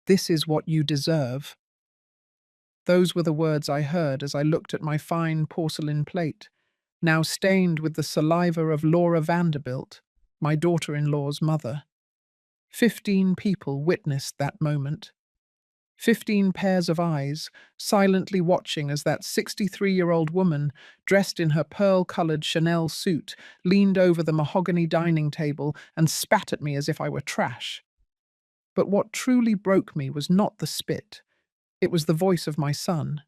This is what you deserve. Those were the words I heard as I looked at my fine porcelain plate, now stained with the saliva of Laura Vanderbilt, my daughter-in-law's mother. 15 people witnessed that moment. 15 pairs of eyes, silently watching as that 63-year-old woman, dressed in her pearl-colored Chanel suit, leaned over the mahogany dining table and spat at me as if I were trash. But what truly broke me was not the spit. It was the voice of my son.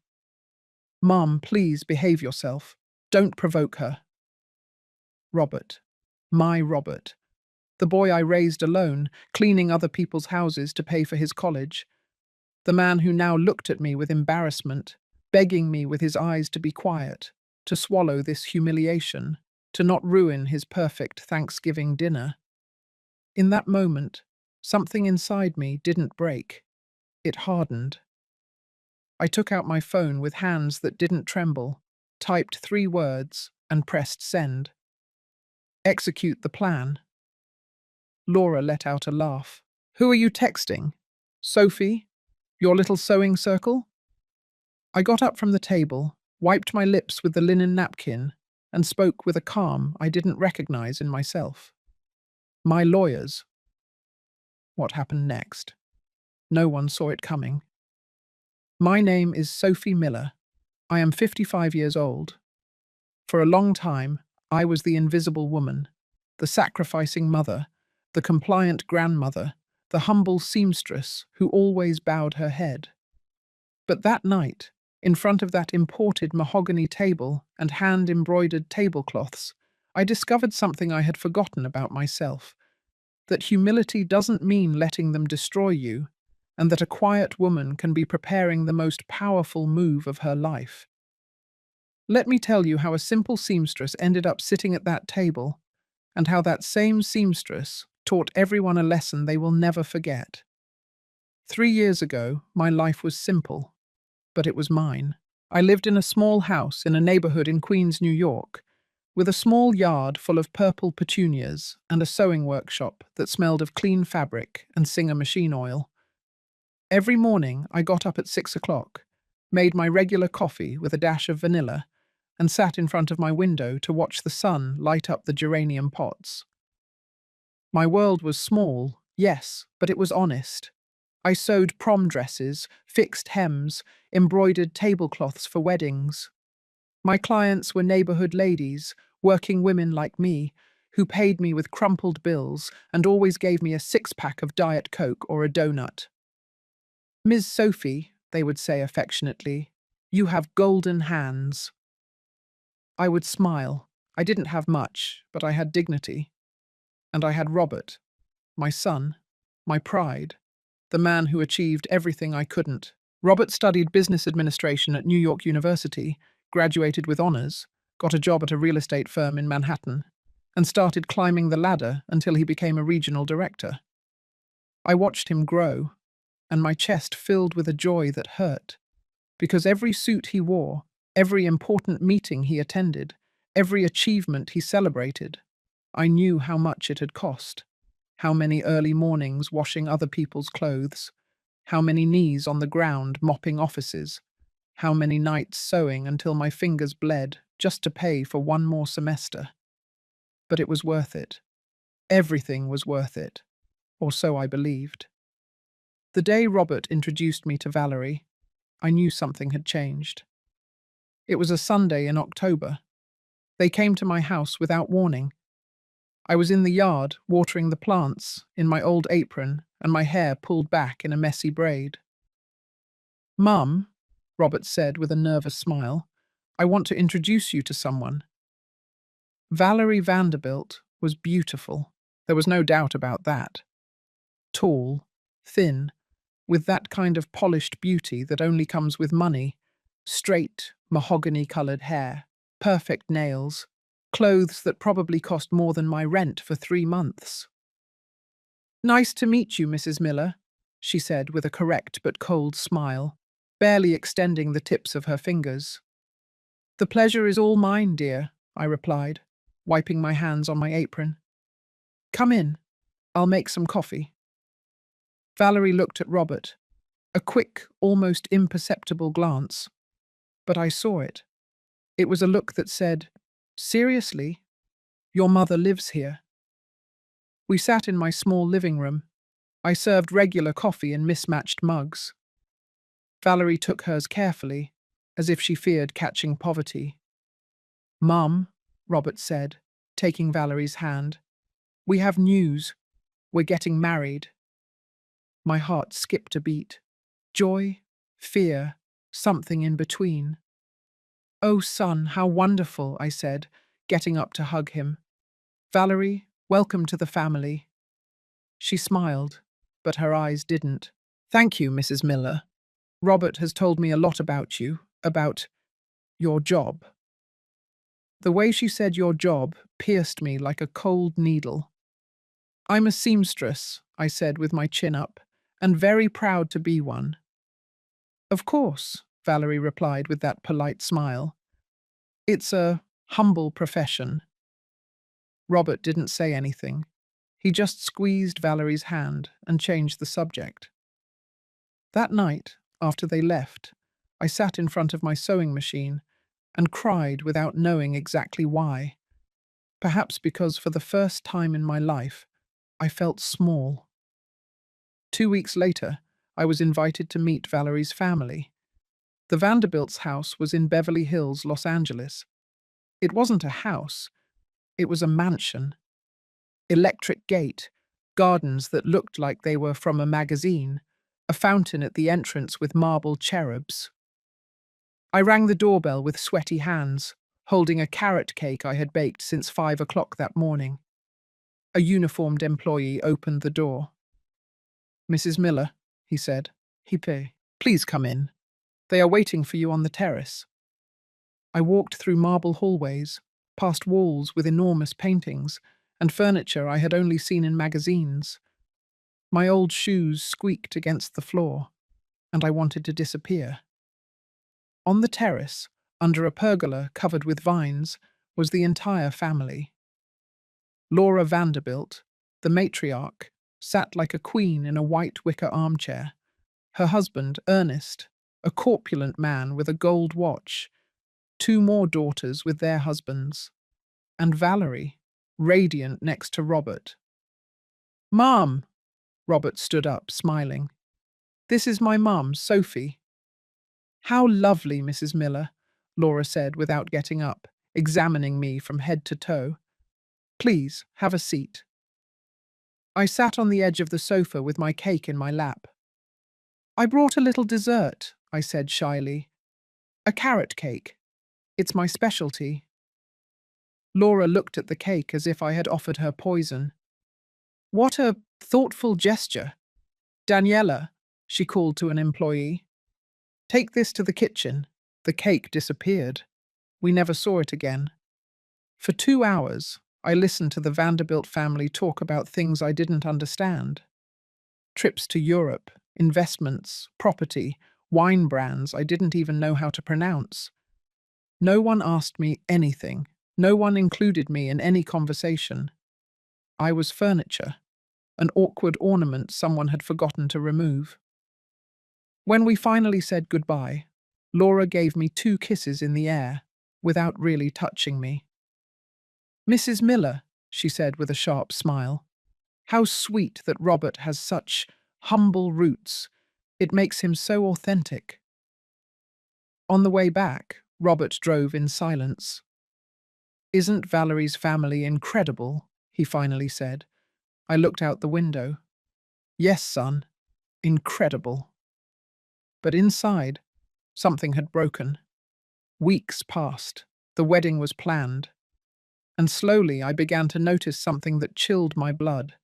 "Mom, please behave yourself. Don't provoke her." Robert. My Robert. The boy I raised alone, cleaning other people's houses to pay for his college. The man who now looked at me with embarrassment, begging me with his eyes to be quiet, to swallow this humiliation, to not ruin his perfect Thanksgiving dinner. In that moment, something inside me didn't break. It hardened. I took out my phone with hands that didn't tremble, typed 3 words, and pressed send. Execute the plan. Laura let out a laugh. "Who are you texting? Sophie? Your little sewing circle?" I got up from the table, wiped my lips with the linen napkin, and spoke with a calm I didn't recognize in myself. "My lawyers." What happened next? No one saw it coming. My name is Sophie Miller. I am 55 years old. For a long time, I was the invisible woman, the sacrificing mother, the compliant grandmother, the humble seamstress who always bowed her head. But that night, in front of that imported mahogany table and hand-embroidered tablecloths, I discovered something I had forgotten about myself, that humility doesn't mean letting them destroy you, and that a quiet woman can be preparing the most powerful move of her life. Let me tell you how a simple seamstress ended up sitting at that table, and how that same seamstress taught everyone a lesson they will never forget. 3 years ago, my life was simple, but it was mine. I lived in a small house in a neighborhood in Queens, New York, with a small yard full of purple petunias and a sewing workshop that smelled of clean fabric and Singer machine oil. Every morning, I got up at 6 o'clock, made my regular coffee with a dash of vanilla, and sat in front of my window to watch the sun light up the geranium pots. My world was small, yes, but it was honest. I sewed prom dresses, fixed hems, embroidered tablecloths for weddings. My clients were neighborhood ladies, working women like me, who paid me with crumpled bills and always gave me a 6-pack of Diet Coke or a donut. "Ms. Sophie," they would say affectionately, "you have golden hands." I would smile. I didn't have much, but I had dignity. And I had Robert, my son, my pride, the man who achieved everything I couldn't. Robert studied business administration at New York University, graduated with honors, got a job at a real estate firm in Manhattan, and started climbing the ladder until he became a regional director. I watched him grow, and my chest filled with a joy that hurt, because every suit he wore, every important meeting he attended, every achievement he celebrated, I knew how much it had cost. How many early mornings washing other people's clothes, how many knees on the ground mopping offices, how many nights sewing until my fingers bled just to pay for one more semester. But it was worth it. Everything was worth it, or so I believed. The day Robert introduced me to Valerie, I knew something had changed. It was a Sunday in October. They came to my house without warning. I was in the yard, watering the plants, in my old apron, and my hair pulled back in a messy braid. "Mum," Robert said with a nervous smile, "I want to introduce you to someone." Valerie Vanderbilt was beautiful. There was no doubt about that. Tall, thin, with that kind of polished beauty that only comes with money, straight, mahogany-coloured hair, perfect nails, clothes that probably cost more than my rent for 3 months. "Nice to meet you, Mrs. Miller," she said with a correct but cold smile, barely extending the tips of her fingers. "The pleasure is all mine, dear," I replied, wiping my hands on my apron. "Come in. I'll make some coffee." Valerie looked at Robert, A quick, almost imperceptible glance, but I saw it. It was a look that said, "Seriously? Your mother lives here?" We sat in my small living room. I served regular coffee in mismatched mugs. Valerie took hers carefully, as if she feared catching poverty. "Mum," Robert said, taking Valerie's hand, "we have news. We're getting married." My heart skipped a beat. Joy, fear, something in between. "Oh, son, how wonderful," I said, getting up to hug him. "Valerie, welcome to the family." She smiled, but her eyes didn't. "Thank you, Mrs. Miller. Robert has told me a lot about you, about your job." The way she said your job pierced me like a cold needle. "I'm a seamstress," I said with my chin up, "and very proud to be one." "Of course," Valerie replied with that polite smile. "It's a humble profession." Robert didn't say anything. He just squeezed Valerie's hand and changed the subject. That night, after they left, I sat in front of my sewing machine and cried without knowing exactly why. Perhaps because for the first time in my life, I felt small. 2 weeks later, I was invited to meet Valerie's family. The Vanderbilt's house was in Beverly Hills, Los Angeles. It wasn't a house, it was a mansion. Electric gate, gardens that looked like they were from a magazine, a fountain at the entrance with marble cherubs. I rang the doorbell with sweaty hands, holding a carrot cake I had baked since 5 o'clock that morning. A uniformed employee opened the door. "Mrs. Miller," he said, "Hipe, please come in. They are waiting for you on the terrace." I walked through marble hallways, past walls with enormous paintings, and furniture I had only seen in magazines. My old shoes squeaked against the floor, and I wanted to disappear. On the terrace, under a pergola covered with vines, was the entire family. Laura Vanderbilt, the matriarch, sat like a queen in a white wicker armchair. Her husband, Ernest, a corpulent man with a gold watch, 2 more daughters with their husbands, and Valerie, radiant next to Robert. "Mom!" Robert stood up, smiling. "This is my mum, Sophie." "How lovely, Mrs. Miller," Laura said without getting up, examining me from head to toe. "Please, have a seat." I sat on the edge of the sofa with my cake in my lap. "I brought a little dessert," I said shyly. "A carrot cake. It's my specialty." Laura looked at the cake as if I had offered her poison. "What a thoughtful gesture. Daniela," she called to an employee, "take this to the kitchen." The cake disappeared. We never saw it again. For 2 hours, I listened to the Vanderbilt family talk about things I didn't understand. Trips to Europe, investments, property, wine brands I didn't even know how to pronounce. No one asked me anything. No one included me in any conversation. I was furniture, an awkward ornament someone had forgotten to remove. When we finally said goodbye, Laura gave me 2 kisses in the air, without really touching me. "Mrs. Miller," she said with a sharp smile, "how sweet that Robert has such humble roots. It makes him so authentic." On the way back, Robert drove in silence. "Isn't Valerie's family incredible?" he finally said. I looked out the window. "Yes, son, incredible." But inside, something had broken. Weeks passed. The wedding was planned. And slowly I began to notice something that chilled my blood.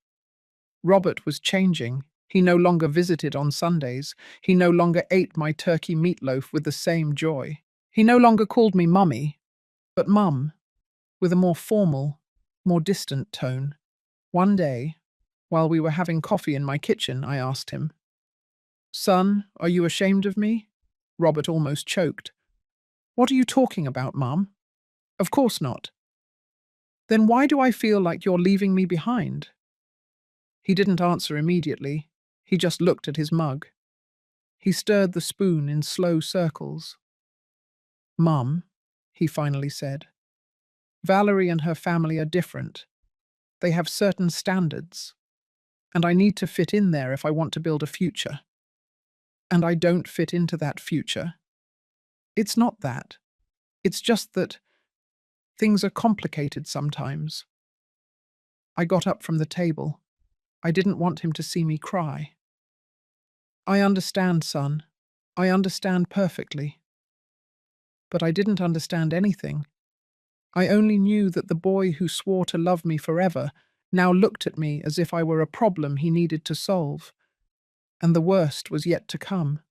Robert was changing. He no longer visited on Sundays. He no longer ate my turkey meatloaf with the same joy. He no longer called me mummy, but mum, with a more formal, more distant tone. One day, while we were having coffee in my kitchen, I asked him, "Son, are you ashamed of me?" Robert almost choked. "What are you talking about, Mum?" "Of course not." "Then why do I feel like you're leaving me behind?" He didn't answer immediately. He just looked at his mug. He stirred the spoon in slow circles. "Mum," he finally said, "Valerie and her family are different. They have certain standards, and I need to fit in there if I want to build a future. And I don't fit into that future. It's not that. It's just that things are complicated sometimes." I got up from the table. I didn't want him to see me cry. "I understand, son. I understand perfectly." But I didn't understand anything. I only knew that the boy who swore to love me forever now looked at me as if I were a problem he needed to solve, and the worst was yet to come.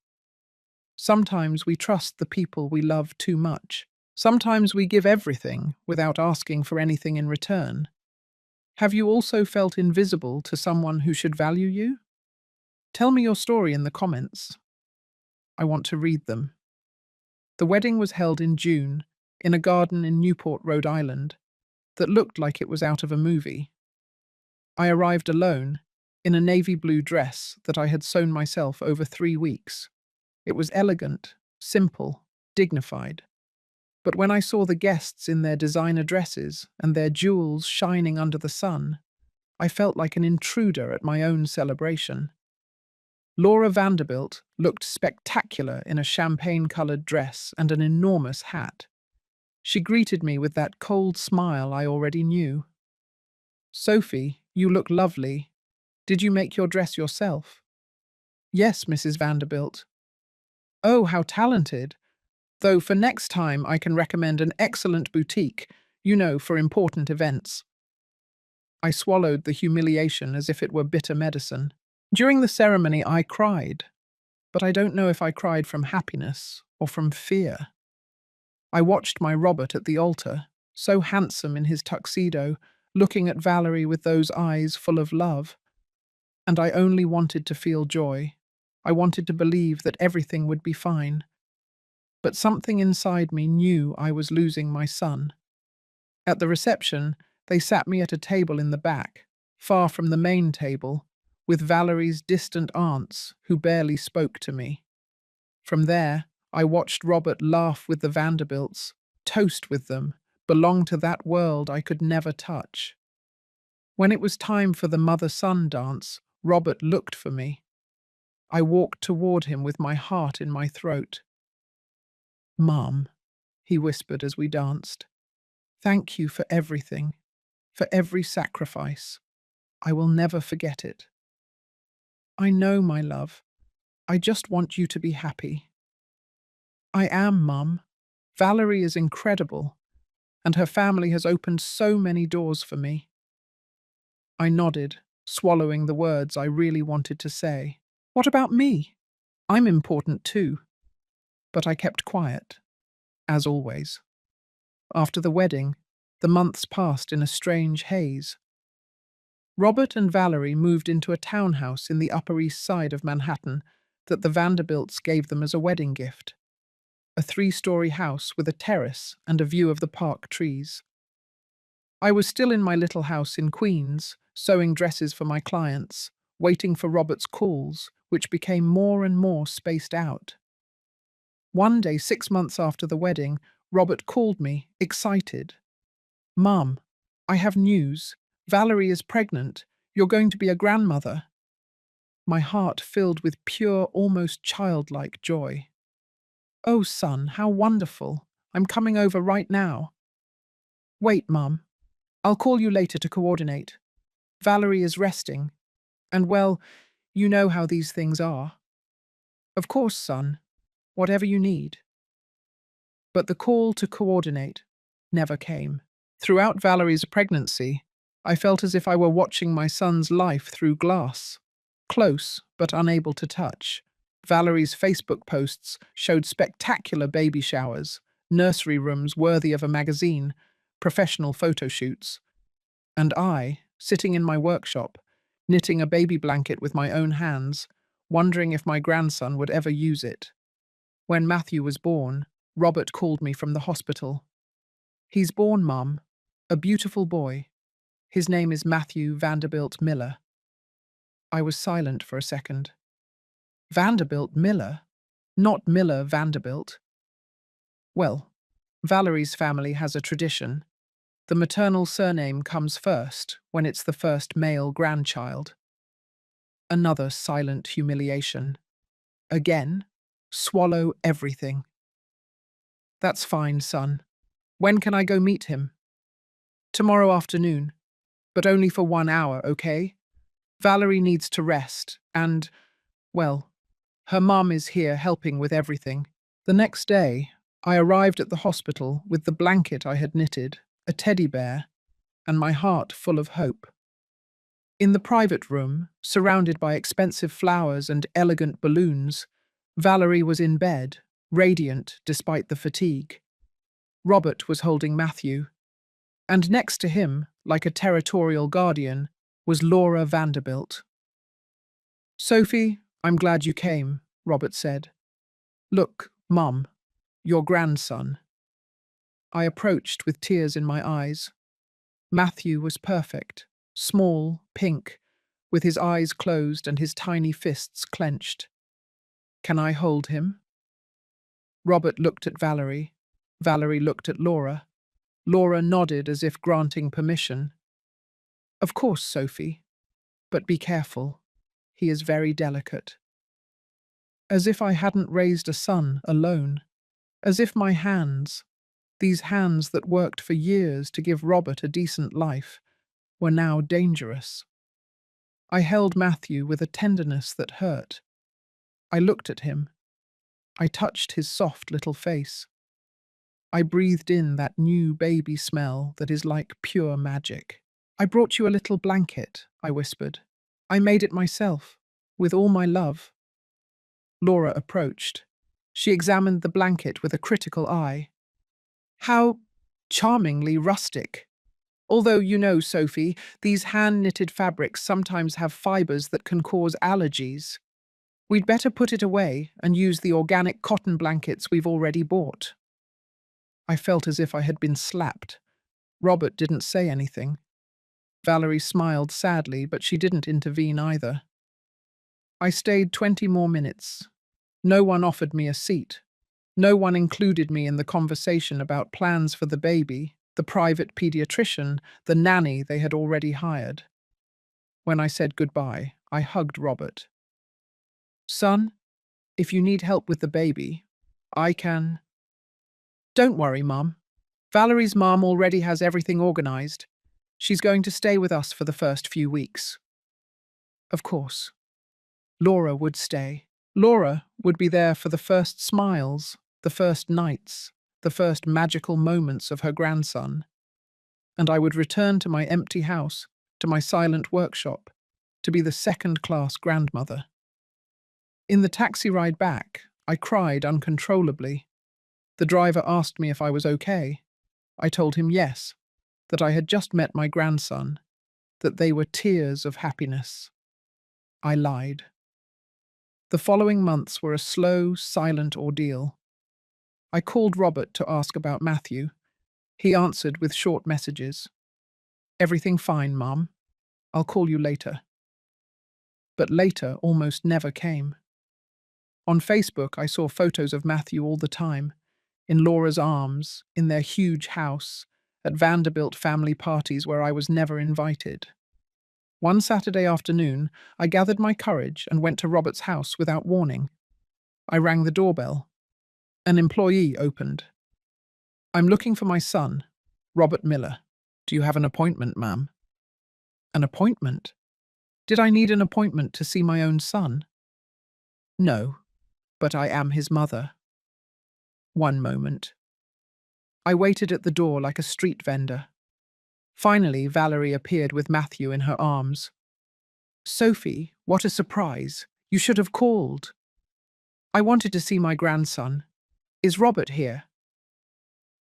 Sometimes we trust the people we love too much. Sometimes we give everything without asking for anything in return. Have you also felt invisible to someone who should value you? Tell me your story in the comments. I want to read them. The wedding was held in June, in a garden in Newport, Rhode Island, that looked like it was out of a movie. I arrived alone, in a navy blue dress that I had sewn myself over 3 weeks. It was elegant, simple, dignified. But when I saw the guests in their designer dresses and their jewels shining under the sun, I felt like an intruder at my own celebration. Laura Vanderbilt looked spectacular in a champagne-colored dress and an enormous hat. She greeted me with that cold smile I already knew. "Sophie, you look lovely. Did you make your dress yourself?" "Yes, Mrs. Vanderbilt." "Oh, how talented. Though for next time I can recommend an excellent boutique, for important events." I swallowed the humiliation as if it were bitter medicine. During the ceremony I cried, but I don't know if I cried from happiness or from fear. I watched my Robert at the altar, so handsome in his tuxedo, looking at Valerie with those eyes full of love. And I only wanted to feel joy. I wanted to believe that everything would be fine. But something inside me knew I was losing my son. At the reception, they sat me at a table in the back, far from the main table, with Valerie's distant aunts who barely spoke to me. From there, I watched Robert laugh with the Vanderbilts, toast with them, belong to that world I could never touch. When it was time for the mother-son dance, Robert looked for me. I walked toward him with my heart in my throat. "Mom," he whispered as we danced, "thank you for everything, for every sacrifice. I will never forget it." "I know, my love. I just want you to be happy." "I am, Mum. Valerie is incredible, and her family has opened so many doors for me." I nodded, swallowing the words I really wanted to say. "What about me? I'm important too." But I kept quiet, as always. After the wedding, the months passed in a strange haze. Robert and Valerie moved into a townhouse in the Upper East Side of Manhattan that the Vanderbilts gave them as a wedding gift. A 3-story house with a terrace and a view of the park trees. I was still in my little house in Queens, sewing dresses for my clients, waiting for Robert's calls, which became more and more spaced out. One day, 6 months after the wedding, Robert called me, excited. "Mum, I have news. Valerie is pregnant. You're going to be a grandmother." My heart filled with pure, almost childlike joy. "Oh, son, how wonderful. I'm coming over right now." "Wait, Mum. I'll call you later to coordinate. Valerie is resting. And well, you know how these things are." "Of course, son. Whatever you need." But the call to coordinate never came. Throughout Valerie's pregnancy, I felt as if I were watching my son's life through glass. Close, but unable to touch. Valerie's Facebook posts showed spectacular baby showers, nursery rooms worthy of a magazine, professional photo shoots. And I, sitting in my workshop, knitting a baby blanket with my own hands, wondering if my grandson would ever use it. When Matthew was born, Robert called me from the hospital. "He's born, Mum. A beautiful boy. His name is Matthew Vanderbilt Miller." I was silent for a second. "Vanderbilt Miller? Not Miller Vanderbilt. Well, Valerie's family has a tradition. The maternal surname comes first when it's the first male grandchild. Another silent humiliation. Again, swallow everything. That's fine, son. When can I go meet him? Tomorrow afternoon, but only for 1 hour, okay? Valerie needs to rest, and, well, her mum is here helping with everything. The next day, I arrived at the hospital with the blanket I had knitted, a teddy bear, and my heart full of hope. In the private room, surrounded by expensive flowers and elegant balloons, Valerie was in bed, radiant despite the fatigue. Robert was holding Matthew, and next to him, like a territorial guardian, was Laura Vanderbilt. "Sophie, I'm glad you came," Robert said. "Look, Mum, your grandson." I approached with tears in my eyes. Matthew was perfect, small, pink, with his eyes closed and his tiny fists clenched. "Can I hold him?" Robert looked at Valerie. Valerie looked at Laura. Laura nodded as if granting permission. "Of course, Sophie. But be careful. He is very delicate." As if I hadn't raised a son alone. As if my hands, these hands that worked for years to give Robert a decent life, were now dangerous. I held Matthew with a tenderness that hurt. I looked at him. I touched his soft little face. I breathed in that new baby smell that is like pure magic. "I brought you a little blanket," I whispered. "I made it myself, with all my love." Laura approached. She examined the blanket with a critical eye. "How charmingly rustic. Although, you know, Sophie, these hand-knitted fabrics sometimes have fibers that can cause allergies. We'd better put it away and use the organic cotton blankets we've already bought." I felt as if I had been slapped. Robert didn't say anything. Valerie smiled sadly, but she didn't intervene either. I stayed 20 more minutes. No one offered me a seat. No one included me in the conversation about plans for the baby, the private pediatrician, the nanny they had already hired. When I said goodbye, I hugged Robert. "Son, if you need help with the baby, I can—" "Don't worry, Mum. Valerie's mom already has everything organized. She's going to stay with us for the first few weeks." Of course. Laura would stay. Laura would be there for the first smiles, the first nights, the first magical moments of her grandson. And I would return to my empty house, to my silent workshop, to be the second-class grandmother. In the taxi ride back, I cried uncontrollably. The driver asked me if I was okay. I told him yes, that I had just met my grandson, that they were tears of happiness. I lied. The following months were a slow, silent ordeal. I called Robert to ask about Matthew. He answered with short messages. "Everything fine, Mum. I'll call you later." But later almost never came. On Facebook, I saw photos of Matthew all the time, in Laura's arms, in their huge house, at Vanderbilt family parties where I was never invited. One Saturday afternoon, I gathered my courage and went to Robert's house without warning. I rang the doorbell. An employee opened. "I'm looking for my son, Robert Miller. Do you have an appointment, ma'am?" An appointment? Did I need an appointment to see my own son? No, but I am his mother. One moment. I waited at the door like a street vendor. Finally, Valerie appeared with Matthew in her arms. "Sophie, what a surprise. You should have called." "I wanted to see my grandson. Is Robert here?"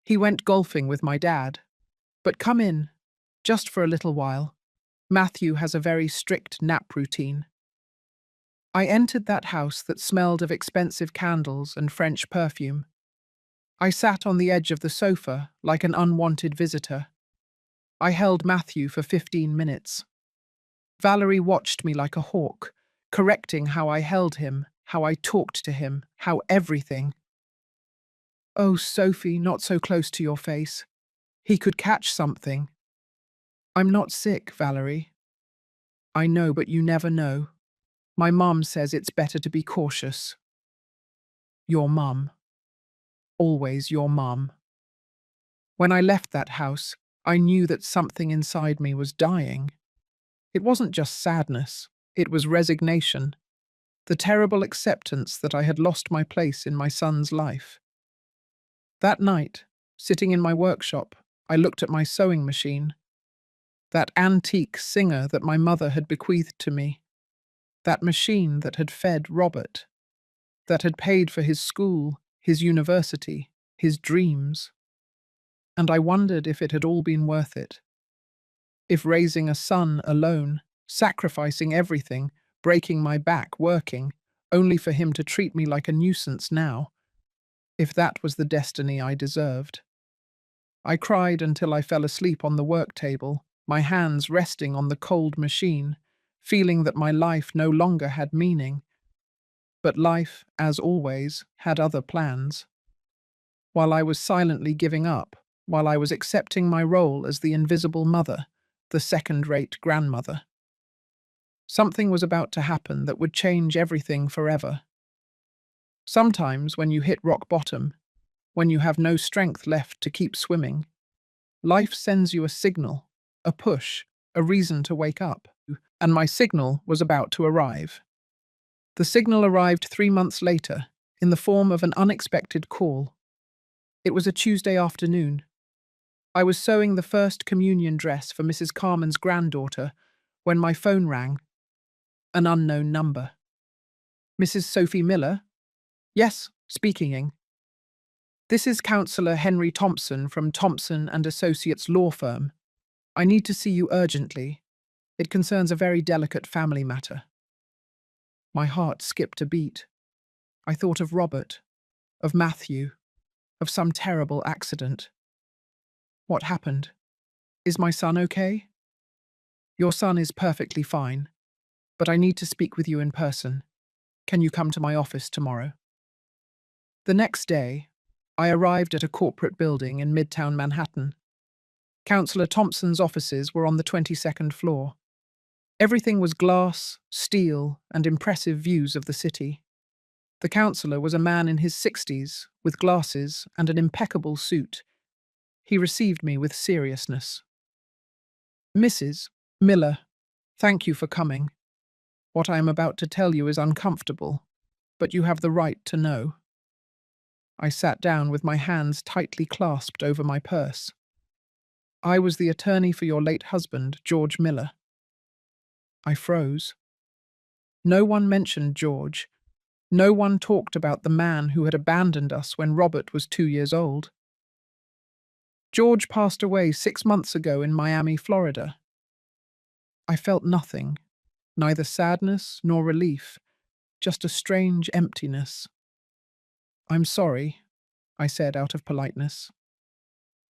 "He went golfing with my dad. But come in, just for a little while. Matthew has a very strict nap routine." I entered that house that smelled of expensive candles and French perfume. I sat on the edge of the sofa like an unwanted visitor. I held Matthew for 15 minutes. Valerie watched me like a hawk, correcting how I held him, how I talked to him, how everything. Oh, Sophie, not so close to your face. He could catch something. I'm not sick, Valerie. I know, but you never know. My mum says it's better to be cautious. Your mum. Always your mum. When I left that house, I knew that something inside me was dying. It wasn't just sadness, it was resignation, the terrible acceptance that I had lost my place in my son's life. That night, sitting in my workshop, I looked at my sewing machine. That antique Singer that my mother had bequeathed to me. That machine that had fed Robert. That had paid for his school, his university, his dreams. And I wondered if it had all been worth it. If raising a son alone, sacrificing everything, breaking my back working, only for him to treat me like a nuisance now, if that was the destiny I deserved. I cried until I fell asleep on the work table, my hands resting on the cold machine, feeling that my life no longer had meaning. But life, as always, had other plans. While I was silently giving up, while I was accepting my role as the invisible mother, the second-rate grandmother, something was about to happen that would change everything forever. Sometimes, when you hit rock bottom, when you have no strength left to keep swimming, life sends you a signal, a push, a reason to wake up. And my signal was about to arrive. The signal arrived 3 months later, in the form of an unexpected call. It was a Tuesday afternoon. I was sewing the first communion dress for Mrs. Carmen's granddaughter when my phone rang. An unknown number. Mrs. Sophie Miller? Yes, speaking. This is Councillor Henry Thompson from Thompson and Associates law firm. I need to see you urgently. It concerns a very delicate family matter. My heart skipped a beat. I thought of Robert, of Matthew, of some terrible accident. What happened? Is my son okay? Your son is perfectly fine, but I need to speak with you in person. Can you come to my office tomorrow? The next day, I arrived at a corporate building in Midtown Manhattan. Councillor Thompson's offices were on the 22nd floor. Everything was glass, steel, and impressive views of the city. The councillor was a man in his 60s, with glasses and an impeccable suit. He received me with seriousness. Mrs. Miller, thank you for coming. What I am about to tell you is uncomfortable, but you have the right to know. I sat down with my hands tightly clasped over my purse. I was the attorney for your late husband, George Miller. I froze. No one mentioned George. No one talked about the man who had abandoned us when Robert was 2 years old. George passed away 6 months ago in Miami, Florida. I felt nothing, neither sadness nor relief, just a strange emptiness. I'm sorry, I said out of politeness.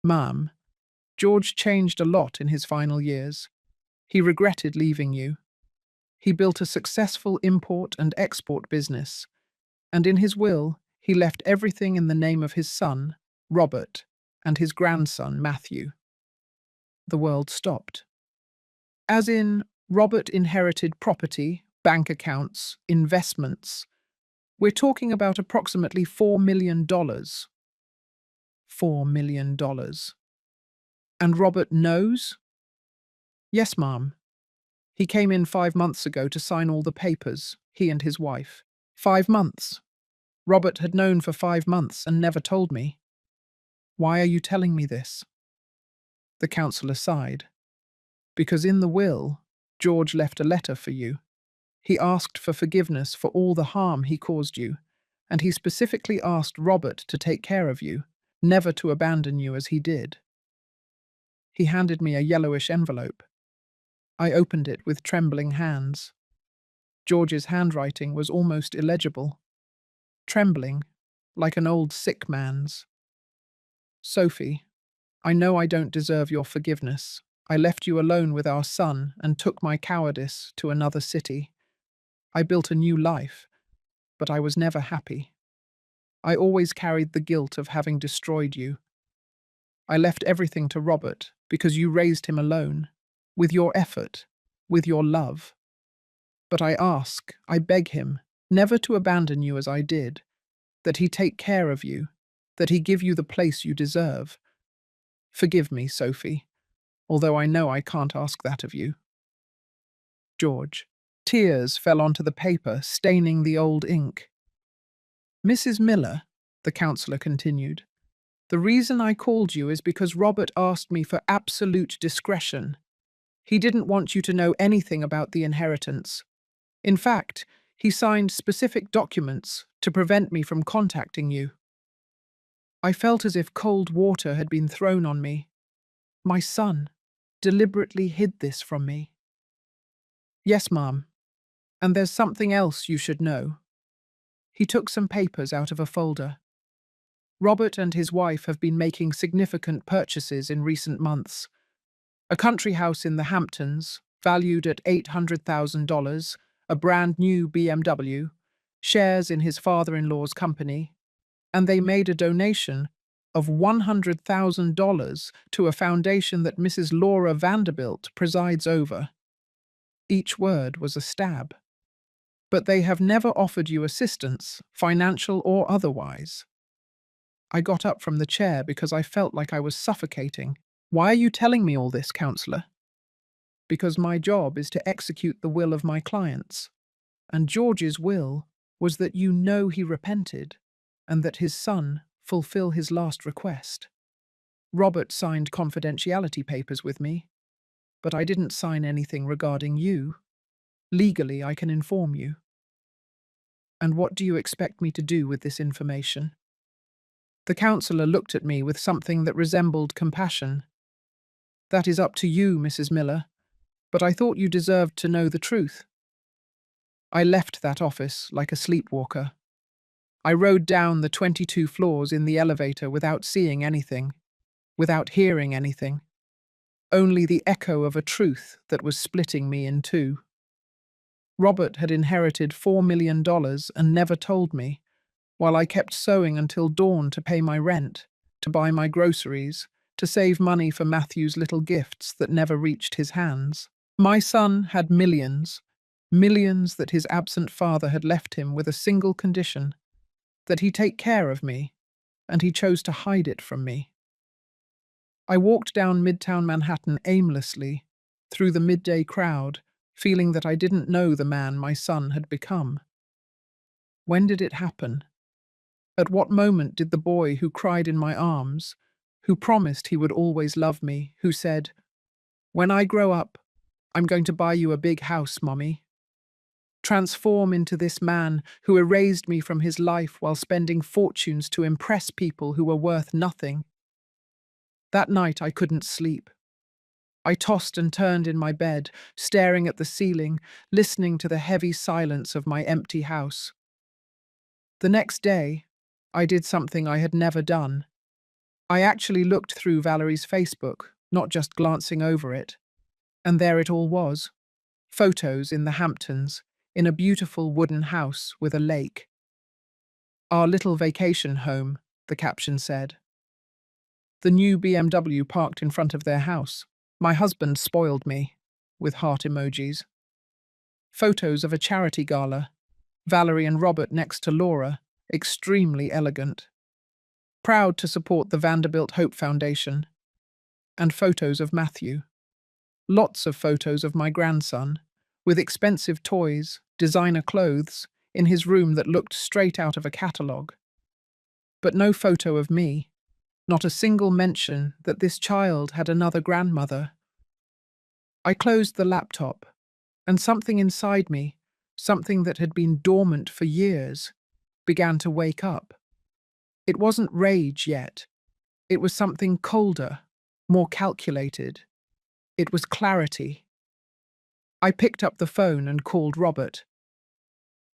Ma'am, George changed a lot in his final years. He regretted leaving you. He built a successful import and export business, and in his will, he left everything in the name of his son, Robert, and his grandson, Matthew. The world stopped. As in, Robert inherited property, bank accounts, investments. We're talking about approximately $4 million. $4 million. And Robert knows? Yes, ma'am. He came in 5 months ago to sign all the papers, he and his wife. 5 months. Robert had known for 5 months and never told me. Why are you telling me this? The councillor sighed. Because in the will, George left a letter for you. He asked for forgiveness for all the harm he caused you, and he specifically asked Robert to take care of you, never to abandon you as he did. He handed me a yellowish envelope. I opened it with trembling hands. George's handwriting was almost illegible. Trembling, like an old sick man's. Sophie, I know I don't deserve your forgiveness. I left you alone with our son and took my cowardice to another city. I built a new life, but I was never happy. I always carried the guilt of having destroyed you. I left everything to Robert because you raised him alone, with your effort, with your love. But I beg him, never to abandon you as I did, that he take care of you, that he give you the place you deserve. Forgive me, Sophie, although I know I can't ask that of you. George. Tears fell onto the paper, staining the old ink. Mrs. Miller, the counsellor continued, the reason I called you is because Robert asked me for absolute discretion. He didn't want you to know anything about the inheritance. In fact, he signed specific documents to prevent me from contacting you. I felt as if cold water had been thrown on me. My son deliberately hid this from me. Yes, Ma'am, and there's something else you should know. He took some papers out of a folder. Robert and his wife have been making significant purchases in recent months. A country house in the Hamptons, valued at $800,000, a brand new BMW, shares in his father-in-law's company, and they made a donation of $100,000 to a foundation that Mrs. Laura Vanderbilt presides over. Each word was a stab. But they have never offered you assistance, financial or otherwise. I got up from the chair because I felt like I was suffocating. Why are you telling me all this, counsellor? Because my job is to execute the will of my clients. And George's will was that you know he repented, and that his son fulfill his last request. Robert signed confidentiality papers with me, but I didn't sign anything regarding you. Legally, I can inform you. And what do you expect me to do with this information? The counsellor looked at me with something that resembled compassion. That is up to you, Mrs. Miller, but I thought you deserved to know the truth. I left that office like a sleepwalker. I rode down the 22 floors in the elevator without seeing anything, without hearing anything. Only the echo of a truth that was splitting me in two. Robert had inherited $4 million and never told me, while I kept sewing until dawn to pay my rent, to buy my groceries, to save money for Matthew's little gifts that never reached his hands. My son had millions, millions that his absent father had left him with a single condition, that he take care of me, and he chose to hide it from me. I walked down Midtown Manhattan aimlessly, through the midday crowd, feeling that I didn't know the man my son had become. When did it happen? At what moment did the boy who cried in my arms, who promised he would always love me, who said, "When I grow up, I'm going to buy you a big house, Mommy," transform into this man who erased me from his life while spending fortunes to impress people who were worth nothing? That night I couldn't sleep. I tossed and turned in my bed, staring at the ceiling, listening to the heavy silence of my empty house. The next day, I did something I had never done. I actually looked through Valerie's Facebook, not just glancing over it. And there it all was. Photos in the Hamptons, in a beautiful wooden house with a lake. Our little vacation home, the caption said. The new BMW parked in front of their house. My husband spoiled me, with heart emojis. Photos of a charity gala. Valerie and Robert next to Laura, extremely elegant. Proud to support the Vanderbilt Hope Foundation. And photos of Matthew. Lots of photos of my grandson, with expensive toys, designer clothes, in his room that looked straight out of a catalogue. But no photo of me. Not a single mention that this child had another grandmother. I closed the laptop, and something inside me, something that had been dormant for years, began to wake up. It wasn't rage yet. It was something colder, more calculated. It was clarity. I picked up the phone and called Robert.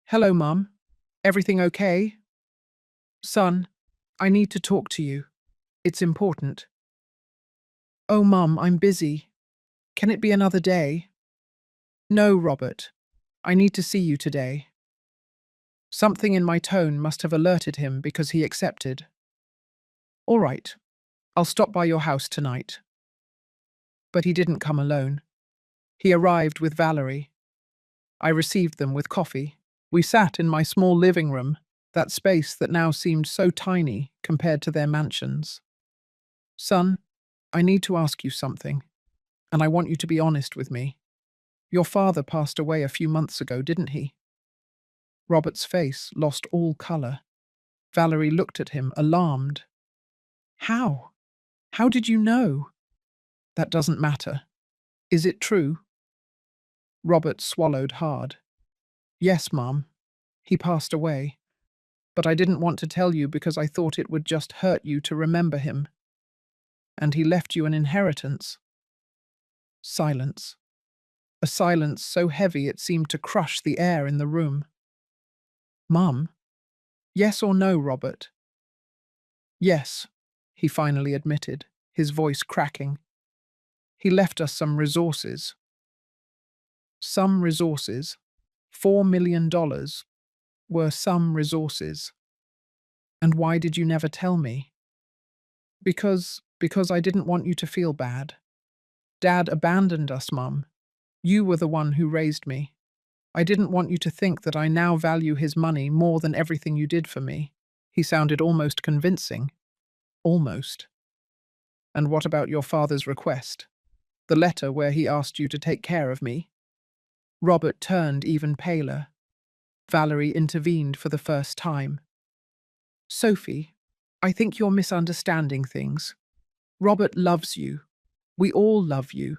"Hello, Mum. Everything okay?" "Son, I need to talk to you. It's important." "Oh, Mum, I'm busy. Can it be another day?" "No, Robert. I need to see you today." Something in my tone must have alerted him because he accepted. All right, I'll stop by your house tonight. But he didn't come alone. He arrived with Valerie. I received them with coffee. We sat in my small living room, that space that now seemed so tiny compared to their mansions. Son, I need to ask you something, and I want you to be honest with me. Your father passed away a few months ago, didn't he? Robert's face lost all colour. Valerie looked at him, alarmed. How? How did you know? That doesn't matter. Is it true? Robert swallowed hard. Yes, Mum. He passed away. But I didn't want to tell you because I thought it would just hurt you to remember him. And he left you an inheritance. Silence. A silence so heavy it seemed to crush the air in the room. Mum? Yes or no, Robert? Yes, he finally admitted, his voice cracking. He left us some resources. Some resources? $4 million were some resources. And why did you never tell me? Because I didn't want you to feel bad. Dad abandoned us, Mum. You were the one who raised me. I didn't want you to think that I now value his money more than everything you did for me. He sounded almost convincing. Almost. And what about your father's request? The letter where he asked you to take care of me? Robert turned even paler. Valerie intervened for the first time. Sophie, I think you're misunderstanding things. Robert loves you. We all love you.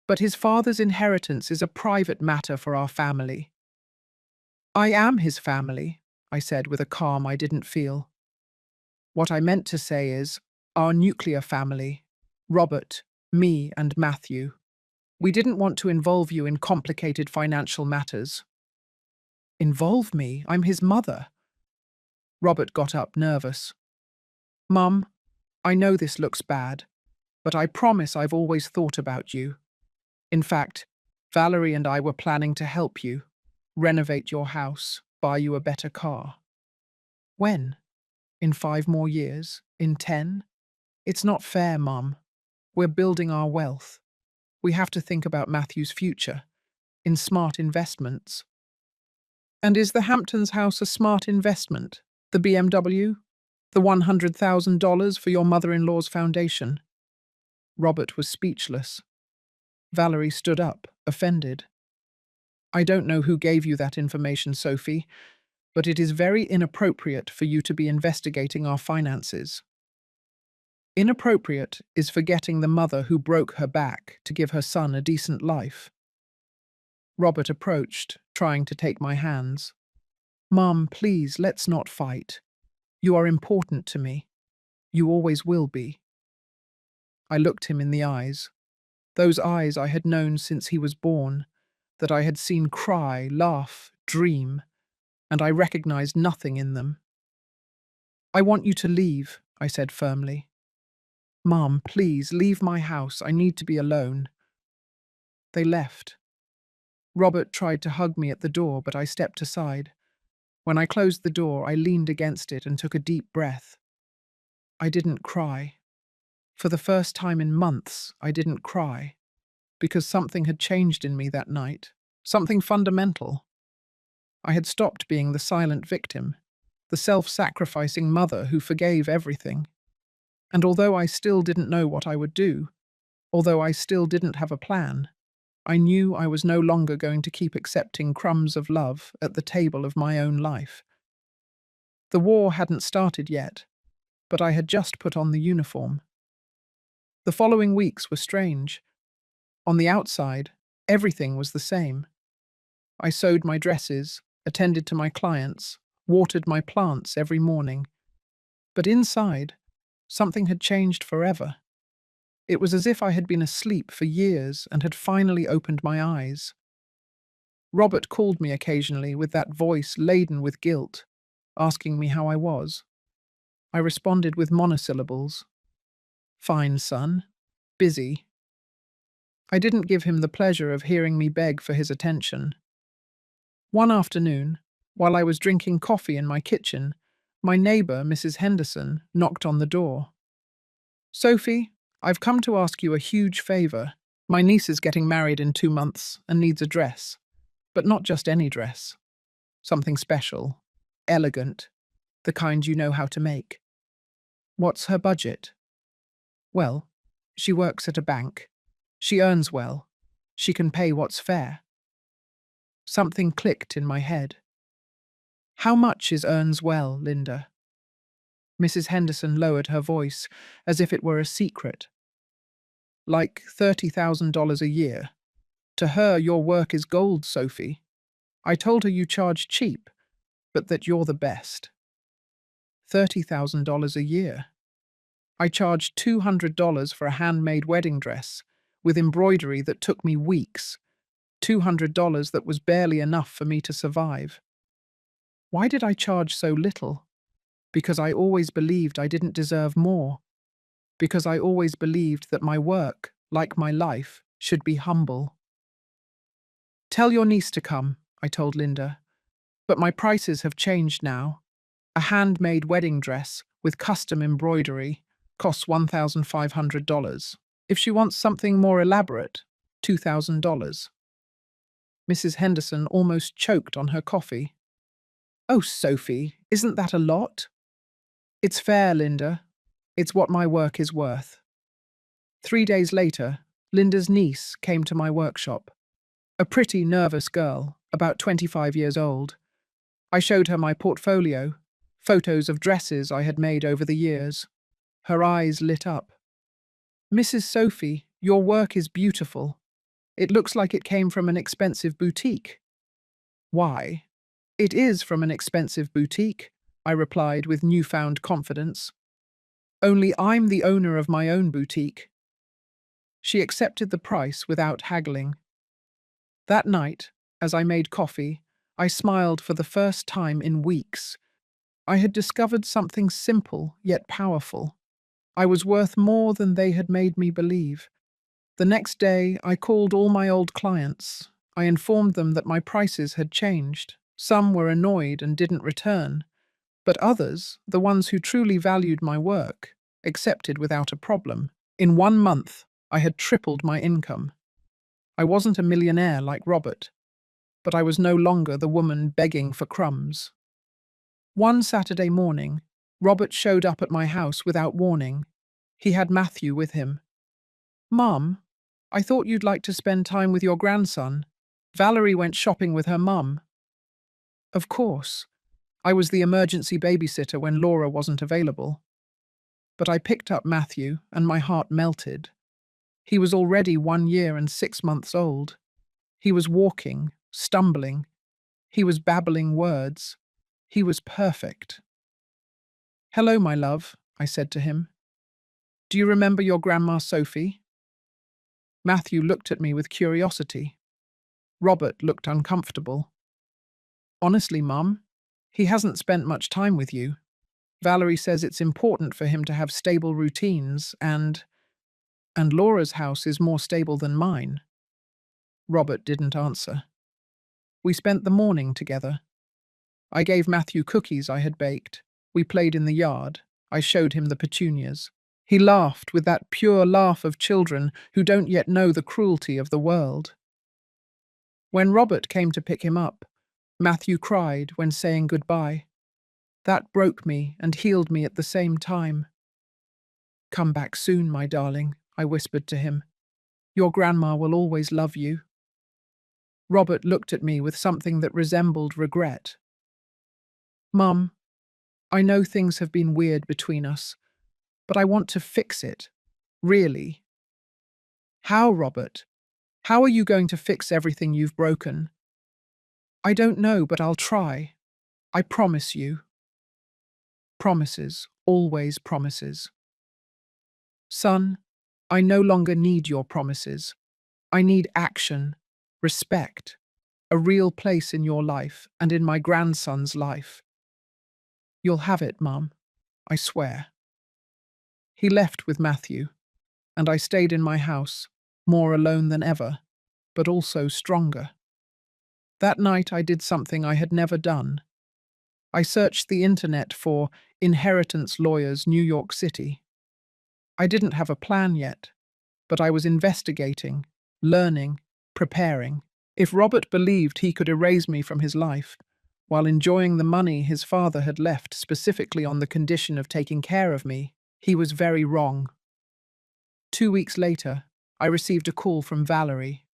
But his father's inheritance is a private matter for our family. I am his family, I said with a calm I didn't feel. What I meant to say is, our nuclear family, Robert, me and Matthew. We didn't want to involve you in complicated financial matters. Involve me? I'm his mother. Robert got up, nervous. Mum, I know this looks bad, but I promise I've always thought about you. In fact, Valerie and I were planning to help you, renovate your house, buy you a better car. When? In 5 more years? In 10? It's not fair, Mum. We're building our wealth. We have to think about Matthew's future, in smart investments. And is the Hamptons house a smart investment? The BMW? The $100,000 for your mother-in-law's foundation? Robert was speechless. Valerie stood up, offended. I don't know who gave you that information, Sophie, but it is very inappropriate for you to be investigating our finances. Inappropriate is forgetting the mother who broke her back to give her son a decent life. Robert approached, trying to take my hands. Mum, please, let's not fight. You are important to me. You always will be. I looked him in the eyes. Those eyes I had known since he was born, that I had seen cry, laugh, dream, and I recognized nothing in them. I want you to leave, I said firmly. Mum, please, leave my house. I need to be alone. They left. Robert tried to hug me at the door, but I stepped aside. When I closed the door, I leaned against it and took a deep breath. I didn't cry. For the first time in months, I didn't cry, because something had changed in me that night, something fundamental. I had stopped being the silent victim, the self-sacrificing mother who forgave everything. And although I still didn't know what I would do, although I still didn't have a plan, I knew I was no longer going to keep accepting crumbs of love at the table of my own life. The war hadn't started yet, but I had just put on the uniform. The following weeks were strange. On the outside, everything was the same. I sewed my dresses, attended to my clients, watered my plants every morning. But inside, something had changed forever. It was as if I had been asleep for years and had finally opened my eyes. Robert called me occasionally with that voice laden with guilt, asking me how I was. I responded with monosyllables. Fine, son. Busy. I didn't give him the pleasure of hearing me beg for his attention. One afternoon, While I was drinking coffee in my kitchen, my neighbour, Mrs. Henderson, knocked on the door. "Sophie, I've come to ask you a huge favour. My niece is getting married in 2 months and needs a dress. But not just any dress. Something special, elegant, the kind you know how to make." "What's her budget?" "Well, she works at a bank. She earns well. She can pay what's fair." Something clicked in my head. "How much is earns well, Linda?" Mrs. Henderson lowered her voice, as if it were a secret. "Like $30,000 a year. To her, your work is gold, Sophie. I told her you charge cheap, but that you're the best." $30,000 a year. I charged $200 for a handmade wedding dress, with embroidery that took me weeks. $200 that was barely enough for me to survive. Why did I charge so little? Because I always believed I didn't deserve more. Because I always believed that my work, like my life, should be humble. "Tell your niece to come," I told Linda. "But my prices have changed now. A handmade wedding dress with custom embroidery costs $1,500. If she wants something more elaborate, $2,000. Mrs. Henderson almost choked on her coffee. "Oh, Sophie, isn't that a lot?" "It's fair, Linda. It's what my work is worth." 3 days later, Linda's niece came to my workshop. A pretty, nervous girl, about 25 years old. I showed her my portfolio, photos of dresses I had made over the years. Her eyes lit up. "Mrs. Sophie, your work is beautiful. It looks like it came from an expensive boutique." "Why? It is from an expensive boutique," I replied with newfound confidence. "Only I'm the owner of my own boutique." She accepted the price without haggling. That night, as I made coffee, I smiled for the first time in weeks. I had discovered something simple yet powerful. I was worth more than they had made me believe. The next day, I called all my old clients. I informed them that my prices had changed. Some were annoyed and didn't return, but others, the ones who truly valued my work, accepted without a problem. In 1 month, I had tripled my income. I wasn't a millionaire like Robert, but I was no longer the woman begging for crumbs. One Saturday morning, Robert showed up at my house without warning. He had Matthew with him. "Mum, I thought you'd like to spend time with your grandson. Valerie went shopping with her mum." Of course. I was the emergency babysitter when Laura wasn't available. But I picked up Matthew, and my heart melted. He was already 1 year and 6 months old. He was walking, stumbling. He was babbling words. He was perfect. "Hello, my love," I said to him. "Do you remember your Grandma Sophie?" Matthew looked at me with curiosity. Robert looked uncomfortable. "Honestly, Mum, he hasn't spent much time with you. Valerie says it's important for him to have stable routines, and Laura's house is more stable than mine." Robert didn't answer. We spent the morning together. I gave Matthew cookies I had baked. We played in the yard. I showed him the petunias. He laughed with that pure laugh of children who don't yet know the cruelty of the world. When Robert came to pick him up, Matthew cried when saying goodbye. That broke me and healed me at the same time. "Come back soon, my darling," I whispered to him. "Your grandma will always love you." Robert looked at me with something that resembled regret. "Mum, I know things have been weird between us, but I want to fix it. Really." "How, Robert? How are you going to fix everything you've broken?" "I don't know, but I'll try. I promise you." Promises, always promises. "Son, I no longer need your promises. I need action, respect, a real place in your life and in my grandson's life." "You'll have it, Mum. I swear." He left with Matthew, and I stayed in my house, more alone than ever, but also stronger. That night I did something I had never done. I searched the internet for inheritance lawyers New York City. I didn't have a plan yet, but I was investigating, learning, preparing. If Robert believed he could erase me from his life, while enjoying the money his father had left specifically on the condition of taking care of me, he was very wrong. 2 weeks later, I received a call from Valerie.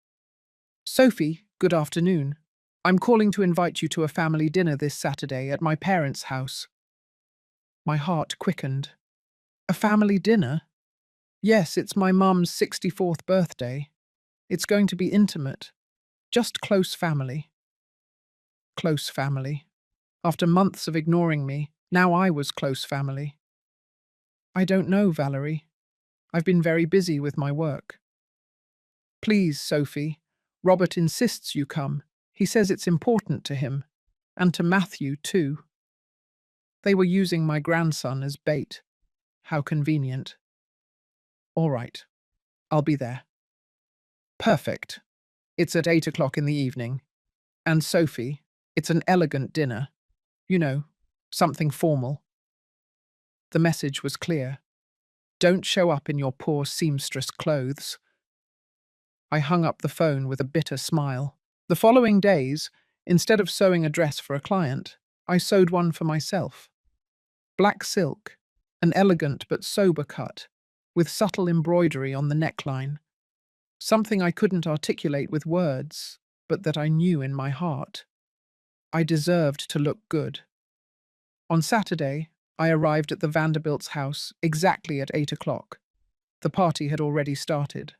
"Sophie, good afternoon. I'm calling to invite you to a family dinner this Saturday at my parents' house." My heart quickened. "A family dinner?" "Yes, it's my mum's 64th birthday. It's going to be intimate. Just close family." Close family. After months of ignoring me, now I was close family. "I don't know, Valerie. I've been very busy with my work." "Please, Sophie. Robert insists you come. He says it's important to him. And to Matthew, too." They were using my grandson as bait. How convenient. "All right. I'll be there." "Perfect. It's at 8 o'clock in the evening. And Sophie, it's an elegant dinner. You know, something formal." The message was clear. Don't show up in your poor seamstress clothes. I hung up the phone with a bitter smile. The following days, instead of sewing a dress for a client, I sewed one for myself. Black silk, an elegant but sober cut, with subtle embroidery on the neckline. Something I couldn't articulate with words, but that I knew in my heart. I deserved to look good. On Saturday, I arrived at the Vanderbilt's house exactly at 8 o'clock. The party had already started.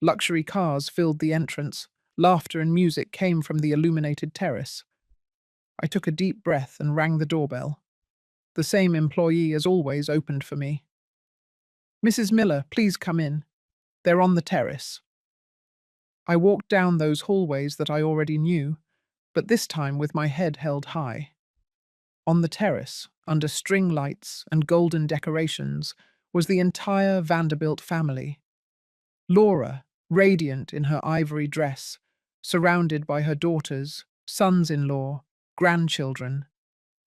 Luxury cars filled the entrance. Laughter and music came from the illuminated terrace. I took a deep breath and rang the doorbell. The same employee as always opened for me. "Mrs. Miller, please come in. They're on the terrace." I walked down those hallways that I already knew, but this time with my head held high. On the terrace, under string lights and golden decorations, was the entire Vanderbilt family. Laura, radiant in her ivory dress, surrounded by her daughters, sons-in-law, grandchildren,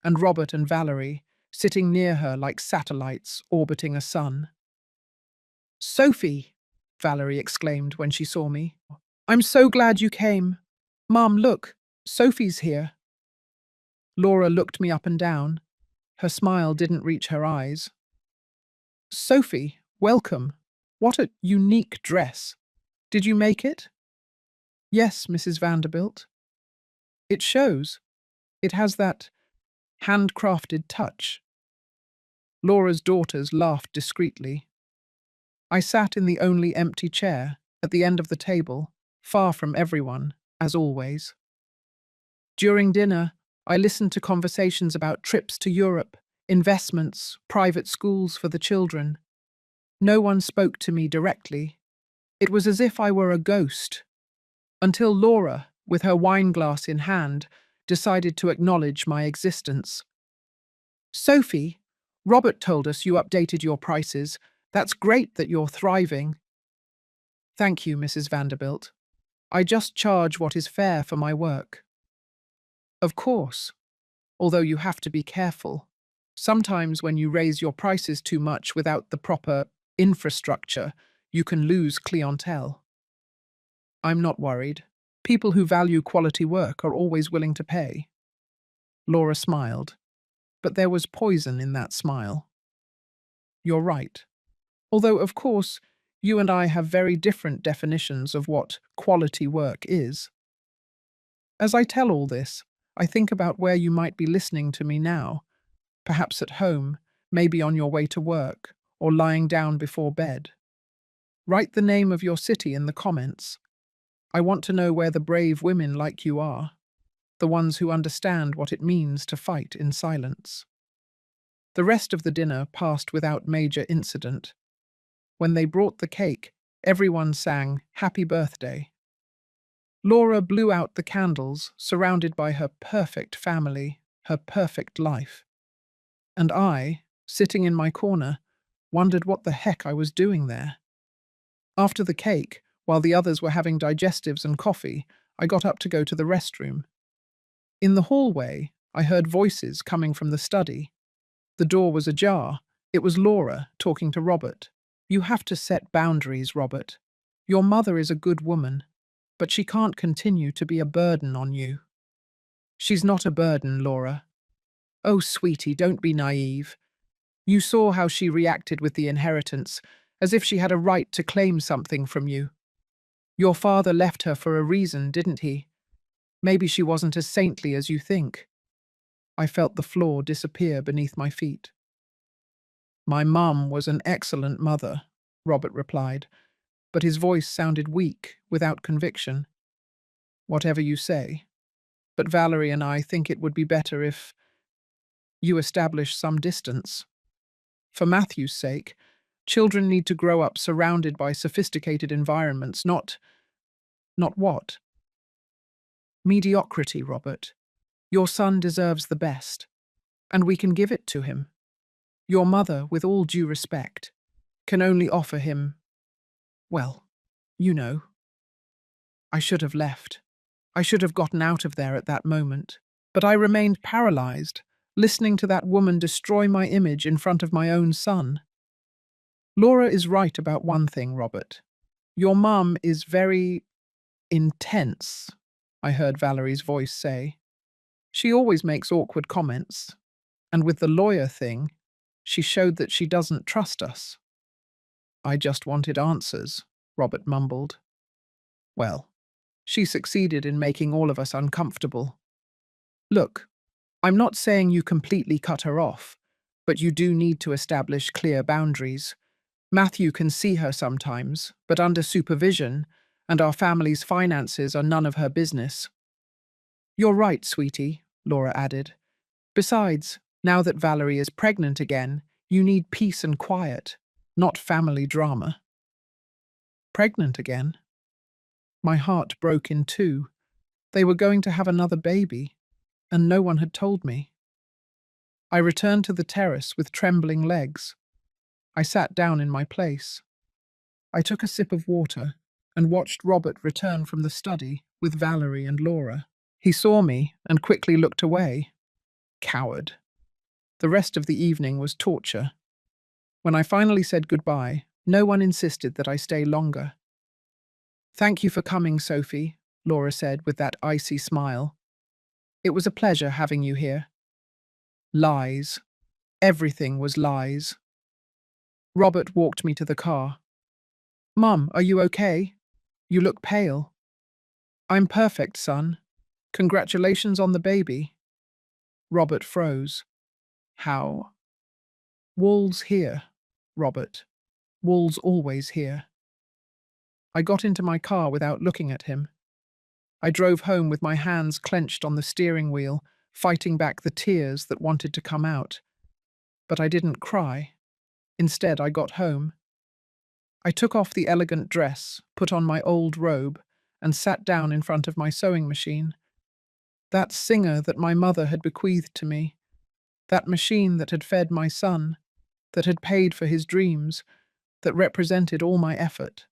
and Robert and Valerie, sitting near her like satellites orbiting a sun. "Sophie!" Valerie exclaimed when she saw me. "I'm so glad you came. Mom, look, Sophie's here." Laura looked me up and down. Her smile didn't reach her eyes. "Sophie, welcome. What a unique dress. Did you make it?" "Yes, Mrs. Vanderbilt." "It shows. It has that handcrafted touch." Laura's daughters laughed discreetly. I sat in the only empty chair, at the end of the table, far from everyone, as always. During dinner, I listened to conversations about trips to Europe, investments, private schools for the children. No one spoke to me directly. It was as if I were a ghost. Until Laura, with her wineglass in hand, decided to acknowledge my existence. "Sophie, Robert told us you updated your prices. That's great that you're thriving." "Thank you, Mrs. Vanderbilt. I just charge what is fair for my work." "Of course, although you have to be careful. Sometimes when you raise your prices too much without the proper infrastructure, you can lose clientele." "I'm not worried. People who value quality work are always willing to pay." Laura smiled, but there was poison in that smile. "You're right. Although, of course, you and I have very different definitions of what quality work is." As I tell all this, I think about where you might be listening to me now, perhaps at home, maybe on your way to work, or lying down before bed. Write the name of your city in the comments. I want to know where the brave women like you are, the ones who understand what it means to fight in silence. The rest of the dinner passed without major incident. When they brought the cake, everyone sang "Happy Birthday." Laura blew out the candles, surrounded by her perfect family, her perfect life. And I, sitting in my corner, wondered what the heck I was doing there. After the cake, while the others were having digestives and coffee, I got up to go to the restroom. In the hallway, I heard voices coming from the study. The door was ajar. It was Laura talking to Robert. You have to set boundaries, Robert. Your mother is a good woman, but she can't continue to be a burden on you. She's not a burden, Laura. Oh, sweetie, don't be naive. You saw how she reacted with the inheritance, as if she had a right to claim something from you. Your father left her for a reason, didn't he? Maybe she wasn't as saintly as you think. I felt the floor disappear beneath my feet. My mum was an excellent mother, Robert replied, but his voice sounded weak, without conviction. Whatever you say. But Valerie and I think it would be better if you establish some distance. For Matthew's sake, children need to grow up surrounded by sophisticated environments, not what? Mediocrity, Robert. Your son deserves the best, and we can give it to him. Your mother, with all due respect, can only offer him, well, you know. I should have left. I should have gotten out of there at that moment. But I remained paralyzed, listening to that woman destroy my image in front of my own son. Laura is right about one thing, Robert. Your mum is very intense, I heard Valerie's voice say. She always makes awkward comments, and with the lawyer thing, she showed that she doesn't trust us. I just wanted answers, Robert mumbled. Well, she succeeded in making all of us uncomfortable. Look, I'm not saying you completely cut her off, but you do need to establish clear boundaries. Matthew can see her sometimes, but under supervision, and our family's finances are none of her business. You're right, sweetie, Laura added. Besides, now that Valerie is pregnant again, you need peace and quiet, not family drama. Pregnant again? My heart broke in two. They were going to have another baby, and no one had told me. I returned to the terrace with trembling legs. I sat down in my place. I took a sip of water and watched Robert return from the study with Valerie and Laura. He saw me and quickly looked away. Coward. The rest of the evening was torture. When I finally said goodbye, no one insisted that I stay longer. Thank you for coming, Sophie, Laura said with that icy smile. It was a pleasure having you here. Lies. Everything was lies. Robert walked me to the car. Mum, are you okay? You look pale. I'm perfect, son. Congratulations on the baby. Robert froze. How? Wall's here, Robert. Wall's always here. I got into my car without looking at him. I drove home with my hands clenched on the steering wheel, fighting back the tears that wanted to come out. But I didn't cry. Instead, I got home. I took off the elegant dress, put on my old robe, and sat down in front of my sewing machine. That singer that my mother had bequeathed to me, that machine that had fed my son, that had paid for his dreams, that represented all my effort.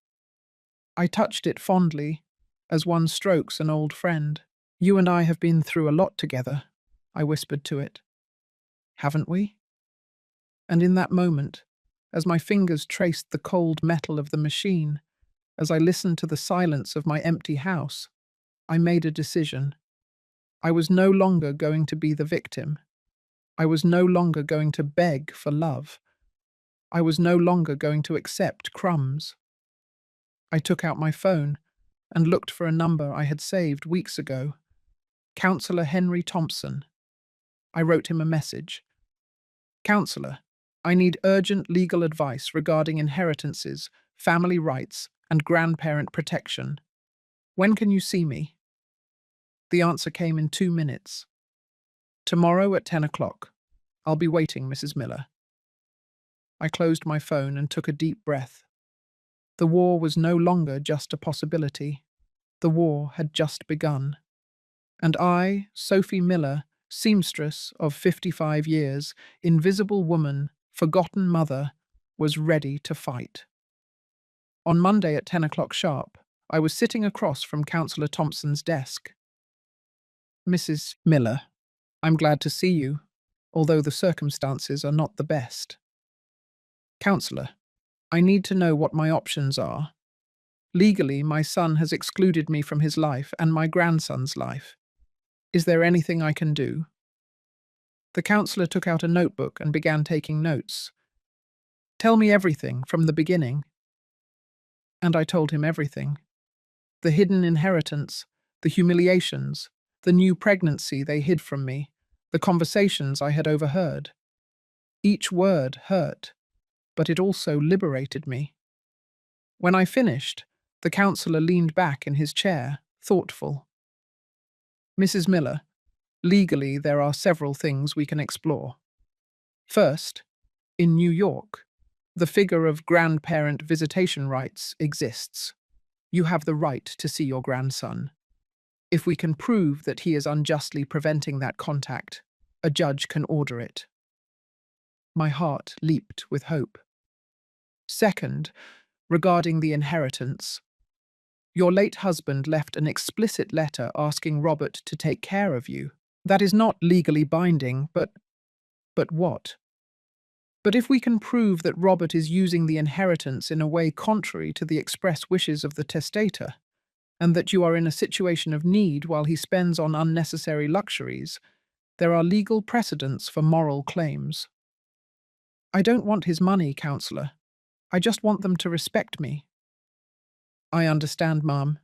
I touched it fondly, as one strokes an old friend. You and I have been through a lot together, I whispered to it. Haven't we? And in that moment, as my fingers traced the cold metal of the machine, as I listened to the silence of my empty house, I made a decision. I was no longer going to be the victim. I was no longer going to beg for love. I was no longer going to accept crumbs. I took out my phone and looked for a number I had saved weeks ago. Councillor Henry Thompson. I wrote him a message. Councillor, I need urgent legal advice regarding inheritances, family rights, and grandparent protection. When can you see me? The answer came in 2 minutes. Tomorrow at 10 o'clock. I'll be waiting, Mrs. Miller. I closed my phone and took a deep breath. The war was no longer just a possibility. The war had just begun. And I, Sophie Miller, seamstress of 55 years, invisible woman, forgotten mother, was ready to fight. On Monday at 10 o'clock sharp, I was sitting across from Councillor Thompson's desk. Mrs. Miller, I'm glad to see you, although the circumstances are not the best. Councillor, I need to know what my options are. Legally, my son has excluded me from his life and my grandson's life. Is there anything I can do? The councillor took out a notebook and began taking notes. Tell me everything from the beginning. And I told him everything. The hidden inheritance, the humiliations, the new pregnancy they hid from me, the conversations I had overheard. Each word hurt, but it also liberated me. When I finished, the councillor leaned back in his chair, thoughtful. Mrs. Miller, legally there are several things we can explore. First, in New York, the figure of grandparent visitation rights exists. You have the right to see your grandson. If we can prove that he is unjustly preventing that contact, a judge can order it. My heart leaped with hope. Second, regarding the inheritance. Your late husband left an explicit letter asking Robert to take care of you. That is not legally binding, but what? But if we can prove that Robert is using the inheritance in a way contrary to the express wishes of the testator, and that you are in a situation of need while he spends on unnecessary luxuries, there are legal precedents for moral claims. I don't want his money, counsellor. I just want them to respect me. I understand, Ma'am.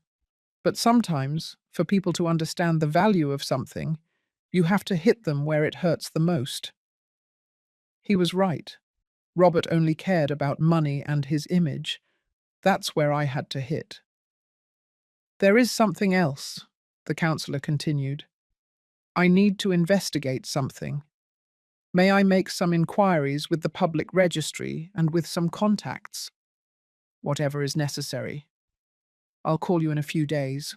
But sometimes, for people to understand the value of something, you have to hit them where it hurts the most. He was right. Robert only cared about money and his image. That's where I had to hit. There is something else, the counsellor continued. I need to investigate something. May I make some inquiries with the public registry and with some contacts? Whatever is necessary. I'll call you in a few days.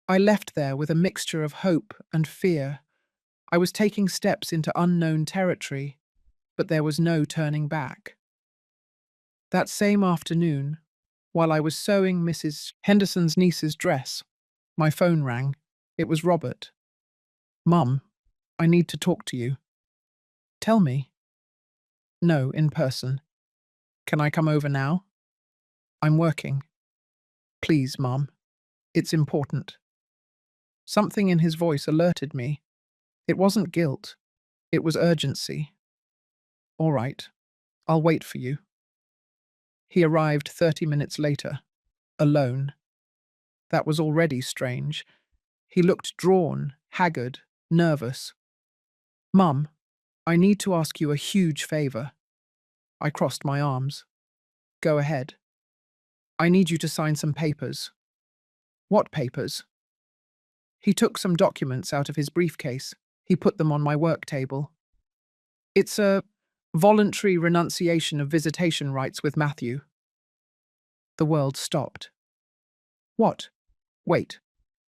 I left there with a mixture of hope and fear. I was taking steps into unknown territory, but there was no turning back. That same afternoon, while I was sewing Mrs. Henderson's niece's dress, my phone rang. It was Robert. Mum, I need to talk to you. Tell me. No, in person. Can I come over now? I'm working. Please, Mum. It's important. Something in his voice alerted me. It wasn't guilt. It was urgency. All right. I'll wait for you. He arrived 30 minutes later, alone. That was already strange. He looked drawn, haggard, nervous. Mum, I need to ask you a huge favor. I crossed my arms. Go ahead. I need you to sign some papers. What papers? He took some documents out of his briefcase. He put them on my work table. It's a voluntary renunciation of visitation rights with Matthew. The world stopped. What? Wait.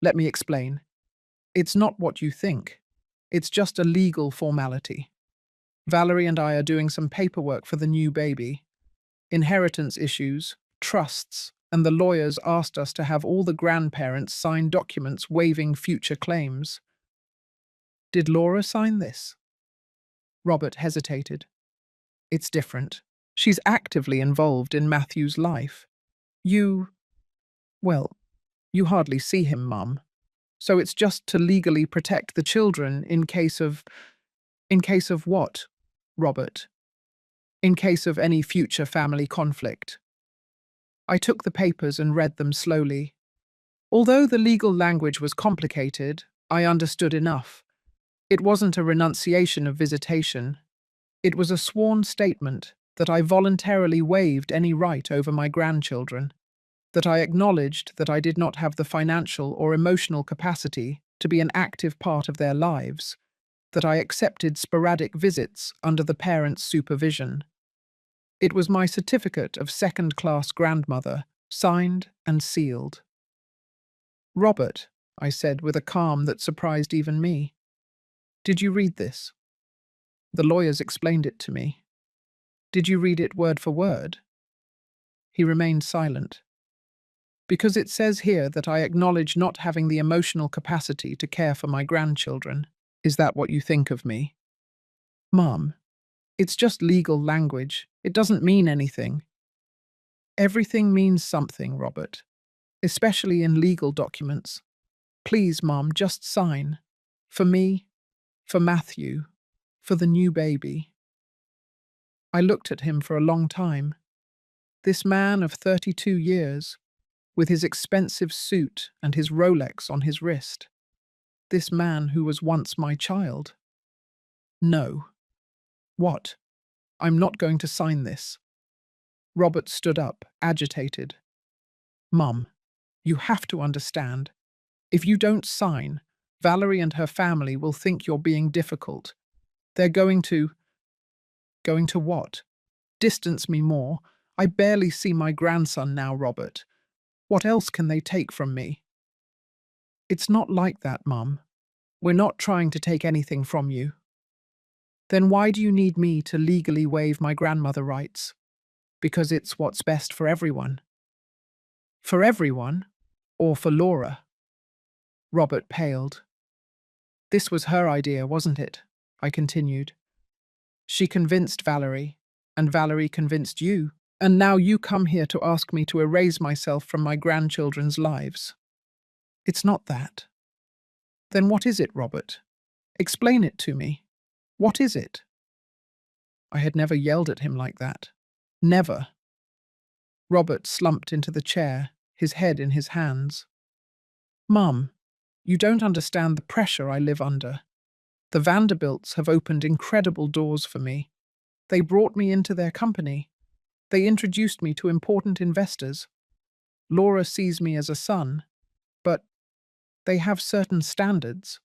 Let me explain. It's not what you think. It's just a legal formality. Valerie and I are doing some paperwork for the new baby. Inheritance issues, trusts, and the lawyers asked us to have all the grandparents sign documents waiving future claims. Did Laura sign this? Robert hesitated. It's different. She's actively involved in Matthew's life. Well, you hardly see him, Mum. So it's just to legally protect the children in case of what, Robert? In case of any future family conflict. I took the papers and read them slowly. Although the legal language was complicated, I understood enough. It wasn't a renunciation of visitation. It was a sworn statement that I voluntarily waived any right over my grandchildren, that I acknowledged that I did not have the financial or emotional capacity to be an active part of their lives, that I accepted sporadic visits under the parents' supervision. It was my certificate of second-class grandmother, signed and sealed. Robert, I said with a calm that surprised even me. Did you read this? The lawyers explained it to me. Did you read it word for word? He remained silent. Because it says here that I acknowledge not having the emotional capacity to care for my grandchildren. Is that what you think of me? Mom, it's just legal language. It doesn't mean anything. Everything means something, Robert, especially in legal documents. Please, Mom, just sign. For me, for Matthew, for the new baby. I looked at him for a long time. This man of 32 years, with his expensive suit and his Rolex on his wrist. This man who was once my child. No. What? I'm not going to sign this. Robert stood up, agitated. Mum, you have to understand. If you don't sign, Valerie and her family will think you're being difficult. They're going to… Going to what? Distance me more. I barely see my grandson now, Robert. What else can they take from me? It's not like that, Mum. We're not trying to take anything from you. Then why do you need me to legally waive my grandmother rights? Because it's what's best for everyone. For everyone? Or for Laura? Robert paled. This was her idea, wasn't it? I continued. She convinced Valerie, and Valerie convinced you, and now you come here to ask me to erase myself from my grandchildren's lives. It's not that. Then what is it, Robert? Explain it to me. What is it? I had never yelled at him like that. Never. Robert slumped into the chair, his head in his hands. Mum, you don't understand the pressure I live under. The Vanderbilts have opened incredible doors for me. They brought me into their company. They introduced me to important investors. Laura sees me as a son, but they have certain standards,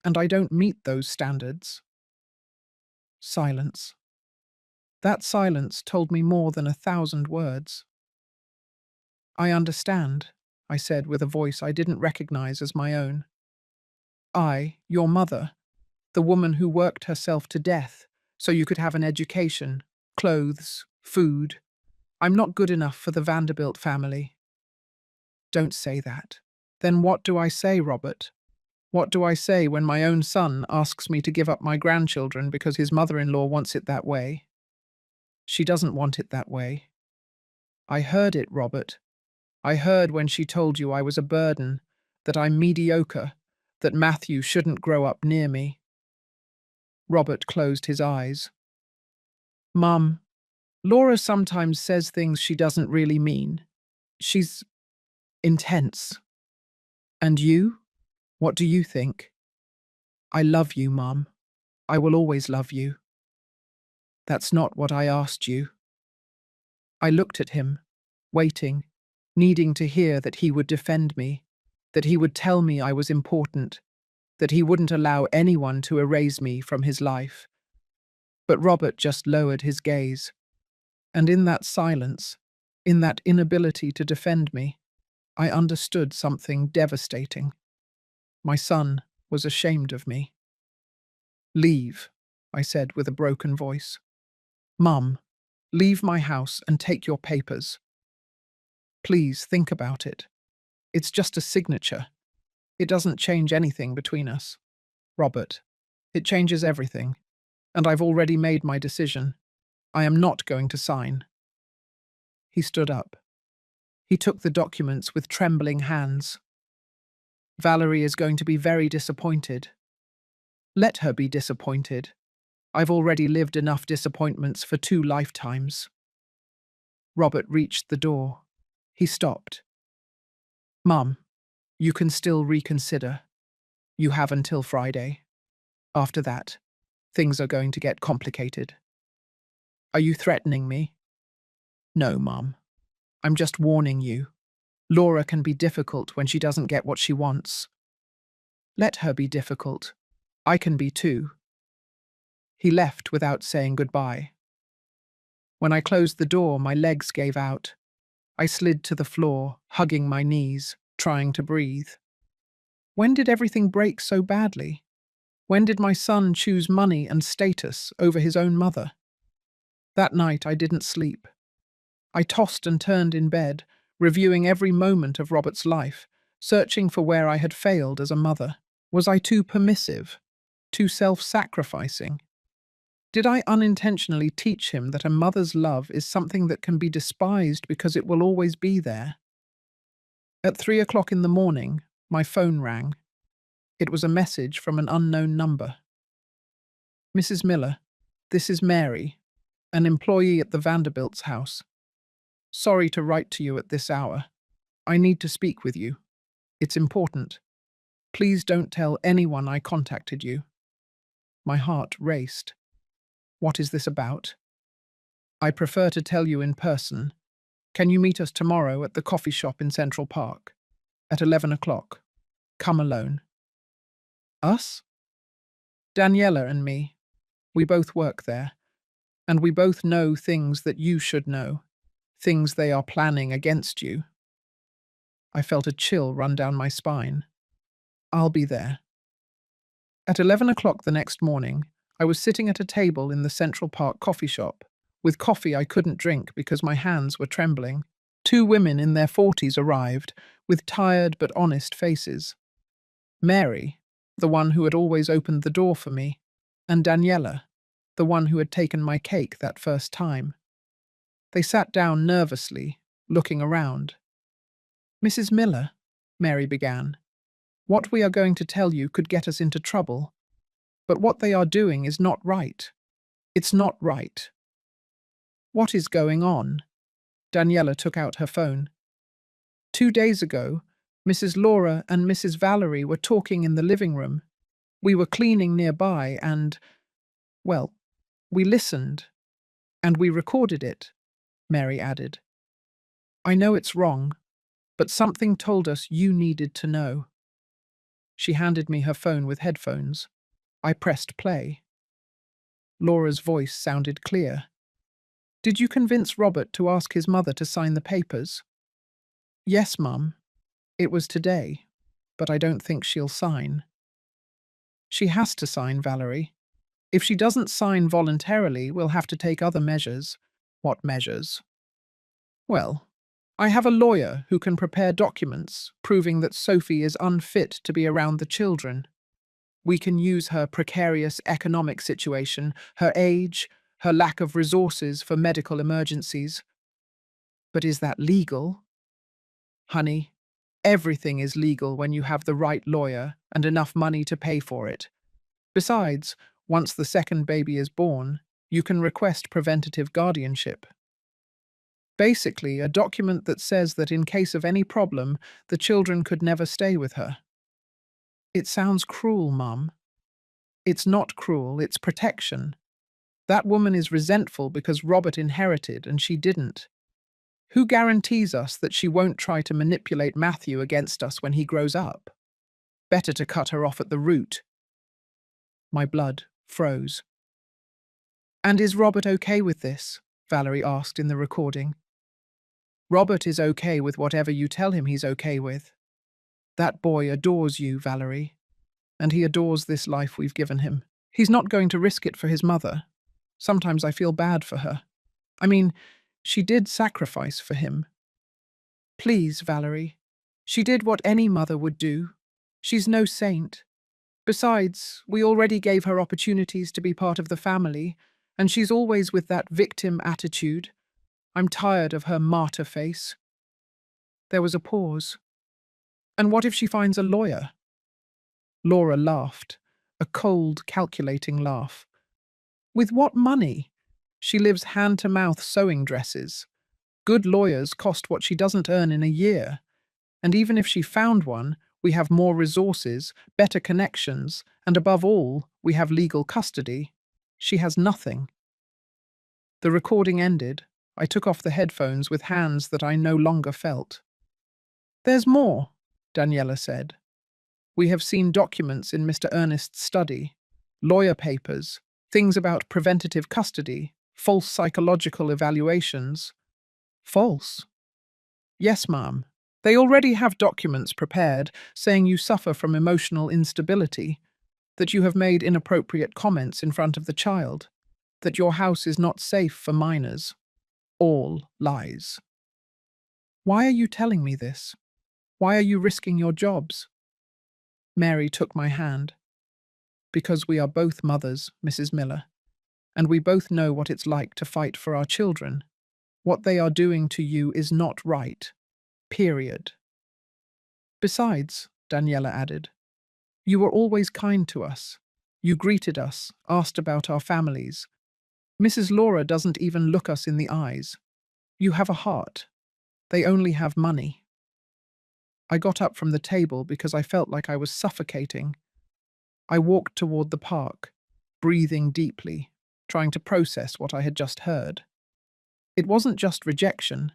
and I don't meet those standards. Silence. That silence told me more than 1,000 words. I understand, I said with a voice I didn't recognize as my own. I, your mother, the woman who worked herself to death so you could have an education, clothes, food. I'm not good enough for the Vanderbilt family. Don't say that. Then what do I say, Robert? What do I say when my own son asks me to give up my grandchildren because his mother-in-law wants it that way? She doesn't want it that way. I heard it, Robert. I heard when she told you I was a burden, that I'm mediocre, that Matthew shouldn't grow up near me. Robert closed his eyes. Mum, Laura sometimes says things she doesn't really mean. She's intense. And you? What do you think? I love you, Mum. I will always love you. That's not what I asked you. I looked at him, waiting, needing to hear that he would defend me, that he would tell me I was important, that he wouldn't allow anyone to erase me from his life. But Robert just lowered his gaze, and in that silence, in that inability to defend me, I understood something devastating. My son was ashamed of me. Leave, I said with a broken voice. Mum, leave my house and take your papers. Please think about it. It's just a signature. It doesn't change anything between us. Robert, it changes everything. And I've already made my decision. I am not going to sign. He stood up. He took the documents with trembling hands. Valerie is going to be very disappointed. Let her be disappointed. I've already lived enough disappointments for 2 lifetimes. Robert reached the door. He stopped. Mum, you can still reconsider. You have until Friday. After that, things are going to get complicated. Are you threatening me? No, Mum. I'm just warning you. Laura can be difficult when she doesn't get what she wants. Let her be difficult. I can be too. He left without saying goodbye. When I closed the door, my legs gave out. I slid to the floor, hugging my knees, trying to breathe. When did everything break so badly? When did my son choose money and status over his own mother? That night I didn't sleep. I tossed and turned in bed, reviewing every moment of Robert's life, searching for where I had failed as a mother. Was I too permissive? Too self-sacrificing? Did I unintentionally teach him that a mother's love is something that can be despised because it will always be there? At 3 o'clock in the morning, my phone rang. It was a message from an unknown number. "Mrs. Miller, this is Mary, an employee at the Vanderbilt's house. Sorry to write to you at this hour. I need to speak with you. It's important. Please don't tell anyone I contacted you." My heart raced. What is this about? "I prefer to tell you in person. Can you meet us tomorrow at the coffee shop in Central Park? At 11 o'clock. Come alone." Us? Daniela and me. We both work there. And we both know things that you should know. Things they are planning against you. I felt a chill run down my spine. I'll be there. At 11 o'clock the next morning, I was sitting at a table in the Central Park coffee shop, with coffee I couldn't drink because my hands were trembling. Two women in their 40s arrived, with tired but honest faces. Mary, the one who had always opened the door for me, and Daniela, the one who had taken my cake that first time. They sat down nervously, looking around. "Mrs. Miller," Mary began, "what we are going to tell you could get us into trouble. But what they are doing is not right. It's not right." "What is going on?" Daniela took out her phone. "2 days ago, Mrs. Laura and Mrs. Valerie were talking in the living room. We were cleaning nearby and, well, we listened. And we recorded it," Mary added. "I know it's wrong, but something told us you needed to know." She handed me her phone with headphones. I pressed play. Laura's voice sounded clear. "Did you convince Robert to ask his mother to sign the papers?" "Yes, Mum. It was today, but I don't think she'll sign." "She has to sign, Valerie. If she doesn't sign voluntarily, we'll have to take other measures." "What measures?" "Well, I have a lawyer who can prepare documents proving that Sophie is unfit to be around the children. We can use her precarious economic situation, her age, her lack of resources for medical emergencies." "But is that legal?" "Honey, everything is legal when you have the right lawyer and enough money to pay for it. Besides, once the second baby is born, you can request preventative guardianship. Basically, a document that says that in case of any problem, the children could never stay with her." "It sounds cruel, Mum." "It's not cruel, it's protection. That woman is resentful because Robert inherited and she didn't. Who guarantees us that she won't try to manipulate Matthew against us when he grows up? Better to cut her off at the root." My blood froze. "And is Robert okay with this?" Valerie asked in the recording. "Robert is okay with whatever you tell him he's okay with. That boy adores you, Valerie, and he adores this life we've given him. He's not going to risk it for his mother. Sometimes I feel bad for her. I mean, she did sacrifice for him." "Please, Valerie. She did what any mother would do. She's no saint. Besides, we already gave her opportunities to be part of the family, and she's always with that victim attitude. I'm tired of her martyr face." There was a pause. "And what if she finds a lawyer?" Laura laughed, a cold, calculating laugh. "With what money? She lives hand-to-mouth sewing dresses. Good lawyers cost what she doesn't earn in a year. And even if she found one, we have more resources, better connections, and above all, we have legal custody. She has nothing." The recording ended. I took off the headphones with hands that I no longer felt. "There's more," Daniela said. "We have seen documents in Mr. Ernest's study, lawyer papers, things about preventative custody, false psychological evaluations." "False?" "Yes, ma'am. They already have documents prepared saying you suffer from emotional instability, that you have made inappropriate comments in front of the child, that your house is not safe for minors. All lies." Why are you telling me this? Why are you risking your jobs? Mary took my hand. Because we are both mothers, Mrs. Miller, and we both know what it's like to fight for our children. What they are doing to you is not right. Period. Besides, Daniela added, you were always kind to us. You greeted us, asked about our families. Mrs. Laura doesn't even look us in the eyes. You have a heart. They only have money. I got up from the table because I felt like I was suffocating. I walked toward the park, breathing deeply, trying to process what I had just heard. It wasn't just rejection.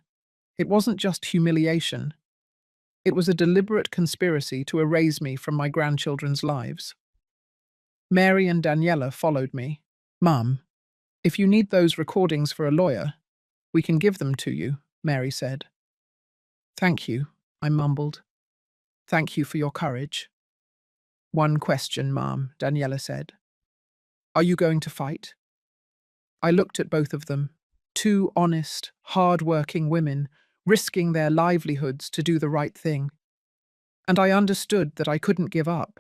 It wasn't just humiliation. It was a deliberate conspiracy to erase me from my grandchildren's lives. Mary and Daniela followed me. Mum, if you need those recordings for a lawyer, we can give them to you, Mary said. Thank you, I mumbled. Thank you for your courage. One question, Mum, Daniela said. Are you going to fight? I looked at both of them, two honest, hard-working women, risking their livelihoods to do the right thing. And I understood that I couldn't give up.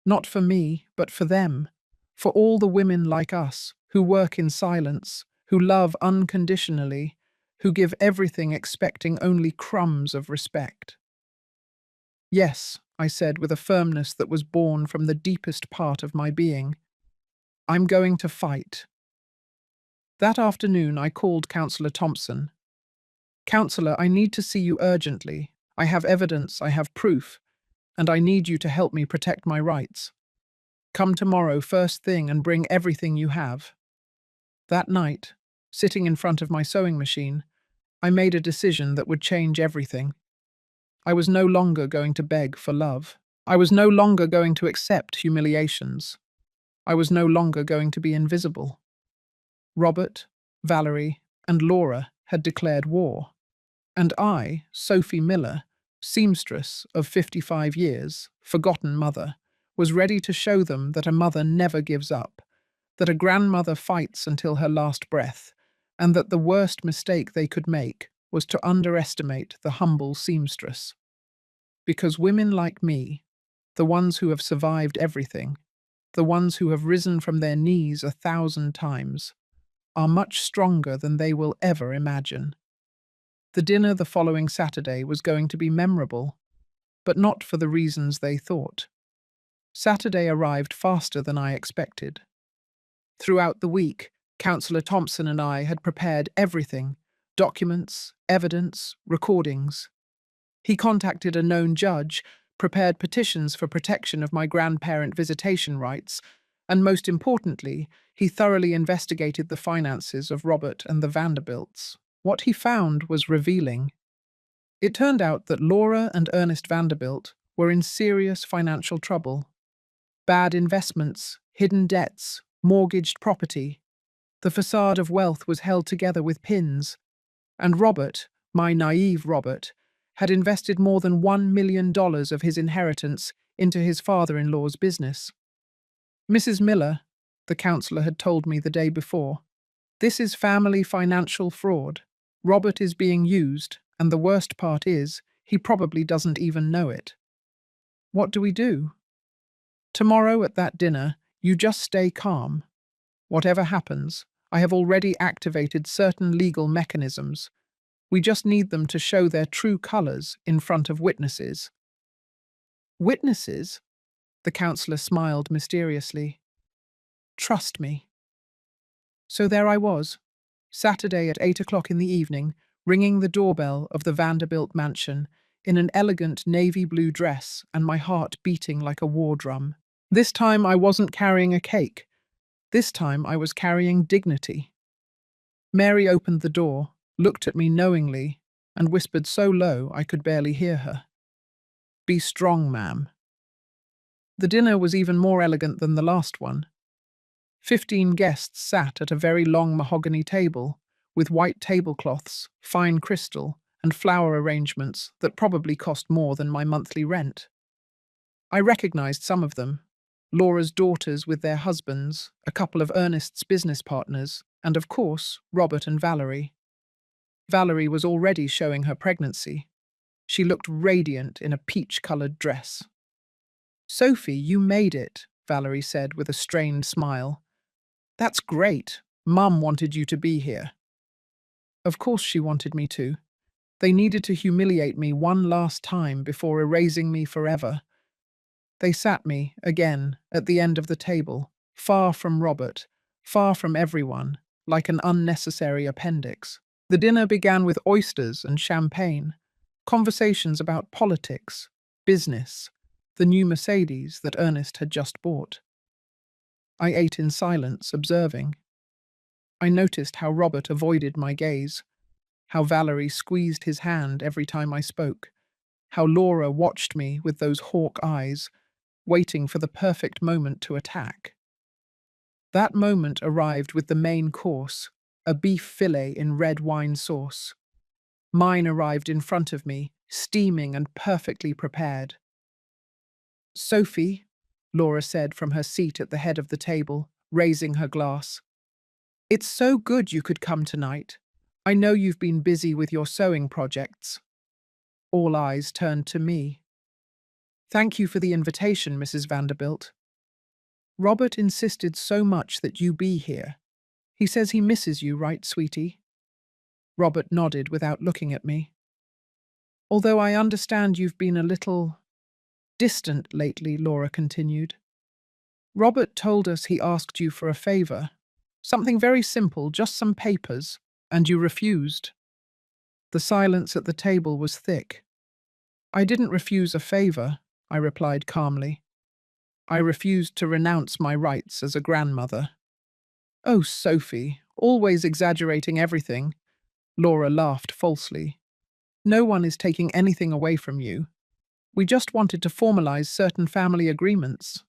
Not for me, but for them. For all the women like us, who work in silence, who love unconditionally, who give everything expecting only crumbs of respect. Yes, I said with a firmness that was born from the deepest part of my being. I'm going to fight. That afternoon I called Councillor Thompson. Councillor, I need to see you urgently. I have evidence, I have proof, and I need you to help me protect my rights. Come tomorrow first thing and bring everything you have. That night, sitting in front of my sewing machine, I made a decision that would change everything. I was no longer going to beg for love. I was no longer going to accept humiliations. I was no longer going to be invisible. Robert, Valerie, and Laura had declared war. And I, Sophie Miller, seamstress of 55 years, forgotten mother, was ready to show them that a mother never gives up, that a grandmother fights until her last breath, and that the worst mistake they could make was to underestimate the humble seamstress. Because women like me, the ones who have survived everything, the ones who have risen from their knees 1,000 times, are much stronger than they will ever imagine. The dinner the following Saturday was going to be memorable, but not for the reasons they thought. Saturday arrived faster than I expected. Throughout the week, Councillor Thompson and I had prepared everything: documents, evidence, recordings. He contacted a known judge, prepared petitions for protection of my grandparent visitation rights, and most importantly, he thoroughly investigated the finances of Robert and the Vanderbilts. What he found was revealing. It turned out that Laura and Ernest Vanderbilt were in serious financial trouble. Bad investments, hidden debts, mortgaged property. The facade of wealth was held together with pins. And Robert, my naive Robert, had invested more than $1 million of his inheritance into his father-in-law's business. Mrs. Miller, the counsellor had told me the day before, this is family financial fraud. Robert is being used, and the worst part is, he probably doesn't even know it. What do we do? Tomorrow at that dinner, you just stay calm. Whatever happens, I have already activated certain legal mechanisms. We just need them to show their true colours in front of witnesses. Witnesses? The counsellor smiled mysteriously. Trust me. So there I was, Saturday at 8 o'clock in the evening, ringing the doorbell of the Vanderbilt mansion in an elegant navy blue dress and my heart beating like a war drum. This time I wasn't carrying a cake. This time I was carrying dignity. Mary opened the door, looked at me knowingly, and whispered so low I could barely hear her. Be strong, ma'am. The dinner was even more elegant than the last one. 15 guests sat at a very long mahogany table, with white tablecloths, fine crystal, and flower arrangements that probably cost more than my monthly rent. I recognized some of them: Laura's daughters with their husbands, a couple of Ernest's business partners, and of course, Robert and Valerie. Valerie was already showing her pregnancy. She looked radiant in a peach-colored dress. "Sophie, you made it," Valerie said with a strained smile. "That's great. Mum wanted you to be here." Of course she wanted me to. They needed to humiliate me one last time before erasing me forever. They sat me, again, at the end of the table, far from Robert, far from everyone, like an unnecessary appendix. The dinner began with oysters and champagne, conversations about politics, business, the new Mercedes that Ernest had just bought. I ate in silence, observing. I noticed how Robert avoided my gaze, how Valerie squeezed his hand every time I spoke, how Laura watched me with those hawk eyes, waiting for the perfect moment to attack. That moment arrived with the main course, a beef fillet in red wine sauce. Mine arrived in front of me, steaming and perfectly prepared. "Sophie," Laura said from her seat at the head of the table, raising her glass. "It's so good you could come tonight. I know you've been busy with your sewing projects." All eyes turned to me. "Thank you for the invitation, Mrs. Vanderbilt. Robert insisted so much that you be here. He says he misses you, right, sweetie?" Robert nodded without looking at me. "Although I understand you've been a little distant lately," Laura continued. "Robert told us he asked you for a favor. Something very simple, just some papers, and you refused." The silence at the table was thick. "I didn't refuse a favor," I replied calmly. "I refused to renounce my rights as a grandmother." "Oh, Sophie, always exaggerating everything." Laura laughed falsely. "No one is taking anything away from you. We just wanted to formalize certain family agreements.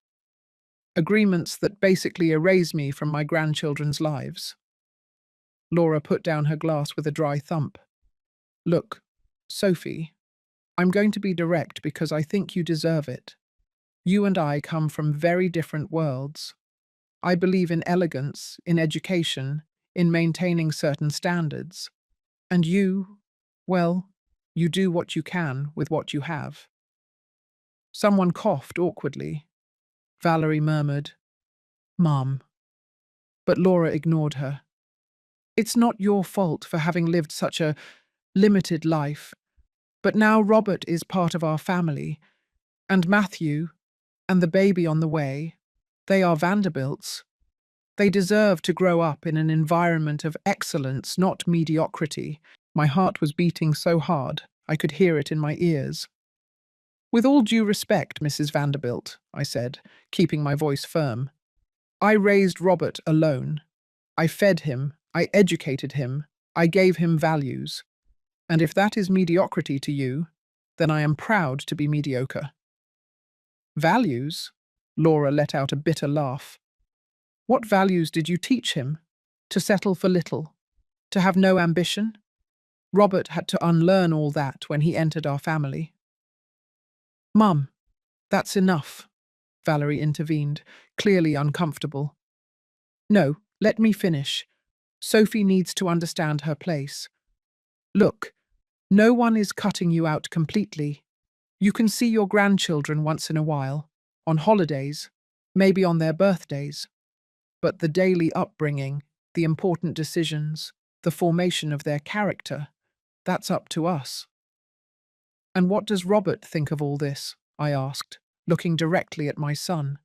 Agreements that basically erase me from my grandchildren's lives." Laura put down her glass with a dry thump. "Look, Sophie, I'm going to be direct because I think you deserve it. You and I come from very different worlds. I believe in elegance, in education, in maintaining certain standards. And you, well, you do what you can with what you have." Someone coughed awkwardly. Valerie murmured, "Mom." But Laura ignored her. "It's not your fault for having lived such a limited life. But now Robert is part of our family, and Matthew, and the baby on the way, they are Vanderbilts. They deserve to grow up in an environment of excellence, not mediocrity." My heart was beating so hard, I could hear it in my ears. "With all due respect, Mrs. Vanderbilt," I said, keeping my voice firm, "I raised Robert alone. I fed him, I educated him, I gave him values. And if that is mediocrity to you, then I am proud to be mediocre." "Values?" Laura let out a bitter laugh. "What values did you teach him? To settle for little? To have no ambition? Robert had to unlearn all that when he entered our family." "Mum, that's enough," Valerie intervened, clearly uncomfortable. "No, let me finish. Sophie needs to understand her place. Look, no one is cutting you out completely. You can see your grandchildren once in a while, on holidays, maybe on their birthdays. But the daily upbringing, the important decisions, the formation of their character, that's up to us." "And what does Robert think of all this?" I asked, looking directly at my son.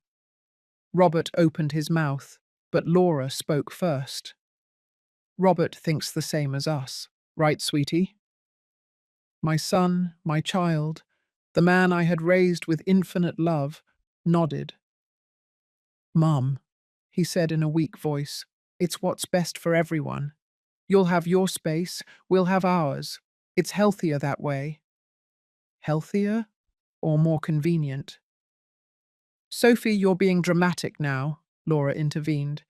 Robert opened his mouth, but Laura spoke first. "Robert thinks the same as us, right, sweetie?" My son, my child, the man I had raised with infinite love, nodded. "Mum," he said in a weak voice, "it's what's best for everyone. You'll have your space, we'll have ours. It's healthier that way." "Healthier? Or more convenient?" "Sophie, you're being dramatic now," Laura intervened.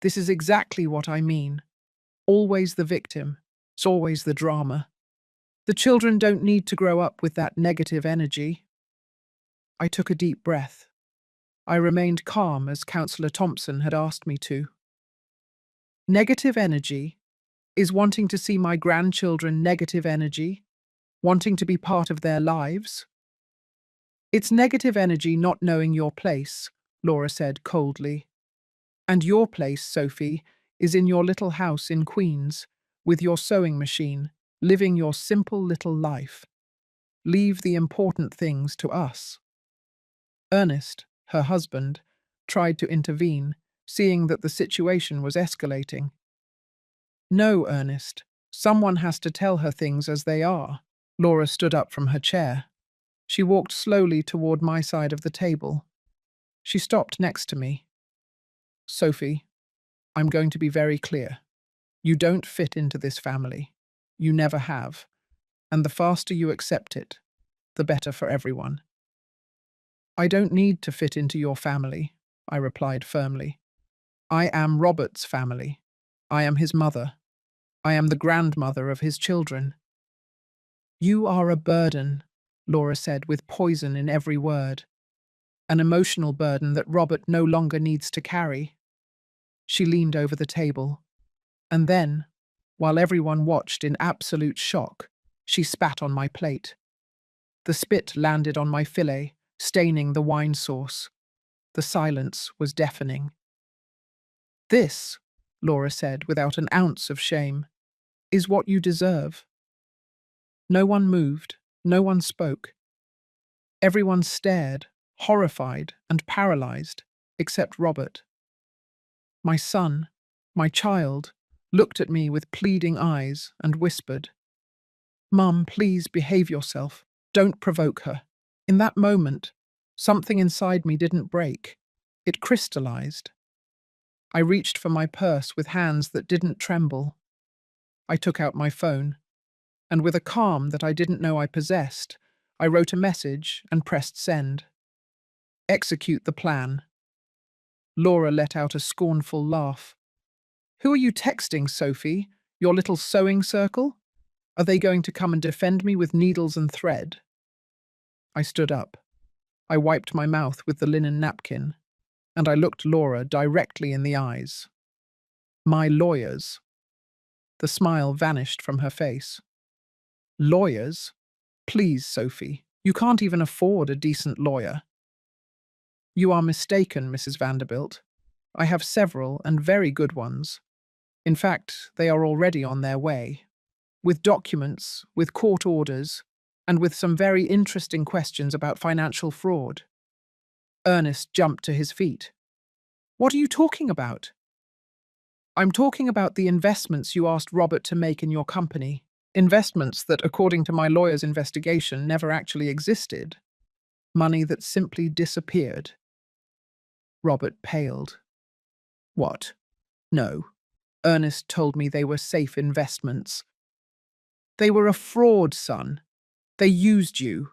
"This is exactly what I mean. Always the victim. It's always the drama. The children don't need to grow up with that negative energy." I took a deep breath. I remained calm as Councillor Thompson had asked me to. "Negative energy? Is wanting to see my grandchildren negative energy? Wanting to be part of their lives? It's negative energy not knowing your place, Laura said coldly. And your place, Sophie, is in your little house in Queens, with your sewing machine, living your simple little life. Leave the important things to us. Ernest, her husband, tried to intervene, seeing that the situation was escalating. No, Ernest. Someone has to tell her things as they are. Laura stood up from her chair. She walked slowly toward my side of the table. She stopped next to me. Sophie, I'm going to be very clear. You don't fit into this family. You never have. And the faster you accept it, the better for everyone. I don't need to fit into your family, I replied firmly. I am Robert's family. I am his mother. I am the grandmother of his children. You are a burden, Laura said with poison in every word. An emotional burden that Robert no longer needs to carry. She leaned over the table. And then, while everyone watched in absolute shock, she spat on my plate. The spit landed on my fillet, staining the wine sauce. The silence was deafening. This, Laura said without an ounce of shame, is what you deserve. No one moved, no one spoke. Everyone stared, horrified and paralyzed, except Robert. My son, my child, looked at me with pleading eyes and whispered, "Mum, please behave yourself. Don't provoke her." In that moment, something inside me didn't break. It crystallized. I reached for my purse with hands that didn't tremble. I took out my phone, and with a calm that I didn't know I possessed, I wrote a message and pressed send. Execute the plan. Laura let out a scornful laugh. Who are you texting, Sophie? Your little sewing circle? Are they going to come and defend me with needles and thread? I stood up. I wiped my mouth with the linen napkin, and I looked Laura directly in the eyes. My lawyers. The smile vanished from her face. Lawyers? Please, Sophie, you can't even afford a decent lawyer. You are mistaken, Mrs. Vanderbilt. I have several and very good ones. In fact, they are already on their way. With documents, with court orders, and with some very interesting questions about financial fraud. Ernest jumped to his feet. What are you talking about? I'm talking about the investments you asked Robert to make in your company. Investments that, according to my lawyer's investigation, never actually existed. Money that simply disappeared. Robert paled. What? No. Ernest told me they were safe investments. They were a fraud, son. They used you.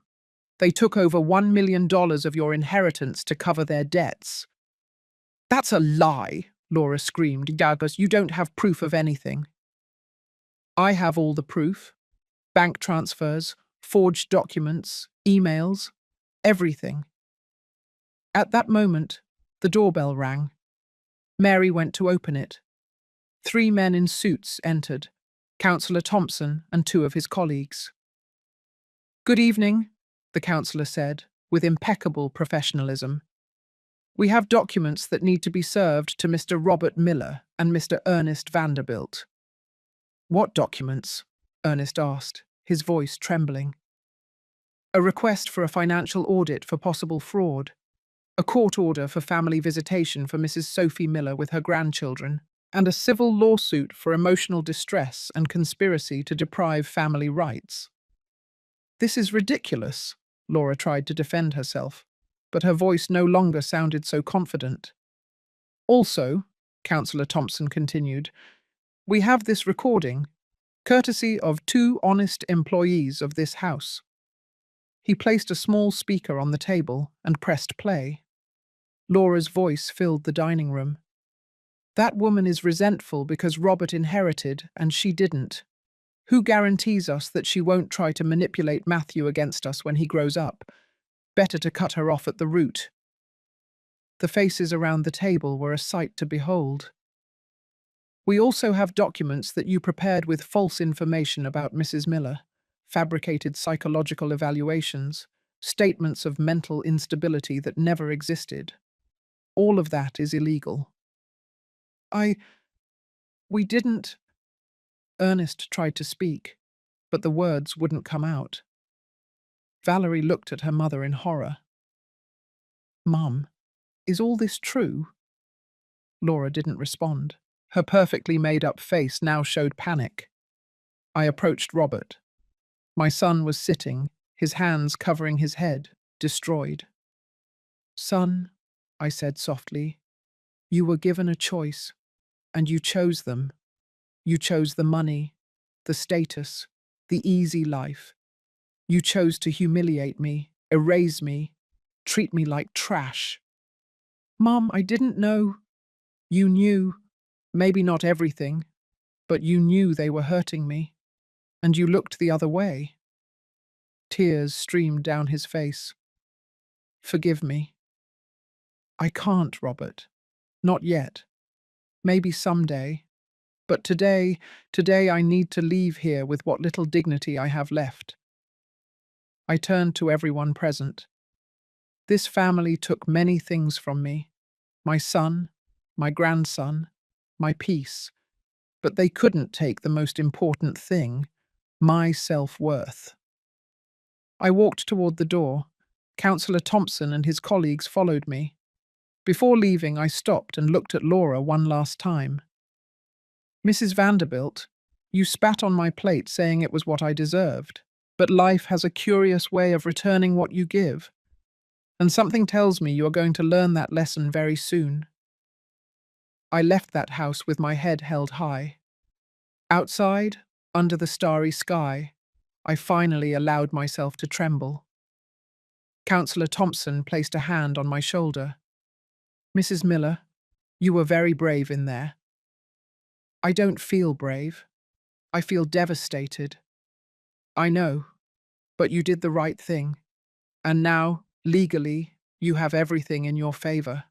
They took over $1 million of your inheritance to cover their debts. That's a lie, Laura screamed. Douglas, you don't have proof of anything. I have all the proof. Bank transfers, forged documents, emails, everything. At that moment, the doorbell rang. Mary went to open it. 3 men in suits entered, Councillor Thompson and 2 of his colleagues. Good evening, the councillor said, with impeccable professionalism. We have documents that need to be served to Mr. Robert Miller and Mr. Ernest Vanderbilt. What documents? Ernest asked, his voice trembling. A request for a financial audit for possible fraud. A court order for family visitation for Mrs. Sophie Miller with her grandchildren, and a civil lawsuit for emotional distress and conspiracy to deprive family rights. This is ridiculous, Laura tried to defend herself, but her voice no longer sounded so confident. Also, Councillor Thompson continued, we have this recording, courtesy of 2 honest employees of this house. He placed a small speaker on the table and pressed play. Laura's voice filled the dining room. That woman is resentful because Robert inherited and she didn't. Who guarantees us that she won't try to manipulate Matthew against us when he grows up? Better to cut her off at the root. The faces around the table were a sight to behold. We also have documents that you prepared with false information about Mrs. Miller, fabricated psychological evaluations, statements of mental instability that never existed. All of that is illegal. I... We didn't... Ernest tried to speak, but the words wouldn't come out. Valerie looked at her mother in horror. Mum, is all this true? Laura didn't respond. Her perfectly made-up face now showed panic. I approached Robert. My son was sitting, his hands covering his head, destroyed. Son, I said softly, you were given a choice, and you chose them. You chose the money, the status, the easy life. You chose to humiliate me, erase me, treat me like trash. Mom, I didn't know. You knew, maybe not everything, but you knew they were hurting me, and you looked the other way. Tears streamed down his face. Forgive me. I can't, Robert. Not yet. Maybe someday. But today I need to leave here with what little dignity I have left. I turned to everyone present. This family took many things from me. My son, my grandson, my peace. But they couldn't take the most important thing, my self-worth. I walked toward the door. Councillor Thompson and his colleagues followed me. Before leaving, I stopped and looked at Laura one last time. Mrs. Vanderbilt, you spat on my plate saying it was what I deserved. But life has a curious way of returning what you give. And something tells me you are going to learn that lesson very soon. I left that house with my head held high. Outside, under the starry sky, I finally allowed myself to tremble. Councillor Thompson placed a hand on my shoulder. Mrs. Miller, you were very brave in there. I don't feel brave. I feel devastated. I know, but you did the right thing. And now, legally, you have everything in your favor.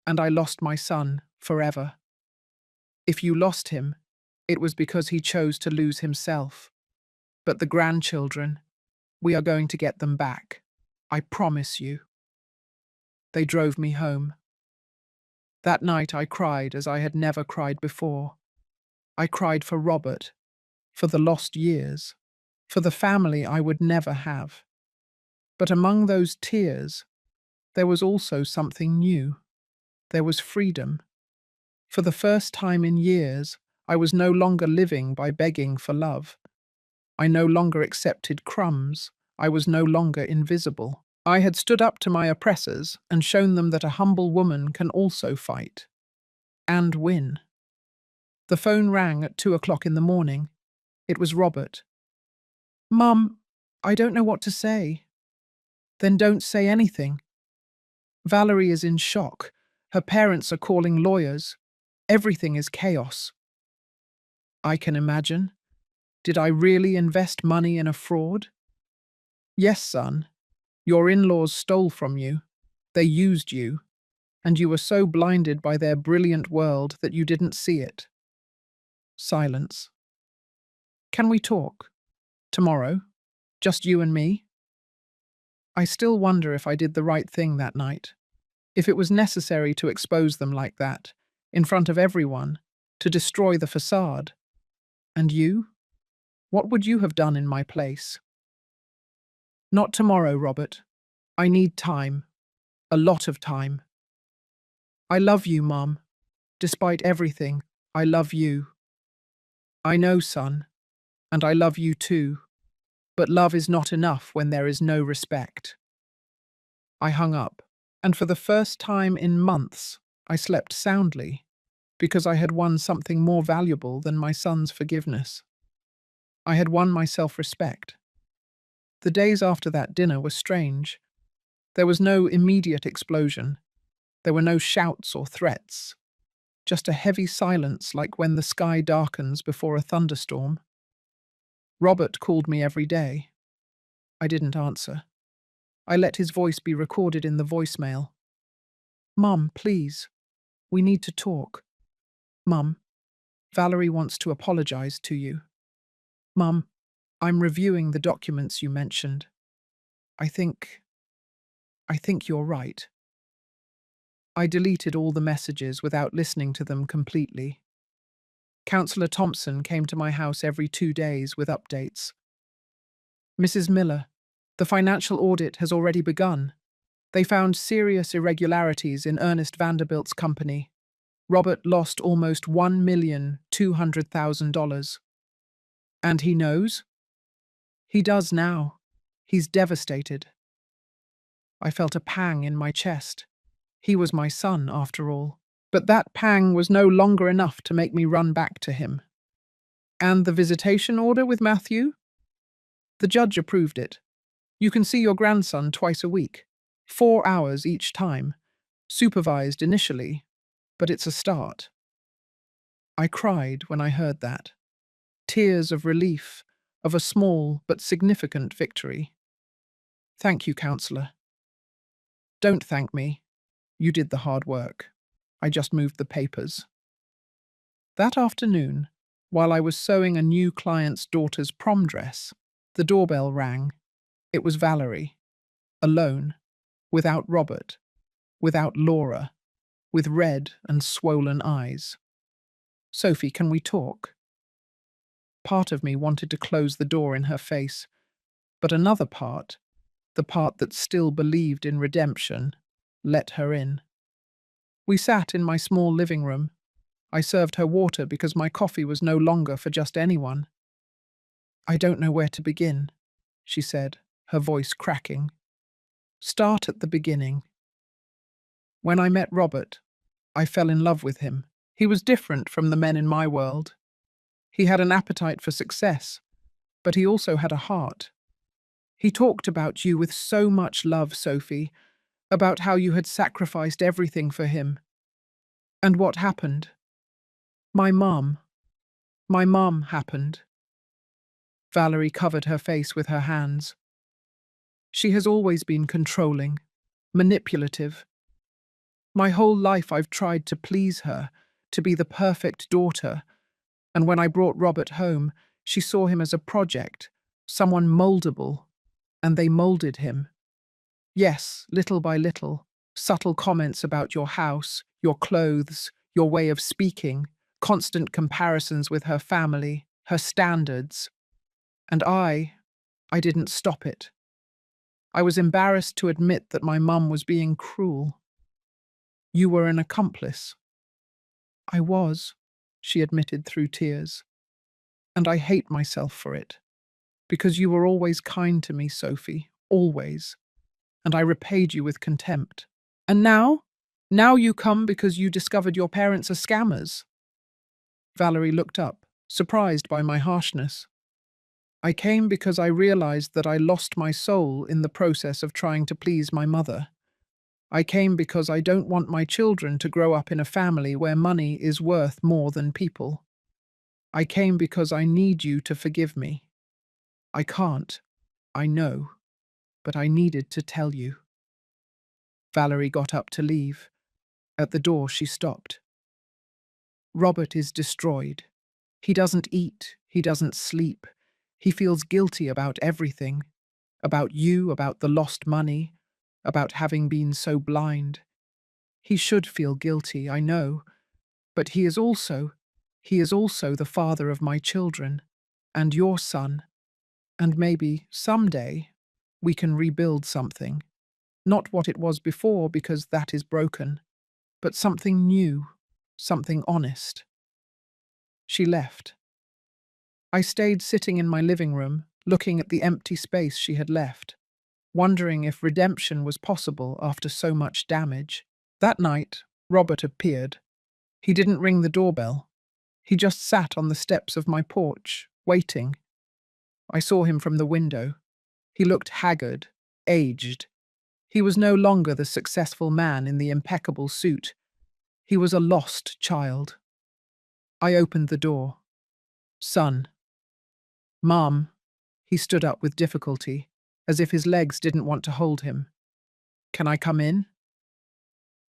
And I lost my son forever. If you lost him, it was because he chose to lose himself. But the grandchildren, we are going to get them back. I promise you. They drove me home. That night I cried as I had never cried before. I cried for Robert, for the lost years, for the family I would never have. But among those tears, there was also something new. There was freedom. For the first time in years, I was no longer living by begging for love. I no longer accepted crumbs. I was no longer invisible. I had stood up to my oppressors and shown them that a humble woman can also fight. And win. The phone rang at 2 o'clock in the morning. It was Robert. Mum, I don't know what to say. Then don't say anything. Valerie is in shock. Her parents are calling lawyers. Everything is chaos. I can imagine. Did I really invest money in a fraud? Yes, son. Your in-laws stole from you. They used you. And you were so blinded by their brilliant world that you didn't see it. Silence. Can we talk? Tomorrow? Just you and me? I still wonder if I did the right thing that night. If it was necessary to expose them like that, in front of everyone, to destroy the facade. And you? What would you have done in my place? Not tomorrow, Robert. I need time. A lot of time. I love you, Mum. Despite everything, I love you. I know, son. And I love you too. But love is not enough when there is no respect. I hung up, and for the first time in months, I slept soundly, because I had won something more valuable than my son's forgiveness. I had won my self-respect. The days after that dinner were strange. There was no immediate explosion. There were no shouts or threats. Just a heavy silence like when the sky darkens before a thunderstorm. Robert called me every day. I didn't answer. I let his voice be recorded in the voicemail. Mum, please. We need to talk. Mum, Valerie wants to apologize to you. Mum, I'm reviewing the documents you mentioned. I think you're right. I deleted all the messages without listening to them completely. Councillor Thompson came to my house every 2 days with updates. Mrs. Miller, the financial audit has already begun. They found serious irregularities in Ernest Vanderbilt's company. Robert lost almost $1,200,000. And he knows? He does now. He's devastated. I felt a pang in my chest. He was my son, after all. But that pang was no longer enough to make me run back to him. And the visitation order with Matthew? The judge approved it. You can see your grandson twice a week, 4 hours each time, supervised initially, but it's a start. I cried when I heard that. Tears of relief, of a small but significant victory. Thank you, counsellor. Don't thank me. You did the hard work. I just moved the papers. That afternoon, while I was sewing a new client's daughter's prom dress, the doorbell rang. It was Valerie, alone, without Robert, without Laura, with red and swollen eyes. Sophie, can we talk? Part of me wanted to close the door in her face, but another part, the part that still believed in redemption, let her in. We sat in my small living room. I served her water because my coffee was no longer for just anyone. I don't know where to begin, she said, her voice cracking. Start at the beginning. When I met Robert, I fell in love with him. He was different from the men in my world. He had an appetite for success, but he also had a heart. He talked about you with so much love, Sophie, about how you had sacrificed everything for him. And what happened? My mum happened. Valerie covered her face with her hands. She has always been controlling, manipulative. My whole life I've tried to please her, to be the perfect daughter, and when I brought Robert home, she saw him as a project, someone moldable, and they molded him. Yes, little by little, subtle comments about your house, your clothes, your way of speaking, constant comparisons with her family, her standards. And I didn't stop it. I was embarrassed to admit that my mum was being cruel. You were an accomplice. I was, she admitted through tears. And I hate myself for it. Because you were always kind to me, Sophie, always. And I repaid you with contempt. And now? Now you come because you discovered your parents are scammers. Valerie looked up, surprised by my harshness. I came because I realized that I lost my soul in the process of trying to please my mother. I came because I don't want my children to grow up in a family where money is worth more than people. I came because I need you to forgive me. I can't, I know, but I needed to tell you. Valerie got up to leave. At the door she stopped. Robert is destroyed. He doesn't eat, he doesn't sleep. He feels guilty about everything. About you, about the lost money, about having been so blind. He should feel guilty, I know, but he is also the father of my children, and your son, and maybe, someday, we can rebuild something. Not what it was before, because that is broken, but something new, something honest. She left. I stayed sitting in my living room, looking at the empty space she had left, wondering if redemption was possible after so much damage. That night, Robert appeared. He didn't ring the doorbell. He just sat on the steps of my porch, waiting. I saw him from the window. He looked haggard, aged. He was no longer the successful man in the impeccable suit. He was a lost child. I opened the door. Son. Mom. He stood up with difficulty, as if his legs didn't want to hold him. Can I come in?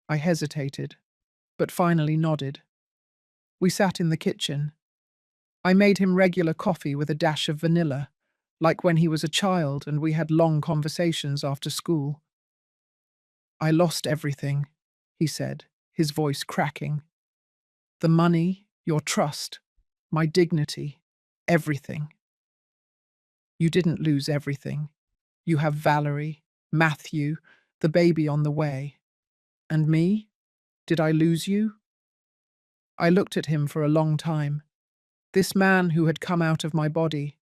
I hesitated, but finally nodded. We sat in the kitchen. I made him regular coffee with a dash of vanilla, like when he was a child and we had long conversations after school. I lost everything, he said, his voice cracking. The money, your trust, my dignity, everything. You didn't lose everything. You have Valerie, Matthew, the baby on the way. And me? Did I lose you? I looked at him for a long time. This man who had come out of my body,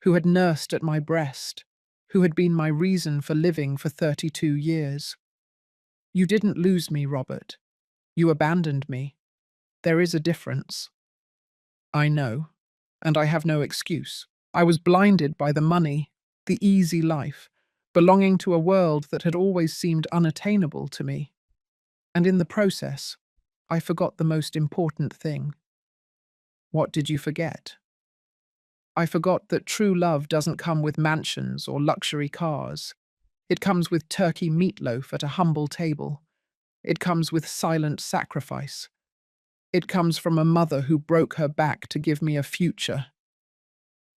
who had nursed at my breast, who had been my reason for living for 32 years. You didn't lose me, Robert. You abandoned me. There is a difference. I know, and I have no excuse. I was blinded by the money, the easy life, belonging to a world that had always seemed unattainable to me. And in the process, I forgot the most important thing. What did you forget? I forgot that true love doesn't come with mansions or luxury cars. It comes with turkey meatloaf at a humble table. It comes with silent sacrifice. It comes from a mother who broke her back to give me a future.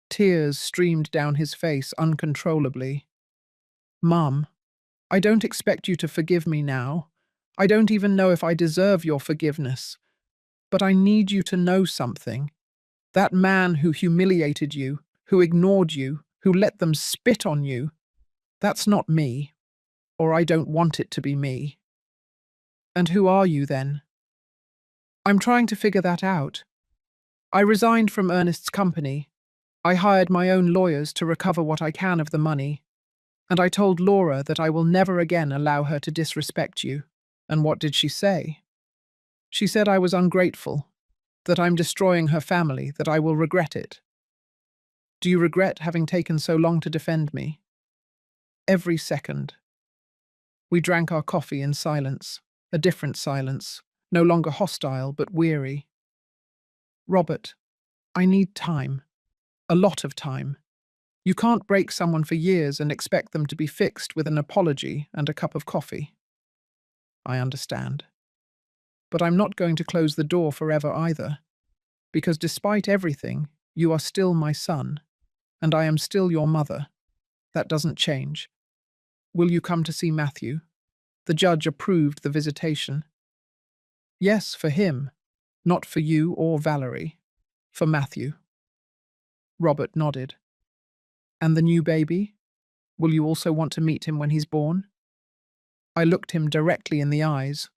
Tears streamed down his face uncontrollably. Mum, I don't expect you to forgive me now. I don't even know if I deserve your forgiveness. But I need you to know something. That man who humiliated you, who ignored you, who let them spit on you, that's not me, or I don't want it to be me. And who are you then? I'm trying to figure that out. I resigned from Ernest's company. I hired my own lawyers to recover what I can of the money. And I told Laura that I will never again allow her to disrespect you. And what did she say? She said I was ungrateful, that I'm destroying her family, that I will regret it. Do you regret having taken so long to defend me? Every second. We drank our coffee in silence, a different silence, no longer hostile but weary. Robert, I need time. A lot of time. You can't break someone for years and expect them to be fixed with an apology and a cup of coffee. I understand. But I'm not going to close the door forever either, because despite everything, you are still my son, and I am still your mother. That doesn't change. Will you come to see Matthew? The judge approved the visitation. Yes, for him, not for you or Valerie, for Matthew. Robert nodded. And the new baby? Will you also want to meet him when he's born? I looked him directly in the eyes.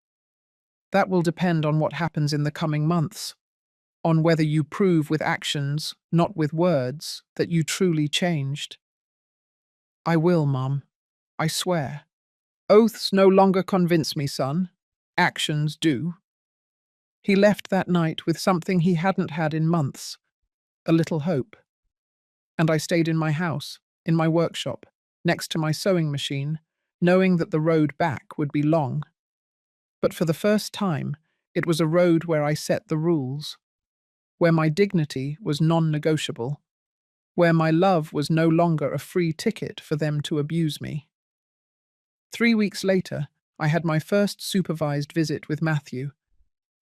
That will depend on what happens in the coming months, on whether you prove with actions, not with words, that you truly changed. I will, Mum. I swear. Oaths no longer convince me, son. Actions do. He left that night with something he hadn't had in months, a little hope. And I stayed in my house, in my workshop, next to my sewing machine, knowing that the road back would be long. But for the first time, it was a road where I set the rules, where my dignity was non-negotiable, where my love was no longer a free ticket for them to abuse me. 3 weeks later, I had my first supervised visit with Matthew.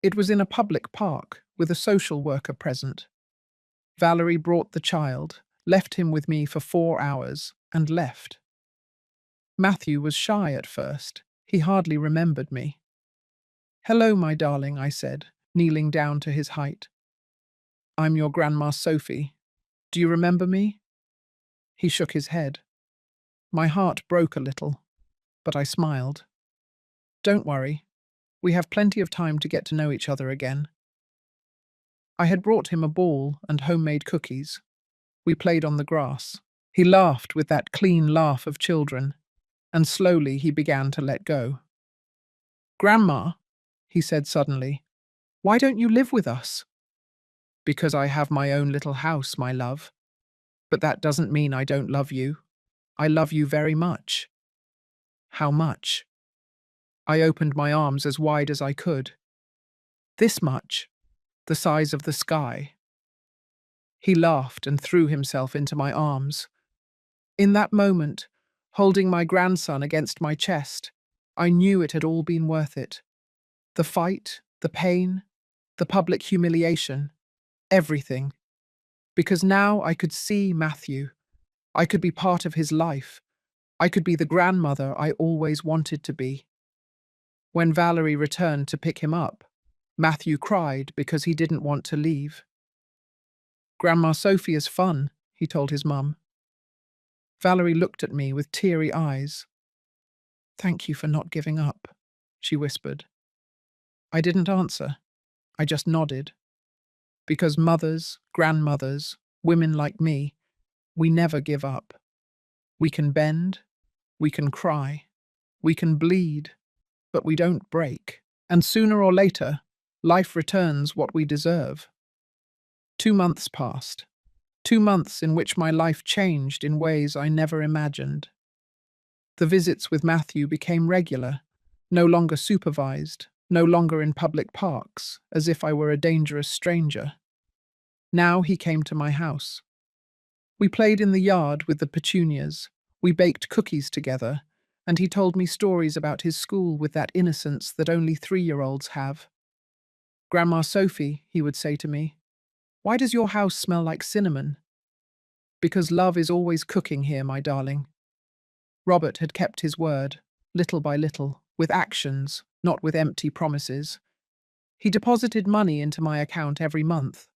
It was in a public park, with a social worker present. Valerie brought the child, left him with me for 4 hours, and left. Matthew was shy at first. He hardly remembered me. "Hello, my darling," I said, kneeling down to his height. "I'm your Grandma Sophie. Do you remember me?" He shook his head. My heart broke a little, but I smiled. "Don't worry. We have plenty of time to get to know each other again." I had brought him a ball and homemade cookies. We played on the grass. He laughed with that clean laugh of children, and slowly he began to let go. "Grandma," he said suddenly, "why don't you live with us?" "Because I have my own little house, my love. But that doesn't mean I don't love you. I love you very much." "How much?" I opened my arms as wide as I could. "This much, the size of the sky." He laughed and threw himself into my arms. In that moment, holding my grandson against my chest, I knew it had all been worth it. The fight, the pain, the public humiliation, everything. Because now I could see Matthew. I could be part of his life. I could be the grandmother I always wanted to be. When Valerie returned to pick him up, Matthew cried because he didn't want to leave. "Grandma Sophie is fun," he told his mum. Valerie looked at me with teary eyes. "Thank you for not giving up," she whispered. I didn't answer. I just nodded. Because mothers, grandmothers, women like me, we never give up. We can bend, we can cry, we can bleed, but we don't break. And sooner or later, life returns what we deserve. 2 months passed. 2 months in which my life changed in ways I never imagined. The visits with Matthew became regular, no longer supervised, no longer in public parks, as if I were a dangerous stranger. Now he came to my house. We played in the yard with the petunias, we baked cookies together, and he told me stories about his school with that innocence that only 3-year-olds have. "Grandma Sophie," he would say to me, "why does your house smell like cinnamon?" "Because love is always cooking here, my darling." Robert had kept his word, little by little, with actions, not with empty promises. He deposited money into my account every month.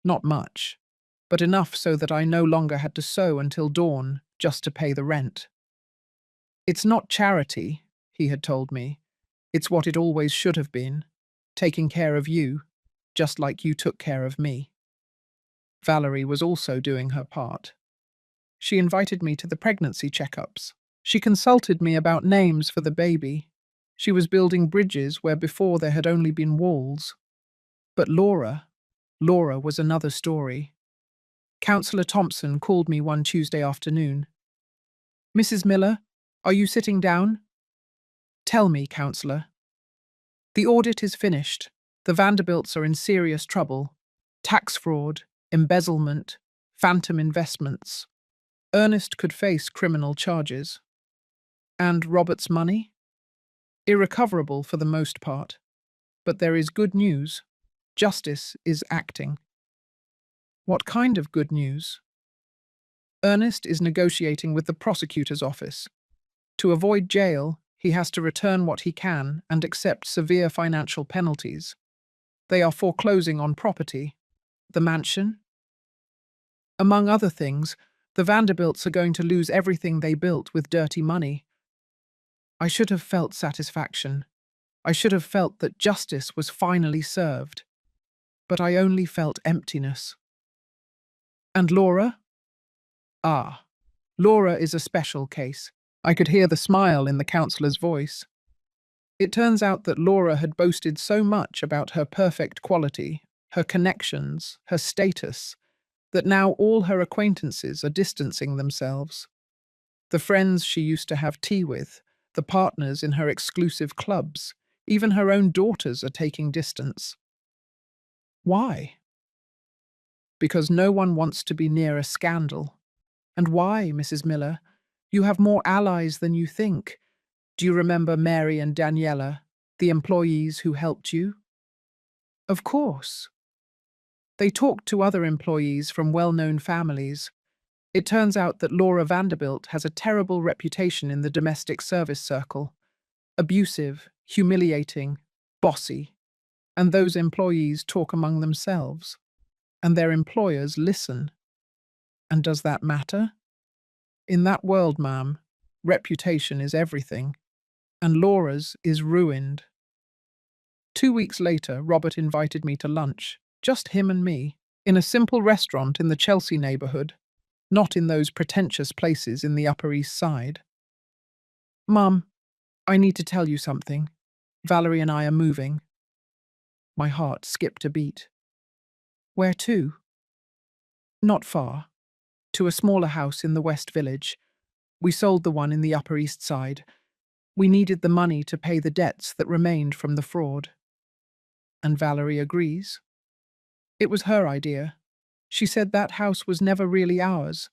Not much, but enough so that I no longer had to sew until dawn just to pay the rent. "It's not charity," he had told me. "It's what it always should have been, taking care of you, just like you took care of me." Valerie was also doing her part. She invited me to the pregnancy checkups. She consulted me about names for the baby. She was building bridges where before there had only been walls. But Laura was another story. Councillor Thompson called me one Tuesday afternoon. "Mrs. Miller, are you sitting down?" "Tell me, councillor." "The audit is finished. The Vanderbilts are in serious trouble. Tax fraud, embezzlement, phantom investments. Ernest could face criminal charges. And Robert's money? Irrecoverable for the most part. But there is good news. Justice is acting." "What kind of good news?" "Ernest is negotiating with the prosecutor's office. To avoid jail, he has to return what he can and accept severe financial penalties. They are foreclosing on property. The mansion. Among other things, the Vanderbilts are going to lose everything they built with dirty money." I should have felt satisfaction. I should have felt that justice was finally served. But I only felt emptiness. "And Laura?" "Ah, Laura is a special case." I could hear the smile in the councillor's voice. It turns out that Laura had boasted so much about her perfect quality, her connections, her status, that now all her acquaintances are distancing themselves. The friends she used to have tea with, the partners in her exclusive clubs, even her own daughters are taking distance. Why? Because no one wants to be near a scandal. And why, Mrs. Miller? You have more allies than you think. Do you remember Mary and Daniela, the employees who helped you? Of course. They talked to other employees from well-known families. It turns out that Laura Vanderbilt has a terrible reputation in the domestic service circle. Abusive, humiliating, bossy. And those employees talk among themselves. And their employers listen. And does that matter? In that world, ma'am, reputation is everything. And Laura's is ruined. 2 weeks later, Robert invited me to lunch, just him and me, in a simple restaurant in the Chelsea neighbourhood, not in those pretentious places in the Upper East Side. "Mum, I need to tell you something. Valerie and I are moving." My heart skipped a beat. "Where to?" "Not far. To a smaller house in the West Village. We sold the one in the Upper East Side. We needed the money to pay the debts that remained from the fraud." "And Valerie agrees?" "It was her idea. She said that house was never really ours.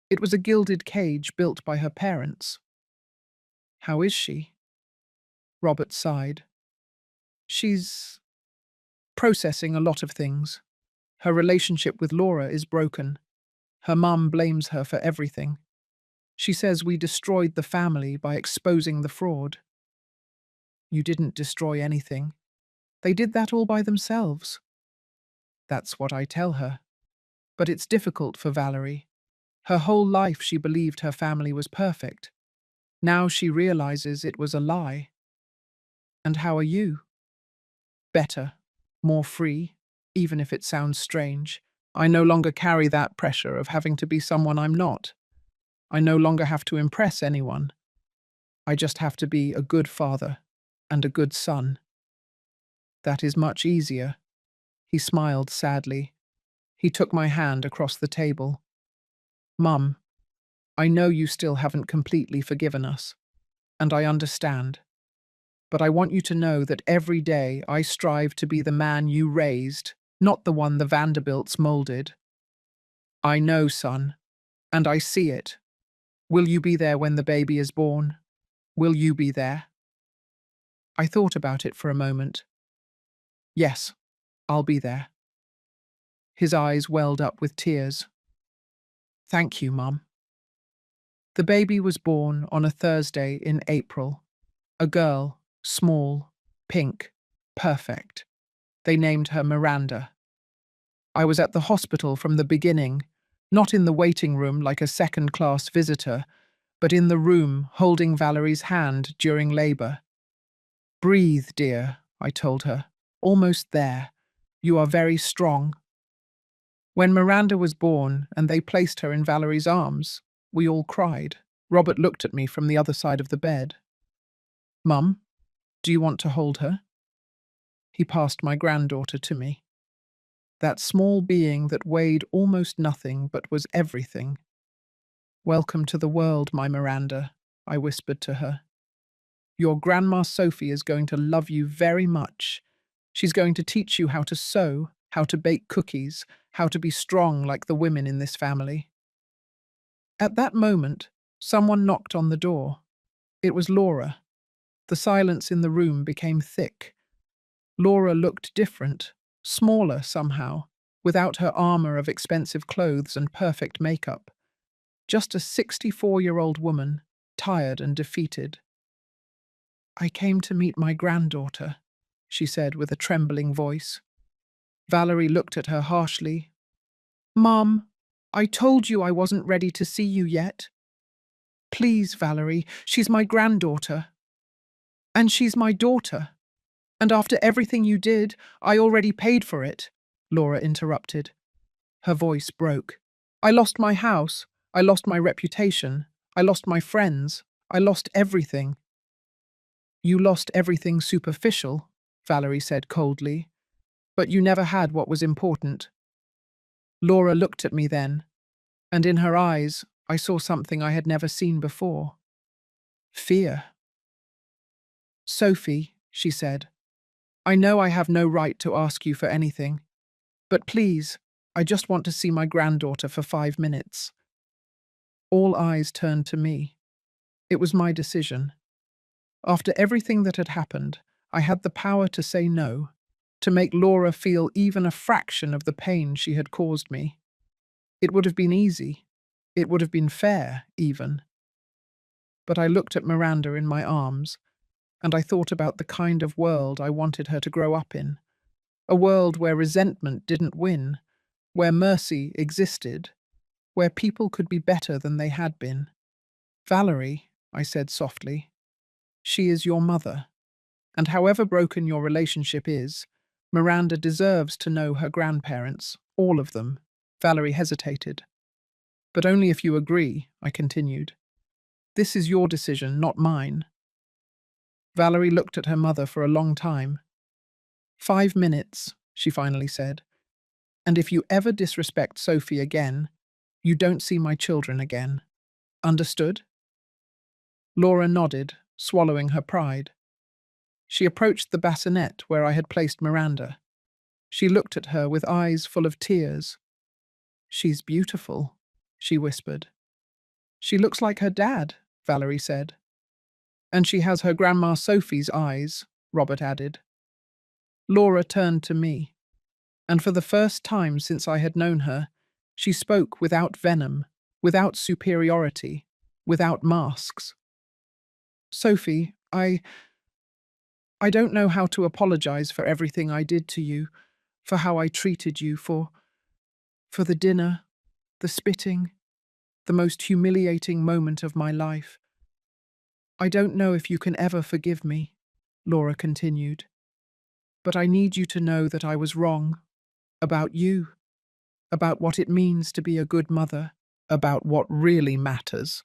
It was a gilded cage built by her parents." "How is she?" Robert sighed. "She's processing a lot of things. Her relationship with Laura is broken. Her mum blames her for everything. She says we destroyed the family by exposing the fraud. You didn't destroy anything. They did that all by themselves. That's what I tell her. But it's difficult for Valerie. Her whole life she believed her family was perfect. Now she realizes it was a lie. And how are you? Better, more free, even if it sounds strange. I no longer carry that pressure of having to be someone I'm not. I no longer have to impress anyone. I just have to be a good father and a good son. That is much easier. He smiled sadly. He took my hand across the table. Mum, I know you still haven't completely forgiven us, and I understand. But I want you to know that every day I strive to be the man you raised, not the one the Vanderbilts molded. I know, son, and I see it. Will you be there when the baby is born? Will you be there? I thought about it for a moment. Yes, I'll be there. His eyes welled up with tears. Thank you, Mum. The baby was born on a Thursday in April. A girl, small, pink, perfect. They named her Miranda. I was at the hospital from the beginning, not in the waiting room like a second-class visitor, but in the room holding Valerie's hand during labour. Breathe, dear, I told her. Almost there. You are very strong. When Miranda was born and they placed her in Valerie's arms, we all cried. Robert looked at me from the other side of the bed. Mum, do you want to hold her? He passed my granddaughter to me. That small being that weighed almost nothing but was everything. Welcome to the world, my Miranda, I whispered to her. Your Grandma Sophie is going to love you very much. She's going to teach you how to sew, how to bake cookies, how to be strong like the women in this family. At that moment, someone knocked on the door. It was Laura. The silence in the room became thick. Laura looked different, smaller somehow, without her armor of expensive clothes and perfect makeup. Just a 64-year-old woman, tired and defeated. I came to meet my granddaughter, she said with a trembling voice. Valerie looked at her harshly. Mom, I told you I wasn't ready to see you yet. Please, Valerie, she's my granddaughter. And she's my daughter. And after everything you did, I already paid for it, Laura interrupted. Her voice broke. I lost my house. I lost my reputation. I lost my friends. I lost everything. You lost everything superficial, Valerie said coldly. But you never had what was important. Laura looked at me then, and in her eyes I saw something I had never seen before. Fear. Sophie, she said, I know I have no right to ask you for anything, but please, I just want to see my granddaughter for 5 minutes. All eyes turned to me. It was my decision. After everything that had happened, I had the power to say no, to make Laura feel even a fraction of the pain she had caused me. It would have been easy. It would have been fair, even. But I looked at Miranda in my arms, and I thought about the kind of world I wanted her to grow up in. A world where resentment didn't win, where mercy existed, where people could be better than they had been. Valerie, I said softly, she is your mother, and however broken your relationship is, Miranda deserves to know her grandparents, all of them. Valerie hesitated. But only if you agree, I continued. This is your decision, not mine. Valerie looked at her mother for a long time. 5 minutes, she finally said. And if you ever disrespect Sophie again, you don't see my children again. Understood? Laura nodded, swallowing her pride. She approached the bassinet where I had placed Miranda. She looked at her with eyes full of tears. She's beautiful, she whispered. She looks like her dad, Valerie said. And she has her Grandma Sophie's eyes, Robert added. Laura turned to me, and for the first time since I had known her, she spoke without venom, without superiority, without masks. Sophie, I don't know how to apologize for everything I did to you, for how I treated you, for the dinner, the spitting, the most humiliating moment of my life. I don't know if you can ever forgive me, Laura continued, but I need you to know that I was wrong about you, about what it means to be a good mother, about what really matters.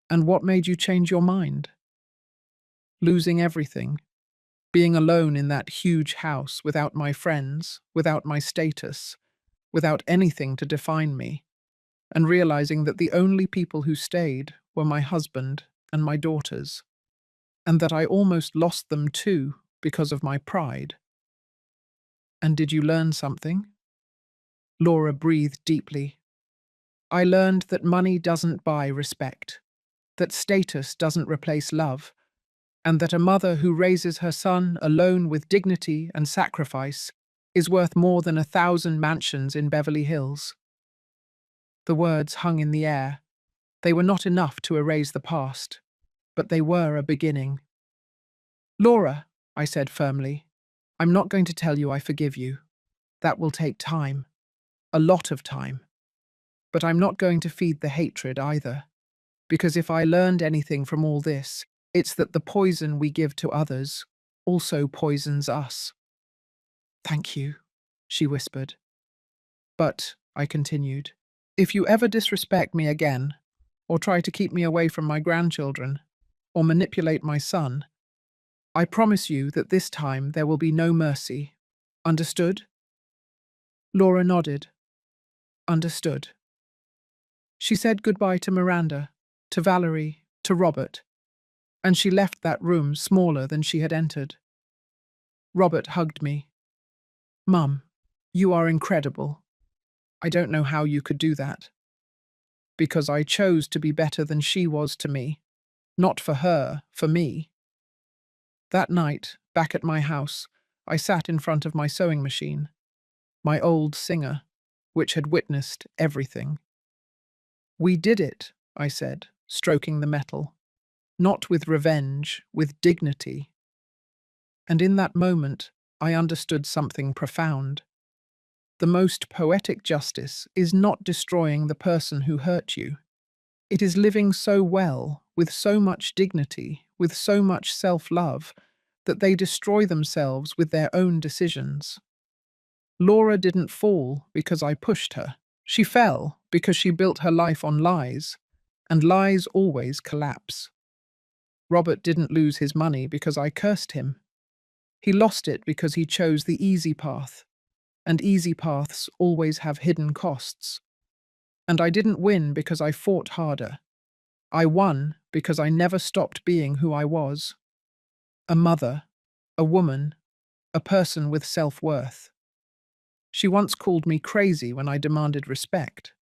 And what made you change your mind? Losing everything, being alone in that huge house without my friends, without my status, without anything to define me, and realizing that the only people who stayed were my husband and my daughters, and that I almost lost them too because of my pride. And did you learn something? Laura breathed deeply. I learned that money doesn't buy respect, that status doesn't replace love, and that a mother who raises her son alone with dignity and sacrifice is worth more than 1,000 mansions in Beverly Hills. The words hung in the air. They were not enough to erase the past, but they were a beginning. Laura, I said firmly, I'm not going to tell you I forgive you. That will take time, a lot of time. But I'm not going to feed the hatred either, because if I learned anything from all this, it's that the poison we give to others also poisons us. Thank you, she whispered. But, I continued, if you ever disrespect me again, or try to keep me away from my grandchildren, or manipulate my son, I promise you that this time there will be no mercy. Understood? Laura nodded. Understood. She said goodbye to Miranda, to Valerie, to Robert, and she left that room smaller than she had entered. Robert hugged me. Mum, you are incredible. I don't know how you could do that. Because I chose to be better than she was to me. Not for her, for me. That night, back at my house, I sat in front of my sewing machine, my old Singer, which had witnessed everything. We did it, I said, stroking the metal. Not with revenge, with dignity. And in that moment, I understood something profound. The most poetic justice is not destroying the person who hurt you. It is living so well, with so much dignity, with so much self-love, that they destroy themselves with their own decisions. Laura didn't fall because I pushed her. She fell because she built her life on lies, and lies always collapse. Robert didn't lose his money because I cursed him. He lost it because he chose the easy path, and easy paths always have hidden costs. And I didn't win because I fought harder. I won because I never stopped being who I was. A mother, a woman, a person with self-worth. She once called me crazy when I demanded respect.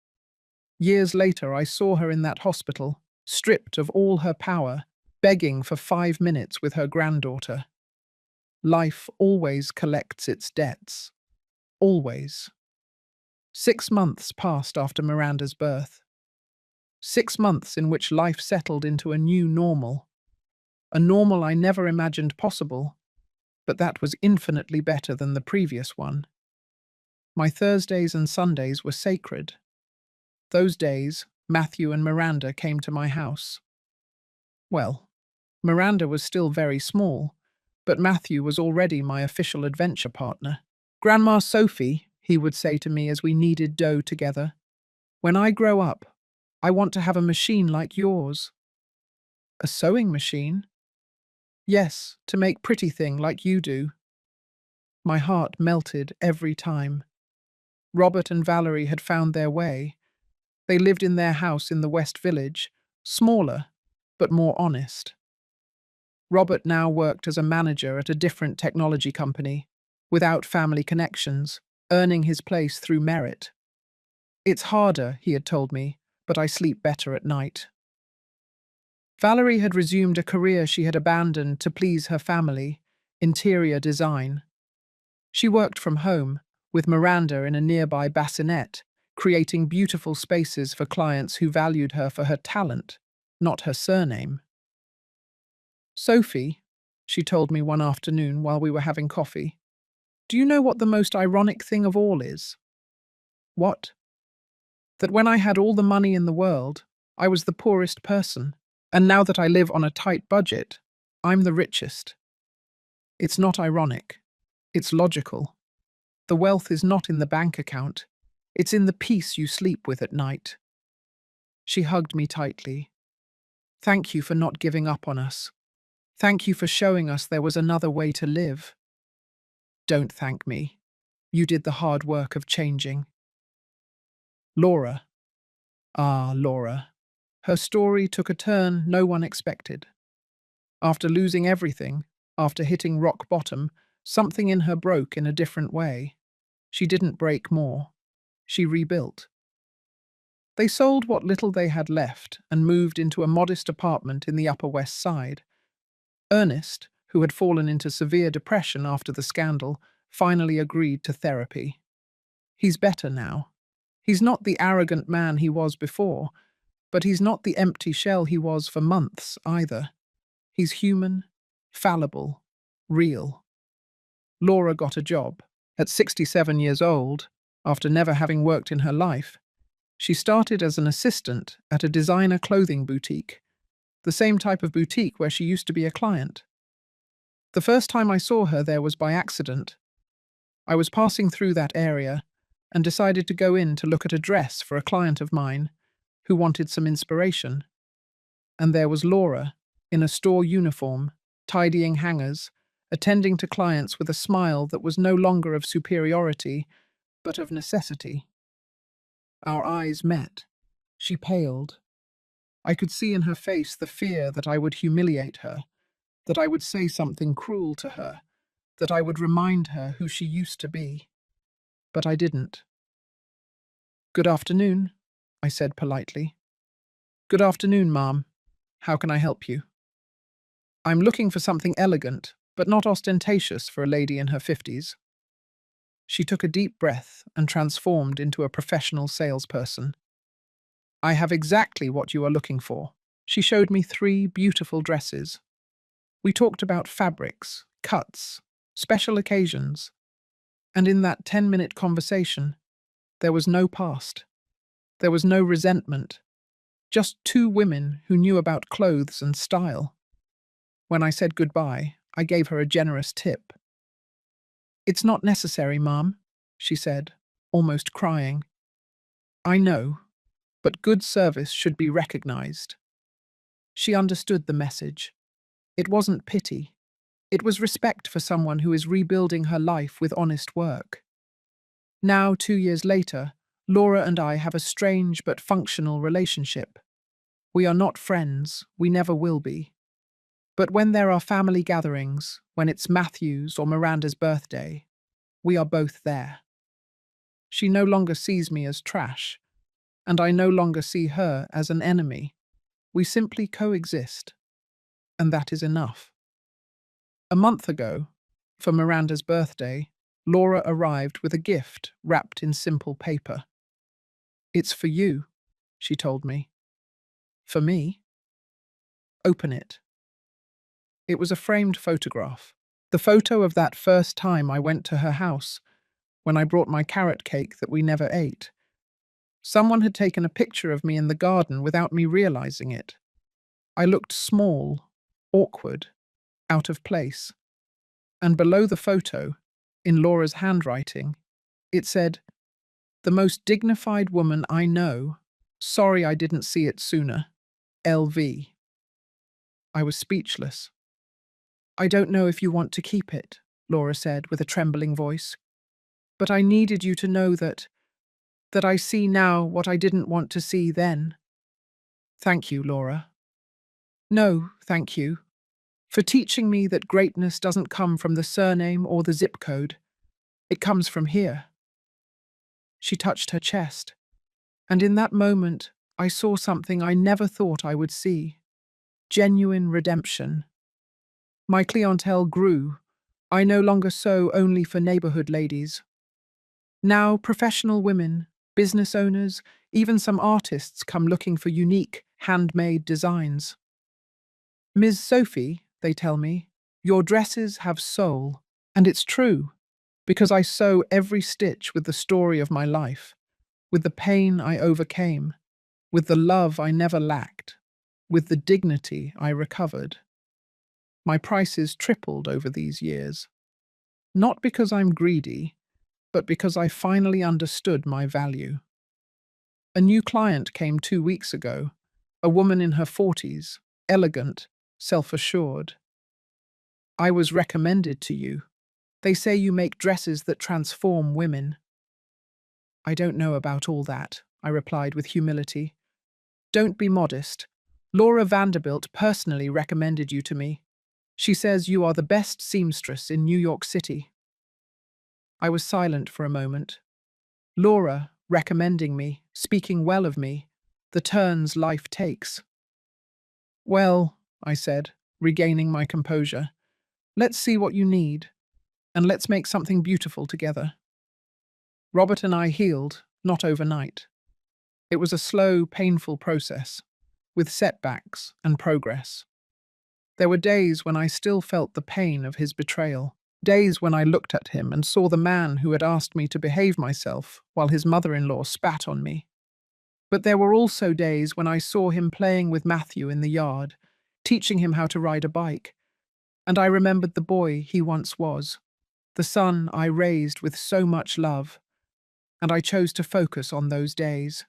Years later, I saw her in that hospital, stripped of all her power, begging for 5 minutes with her granddaughter. Life always collects its debts. Always. 6 months passed after Miranda's birth. 6 months in which life settled into a new normal. A normal I never imagined possible, but that was infinitely better than the previous one. My Thursdays and Sundays were sacred. Those days, Matthew and Miranda came to my house. Well, Miranda was still very small, but Matthew was already my official adventure partner. Grandma Sophie, he would say to me as we kneaded dough together, when I grow up, I want to have a machine like yours. A sewing machine? Yes, to make pretty thing like you do. My heart melted every time. Robert and Valerie had found their way. They lived in their house in the West Village, smaller, but more honest. Robert now worked as a manager at a different technology company, without family connections, earning his place through merit. It's harder, he had told me, but I sleep better at night. Valerie had resumed a career she had abandoned to please her family, interior design. She worked from home, with Miranda in a nearby bassinet, creating beautiful spaces for clients who valued her for her talent, not her surname. Sophie, she told me one afternoon while we were having coffee, do you know what the most ironic thing of all is? What? That when I had all the money in the world, I was the poorest person, and now that I live on a tight budget, I'm the richest. It's not ironic. It's logical. The wealth is not in the bank account. It's in the peace you sleep with at night. She hugged me tightly. Thank you for not giving up on us. Thank you for showing us there was another way to live. Don't thank me. You did the hard work of changing. Laura. Ah, Laura. Her story took a turn no one expected. After losing everything, after hitting rock bottom, something in her broke in a different way. She didn't break more. She rebuilt. They sold what little they had left and moved into a modest apartment in the Upper West Side. Ernest, who had fallen into severe depression after the scandal, finally agreed to therapy. He's better now. He's not the arrogant man he was before, but he's not the empty shell he was for months either. He's human, fallible, real. Laura got a job. At 67 years old, after never having worked in her life, she started as an assistant at a designer clothing boutique, the same type of boutique where she used to be a client. The first time I saw her there was by accident. I was passing through that area and decided to go in to look at a dress for a client of mine who wanted some inspiration. And there was Laura, in a store uniform, tidying hangers, attending to clients with a smile that was no longer of superiority, but of necessity. Our eyes met. She paled. I could see in her face the fear that I would humiliate her, that I would say something cruel to her, that I would remind her who she used to be. But I didn't. Good afternoon, I said politely. Good afternoon, ma'am. How can I help you? I'm looking for something elegant, but not ostentatious for a lady in her 50s. She took a deep breath and transformed into a professional salesperson. I have exactly what you are looking for. She showed me 3 beautiful dresses. We talked about fabrics, cuts, special occasions, and in that 10-minute conversation, there was no past. There was no resentment. Just 2 women who knew about clothes and style. When I said goodbye, I gave her a generous tip. It's not necessary, ma'am, she said, almost crying. I know, but good service should be recognized. She understood the message. It wasn't pity. It was respect for someone who is rebuilding her life with honest work. Now, 2 years later, Laura and I have a strange but functional relationship. We are not friends, we never will be. But when there are family gatherings, when it's Matthew's or Miranda's birthday, we are both there. She no longer sees me as trash, and I no longer see her as an enemy. We simply coexist, and that is enough. A month ago, for Miranda's birthday, Laura arrived with a gift wrapped in simple paper. It's for you, she told me. For me? Open it. It was a framed photograph. The photo of that first time I went to her house, when I brought my carrot cake that we never ate. Someone had taken a picture of me in the garden without me realizing it. I looked small, awkward, out of place. And below the photo, in Laura's handwriting, it said, "The most dignified woman I know. Sorry I didn't see it sooner. LV." I was speechless. I don't know if you want to keep it, Laura said with a trembling voice. But I needed you to know that I see now what I didn't want to see then. Thank you, Laura. No, thank you. For teaching me that greatness doesn't come from the surname or the zip code. It comes from here. She touched her chest, and in that moment I saw something I never thought I would see. Genuine redemption. My clientele grew, I no longer sew only for neighborhood ladies. Now professional women, business owners, even some artists come looking for unique, handmade designs. Ms. Sophie, they tell me, your dresses have soul. And it's true, because I sew every stitch with the story of my life, with the pain I overcame, with the love I never lacked, with the dignity I recovered. My prices tripled over these years. Not because I'm greedy, but because I finally understood my value. A new client came 2 weeks ago, a woman in her 40s, elegant, self-assured. I was recommended to you. They say you make dresses that transform women. I don't know about all that, I replied with humility. Don't be modest. Laura Vanderbilt personally recommended you to me. She says you are the best seamstress in New York City. I was silent for a moment. Laura recommending me, speaking well of me, the turns life takes. Well, I said, regaining my composure, let's see what you need, and let's make something beautiful together. Robert and I healed, not overnight. It was a slow, painful process, with setbacks and progress. There were days when I still felt the pain of his betrayal, days when I looked at him and saw the man who had asked me to behave myself while his mother-in-law spat on me. But there were also days when I saw him playing with Matthew in the yard, teaching him how to ride a bike, and I remembered the boy he once was, the son I raised with so much love, and I chose to focus on those days.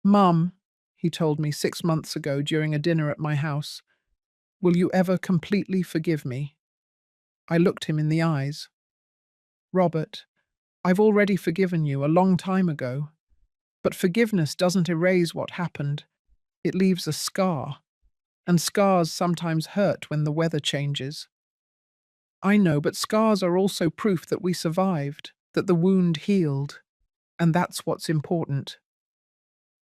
Mum, he told me 6 months ago during a dinner at my house, will you ever completely forgive me? I looked him in the eyes. Robert, I've already forgiven you a long time ago, but forgiveness doesn't erase what happened. It leaves a scar, and scars sometimes hurt when the weather changes. I know, but scars are also proof that we survived, that the wound healed, and that's what's important.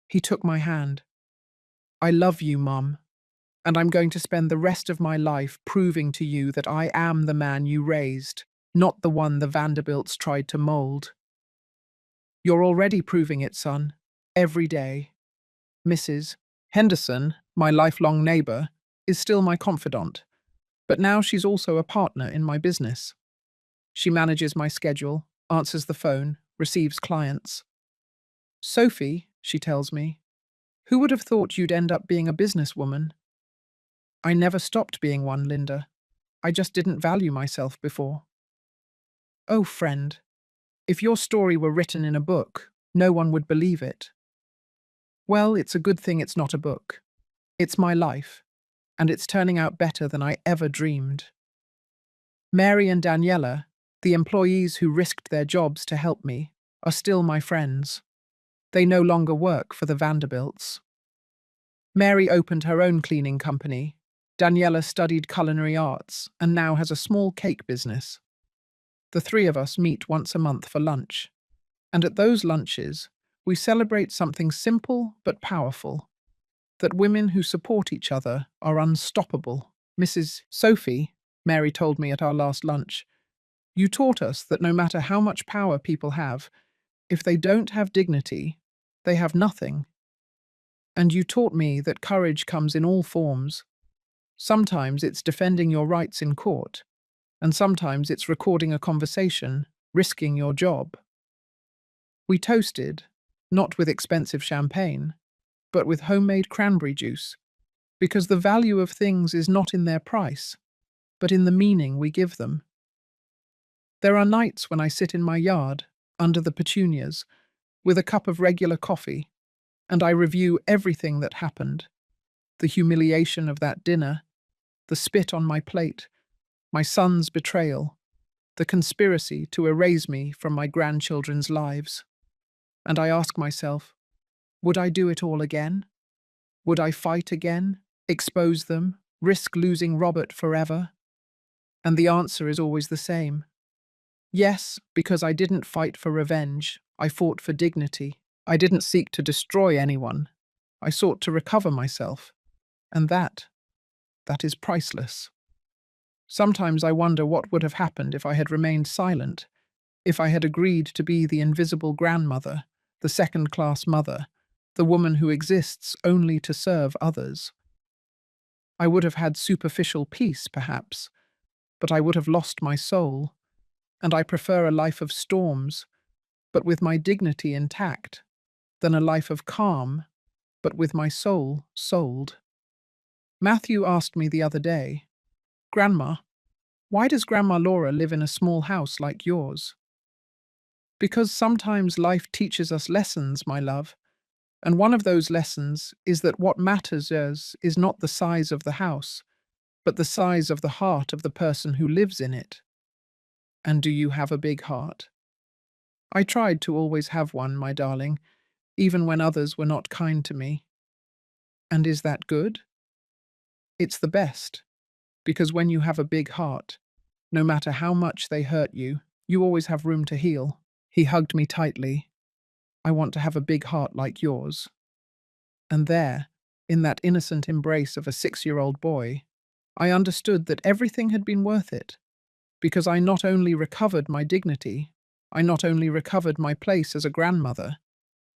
He took my hand. I love you, Mum, and I'm going to spend the rest of my life proving to you that I am the man you raised, not the one the Vanderbilts tried to mold. You're already proving it, son, every day. Mrs. Henderson, my lifelong neighbour, is still my confidant, but now she's also a partner in my business. She manages my schedule, answers the phone, receives clients. Sophie, she tells me, who would have thought you'd end up being a businesswoman? I never stopped being one, Linda. I just didn't value myself before. Oh, friend, if your story were written in a book, no one would believe it. Well, it's a good thing it's not a book. It's my life, and it's turning out better than I ever dreamed. Mary and Daniela, the employees who risked their jobs to help me, are still my friends. They no longer work for the Vanderbilts. Mary opened her own cleaning company. Daniela studied culinary arts and now has a small cake business. The three of us meet once a month for lunch. And at those lunches, we celebrate something simple but powerful, that women who support each other are unstoppable. Mrs. Sophie, Mary told me at our last lunch, you taught us that no matter how much power people have, if they don't have dignity, they have nothing. And you taught me that courage comes in all forms. Sometimes it's defending your rights in court, and sometimes it's recording a conversation, risking your job. We toasted, not with expensive champagne, but with homemade cranberry juice, because the value of things is not in their price, but in the meaning we give them. There are nights when I sit in my yard, under the petunias, with a cup of regular coffee, and I review everything that happened. The humiliation of that dinner, the spit on my plate, my son's betrayal, the conspiracy to erase me from my grandchildren's lives. And I ask myself, would I do it all again? Would I fight again, expose them, risk losing Robert forever? And the answer is always the same. Yes, because I didn't fight for revenge. I fought for dignity. I didn't seek to destroy anyone. I sought to recover myself. And that is priceless. Sometimes I wonder what would have happened if I had remained silent, if I had agreed to be the invisible grandmother, the second-class mother, the woman who exists only to serve others. I would have had superficial peace, perhaps, but I would have lost my soul, and I prefer a life of storms, but with my dignity intact, than a life of calm, but with my soul sold. Matthew asked me the other day, "Grandma, why does Grandma Laura live in a small house like yours?" Because sometimes life teaches us lessons, my love, and one of those lessons is that what matters is not the size of the house, but the size of the heart of the person who lives in it. And do you have a big heart? I tried to always have one, my darling, even when others were not kind to me. And is that good? It's the best, because when you have a big heart, no matter how much they hurt you, you always have room to heal. He hugged me tightly. I want to have a big heart like yours. And there, in that innocent embrace of a 6-year-old boy, I understood that everything had been worth it, because I not only recovered my dignity, I not only recovered my place as a grandmother,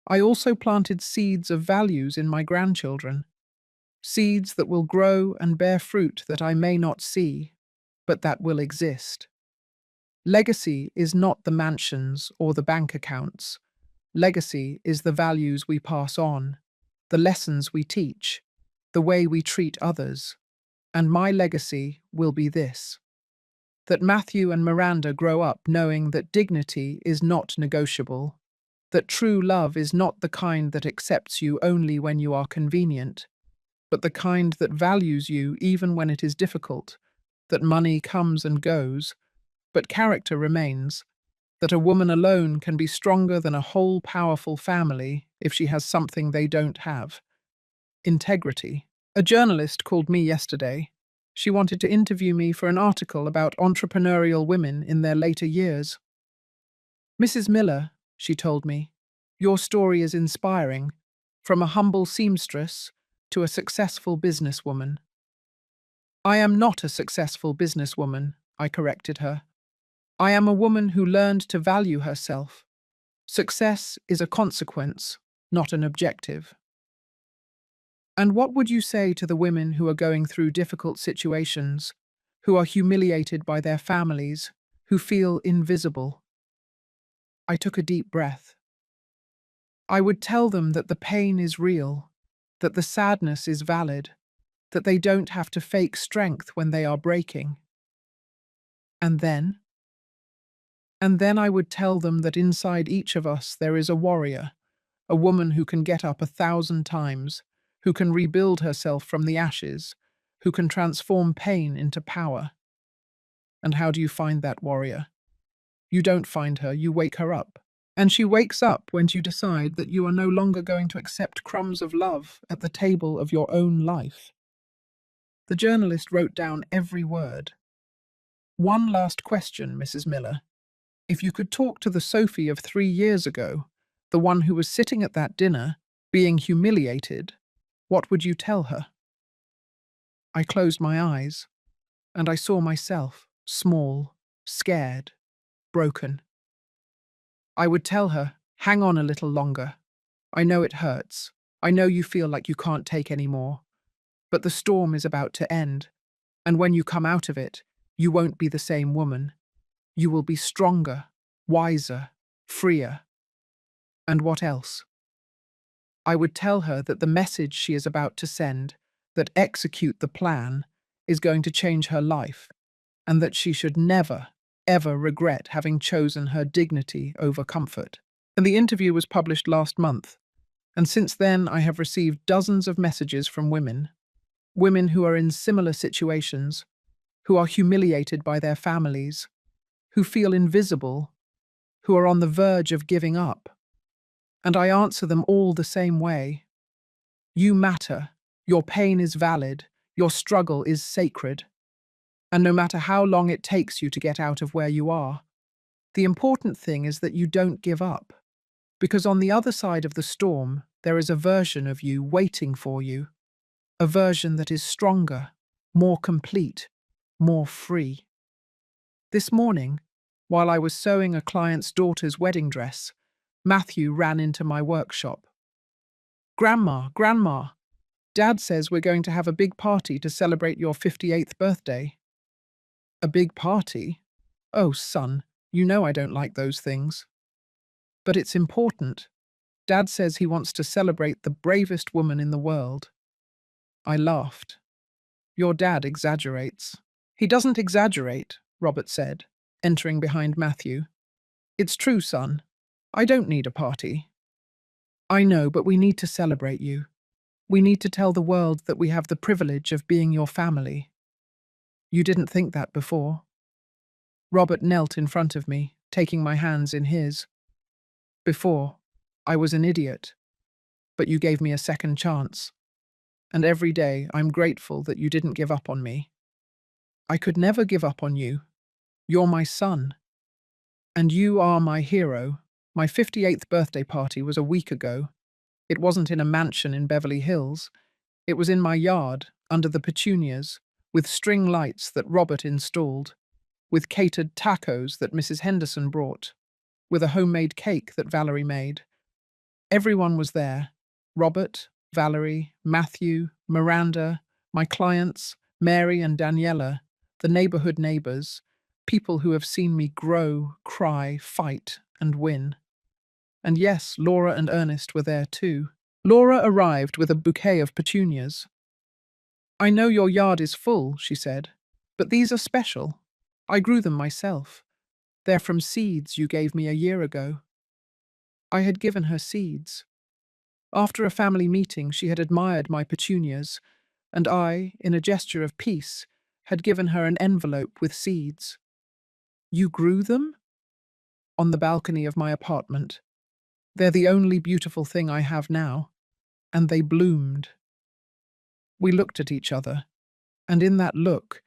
I also planted seeds of values in my grandchildren, seeds that will grow and bear fruit that I may not see, but that will exist. Legacy is not the mansions or the bank accounts. Legacy is the values we pass on, the lessons we teach, the way we treat others. And my legacy will be this: that Matthew and Miranda grow up knowing that dignity is not negotiable, that true love is not the kind that accepts you only when you are convenient, but the kind that values you even when it is difficult, that money comes and goes, but character remains, that a woman alone can be stronger than a whole powerful family if she has something they don't have: integrity. A journalist called me yesterday. She wanted to interview me for an article about entrepreneurial women in their later years. "Mrs. Miller," she told me, "your story is inspiring, from a humble seamstress to a successful businesswoman." "I am not a successful businesswoman," I corrected her. "I am a woman who learned to value herself. Success is a consequence, not an objective." And what would you say to the women who are going through difficult situations, who are humiliated by their families, who feel invisible? I took a deep breath. I would tell them that the pain is real, that the sadness is valid, that they don't have to fake strength when they are breaking. And then? And then I would tell them that inside each of us there is a warrior, a woman who can get up 1,000 times, who can rebuild herself from the ashes, who can transform pain into power. And how do you find that warrior? You don't find her, you wake her up. And she wakes up when you decide that you are no longer going to accept crumbs of love at the table of your own life. The journalist wrote down every word. "One last question, Mrs. Miller. If you could talk to the Sophie of 3 years ago, the one who was sitting at that dinner, being humiliated, what would you tell her?" I closed my eyes, and I saw myself, small, scared, broken. I would tell her, "Hang on a little longer. I know it hurts. I know you feel like you can't take any more. But the storm is about to end, and when you come out of it, you won't be the same woman. You will be stronger, wiser, freer." And what else? I would tell her that the message she is about to send, that execute the plan, is going to change her life, and that she should never, ever regret having chosen her dignity over comfort. And the interview was published last month, and since then I have received dozens of messages from women who are in similar situations, who are humiliated by their families, who feel invisible, who are on the verge of giving up. And I answer them all the same way. You matter, your pain is valid, your struggle is sacred. And no matter how long it takes you to get out of where you are, the important thing is that you don't give up. Because on the other side of the storm, there is a version of you waiting for you. A version that is stronger, more complete, more free. This morning, while I was sewing a client's daughter's wedding dress, Matthew ran into my workshop. Grandma, Dad says we're going to have a big party to celebrate your 58th birthday. A big party? Oh, son, you know I don't like those things. But it's important. Dad says he wants to celebrate the bravest woman in the world. I laughed. Your dad exaggerates. He doesn't exaggerate, Robert said, entering behind Matthew. It's true, son. I don't need a party. I know, but we need to celebrate you. We need to tell the world that we have the privilege of being your family. You didn't think that before. Robert knelt in front of me, taking my hands in his. Before, I was an idiot, but you gave me a second chance. And every day I'm grateful that you didn't give up on me. I could never give up on you. You're my son. And you are my hero. My 58th birthday party was a week ago. It wasn't in a mansion in Beverly Hills. It was in my yard, under the petunias, with string lights that Robert installed, with catered tacos that Mrs. Henderson brought, with a homemade cake that Valerie made. Everyone was there. Robert, Valerie, Matthew, Miranda, my clients, Mary and Daniela, the neighborhood neighbors, people who have seen me grow, cry, fight, and win. And yes, Laura and Ernest were there too. Laura arrived with a bouquet of petunias. I know your yard is full, she said, but these are special. I grew them myself. They're from seeds you gave me a year ago. I had given her seeds. After a family meeting, she had admired my petunias, and I, in a gesture of peace, had given her an envelope with seeds. You grew them? On the balcony of my apartment. They're the only beautiful thing I have now. And they bloomed. We looked at each other, and in that look,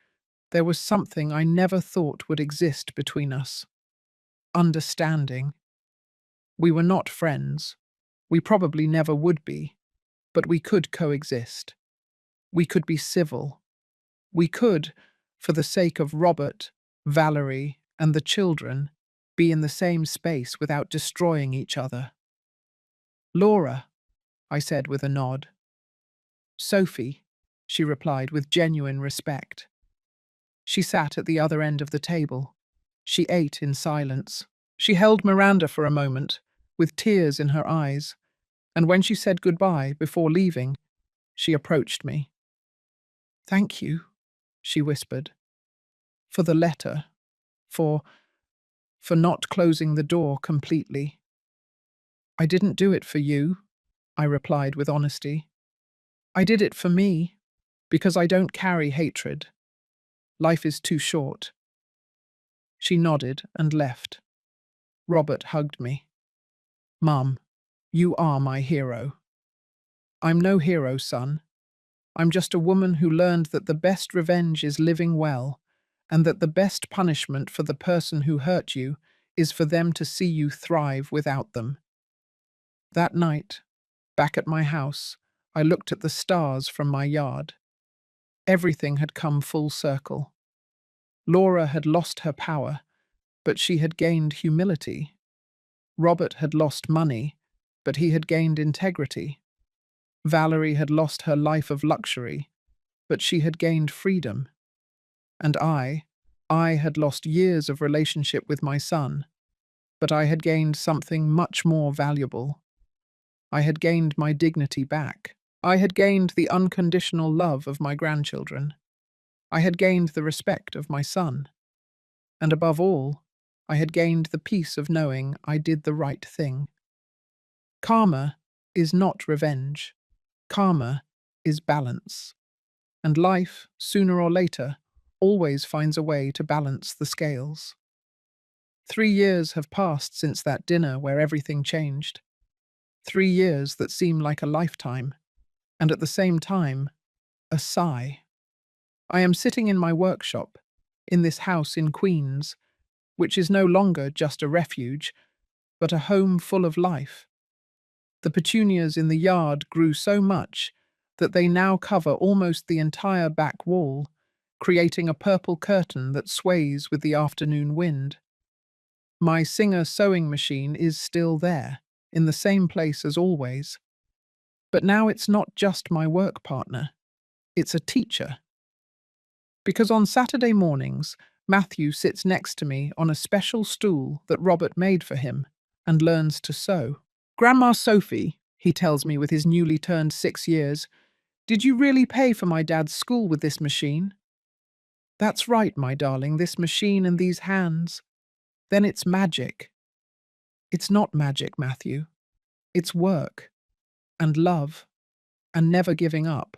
there was something I never thought would exist between us. Understanding. We were not friends. We probably never would be, but we could coexist. We could be civil. We could, for the sake of Robert, Valerie, and the children, be in the same space without destroying each other. Laura, I said with a nod. Sophie, she replied with genuine respect. She sat at the other end of the table. She ate in silence. She held Miranda for a moment, with tears in her eyes, and when she said goodbye before leaving, she approached me. Thank you, she whispered, for the letter, for not closing the door completely. I didn't do it for you, I replied with honesty. I did it for me, because I don't carry hatred. Life is too short. She nodded and left. Robert hugged me. Mum, you are my hero. I'm no hero, son. I'm just a woman who learned that the best revenge is living well, and that the best punishment for the person who hurt you is for them to see you thrive without them. That night, back at my house, I looked at the stars from my yard. Everything had come full circle. Laura had lost her power, but she had gained humility. Robert had lost money, but he had gained integrity. Valerie had lost her life of luxury, but she had gained freedom. And I had lost years of relationship with my son, but I had gained something much more valuable. I had gained my dignity back. I had gained the unconditional love of my grandchildren. I had gained the respect of my son. And above all, I had gained the peace of knowing I did the right thing. Karma is not revenge. Karma is balance. And life, sooner or later, always finds a way to balance the scales. 3 years have passed since that dinner where everything changed. 3 years that seem like a lifetime, and at the same time, a sigh. I am sitting in my workshop, in this house in Queens, which is no longer just a refuge, but a home full of life. The petunias in the yard grew so much that they now cover almost the entire back wall, creating a purple curtain that sways with the afternoon wind. My Singer sewing machine is still there, in the same place as always. But now it's not just my work partner, it's a teacher. Because on Saturday mornings, Matthew sits next to me on a special stool that Robert made for him and learns to sew. "Grandma Sophie," he tells me with his newly turned 6 years, "did you really pay for my dad's school with this machine?" "That's right, my darling, this machine and these hands. Then it's magic." "It's not magic, Matthew. It's work, and love, and never giving up."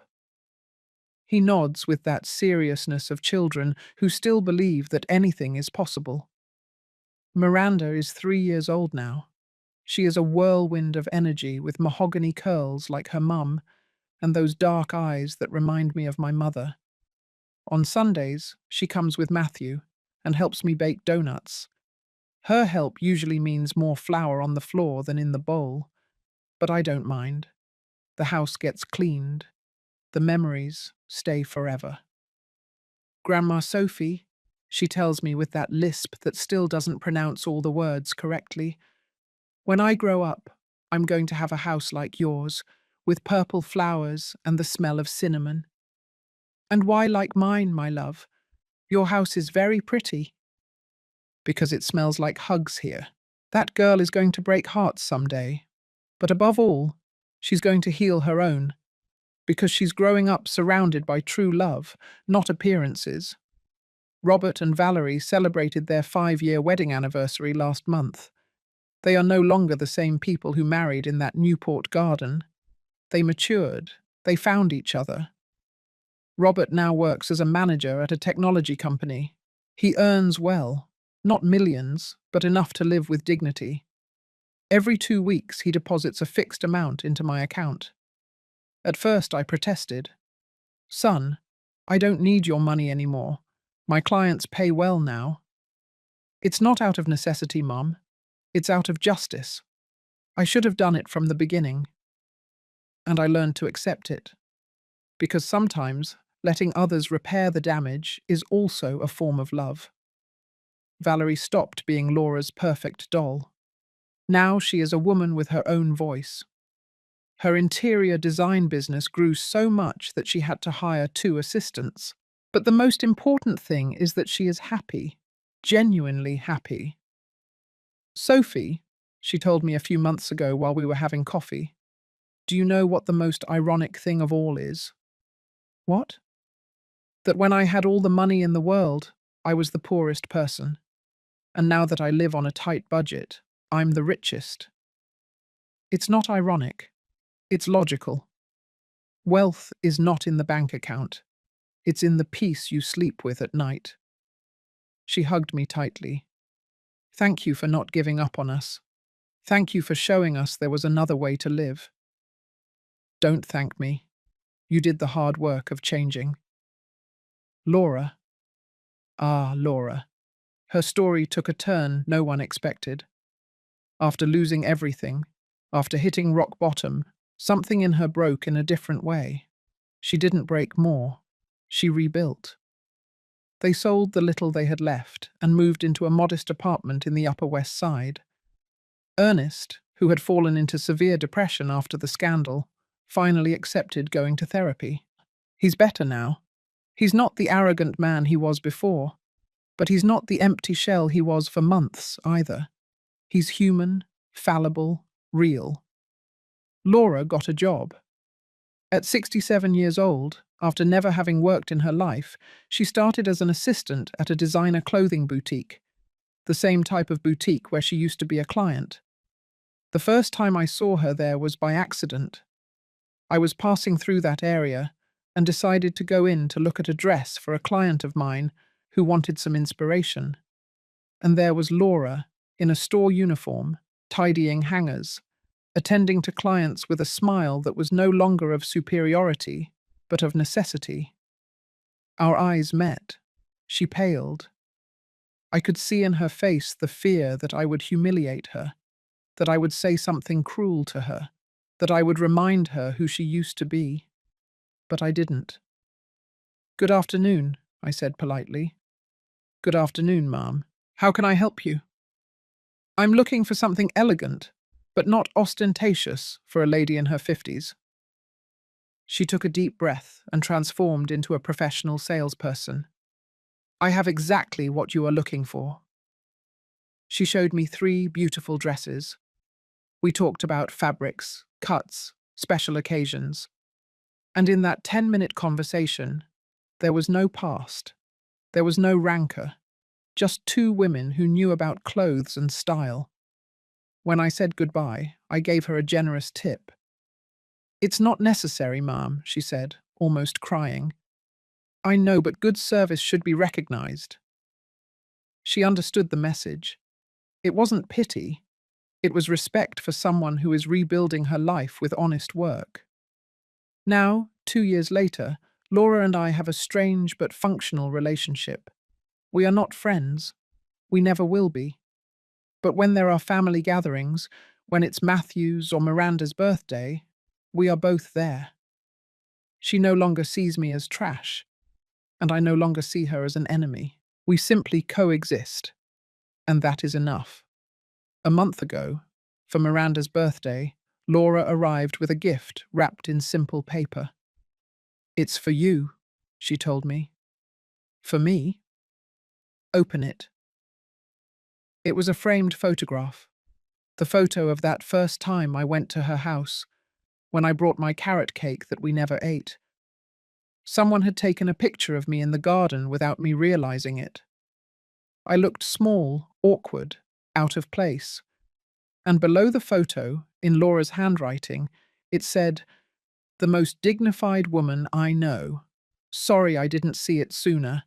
He nods with that seriousness of children who still believe that anything is possible. Miranda is 3 years old now. She is a whirlwind of energy with mahogany curls like her mum and those dark eyes that remind me of my mother. On Sundays, she comes with Matthew and helps me bake donuts. Her help usually means more flour on the floor than in the bowl, but I don't mind. The house gets cleaned. The memories stay forever. "Grandma Sophie," she tells me with that lisp that still doesn't pronounce all the words correctly, "when I grow up, I'm going to have a house like yours, with purple flowers and the smell of cinnamon." "And why like mine, my love? Your house is very pretty." "Because it smells like hugs here. That girl is going to break hearts someday. But above all, she's going to heal her own. Because she's growing up surrounded by true love, not appearances." Robert and Valerie celebrated their 5-year wedding anniversary last month. They are no longer the same people who married in that Newport garden. They matured. They found each other. Robert now works as a manager at a technology company. He earns well, not millions, but enough to live with dignity. Every 2 weeks he deposits a fixed amount into my account. At first I protested. "Son, I don't need your money anymore. My clients pay well now." "It's not out of necessity, Mom. It's out of justice. I should have done it from the beginning." And I learned to accept it. Because sometimes letting others repair the damage is also a form of love. Valerie stopped being Laura's perfect doll. Now she is a woman with her own voice. Her interior design business grew so much that she had to hire 2 assistants. But the most important thing is that she is happy, genuinely happy. "Sophie," she told me a few months ago while we were having coffee, "do you know what the most ironic thing of all is?" "What?" "That when I had all the money in the world, I was the poorest person. And now that I live on a tight budget, I'm the richest." It's not ironic. It's logical. Wealth is not in the bank account. It's in the peace you sleep with at night. She hugged me tightly. "Thank you for not giving up on us. Thank you for showing us there was another way to live." "Don't thank me. You did the hard work of changing." Laura. Ah, Laura. Her story took a turn no one expected. After losing everything, after hitting rock bottom, something in her broke in a different way. She didn't break more. She rebuilt. They sold the little they had left and moved into a modest apartment in the Upper West Side. Ernest, who had fallen into severe depression after the scandal, finally accepted going to therapy. He's better now. He's not the arrogant man he was before, but he's not the empty shell he was for months either. He's human, fallible, real. Laura got a job. At 67 years old, after never having worked in her life, she started as an assistant at a designer clothing boutique, the same type of boutique where she used to be a client. The first time I saw her there was by accident. I was passing through that area and decided to go in to look at a dress for a client of mine who wanted some inspiration. And there was Laura, in a store uniform, tidying hangers, attending to clients with a smile that was no longer of superiority, but of necessity. Our eyes met. She paled. I could see in her face the fear that I would humiliate her, that I would say something cruel to her, that I would remind her who she used to be. But I didn't. "Good afternoon," I said politely. Good afternoon, ma'am. How can I help you? I'm looking for something elegant, but not ostentatious for a lady in her 50s. She took a deep breath and transformed into a professional salesperson. I have exactly what you are looking for. She showed me 3 beautiful dresses. We talked about fabrics, cuts, special occasions. And in that 10-minute conversation, there was no past. There was no rancor. Just 2 women who knew about clothes and style. When I said goodbye, I gave her a generous tip. It's not necessary, ma'am, she said, almost crying. I know, but good service should be recognized. She understood the message. It wasn't pity. It was respect for someone who is rebuilding her life with honest work. Now, 2 years later, Laura and I have a strange but functional relationship. We are not friends. We never will be. But when there are family gatherings, when it's Matthew's or Miranda's birthday, we are both there. She no longer sees me as trash, and I no longer see her as an enemy. We simply coexist, and that is enough. A month ago, for Miranda's birthday, Laura arrived with a gift wrapped in simple paper. It's for you, she told me. For me? Open it. It was a framed photograph. The photo of that first time I went to her house, when I brought my carrot cake that we never ate. Someone had taken a picture of me in the garden without me realizing it. I looked small, awkward, out of place. And below the photo, in Laura's handwriting, it said, "The most dignified woman I know. Sorry I didn't see it sooner.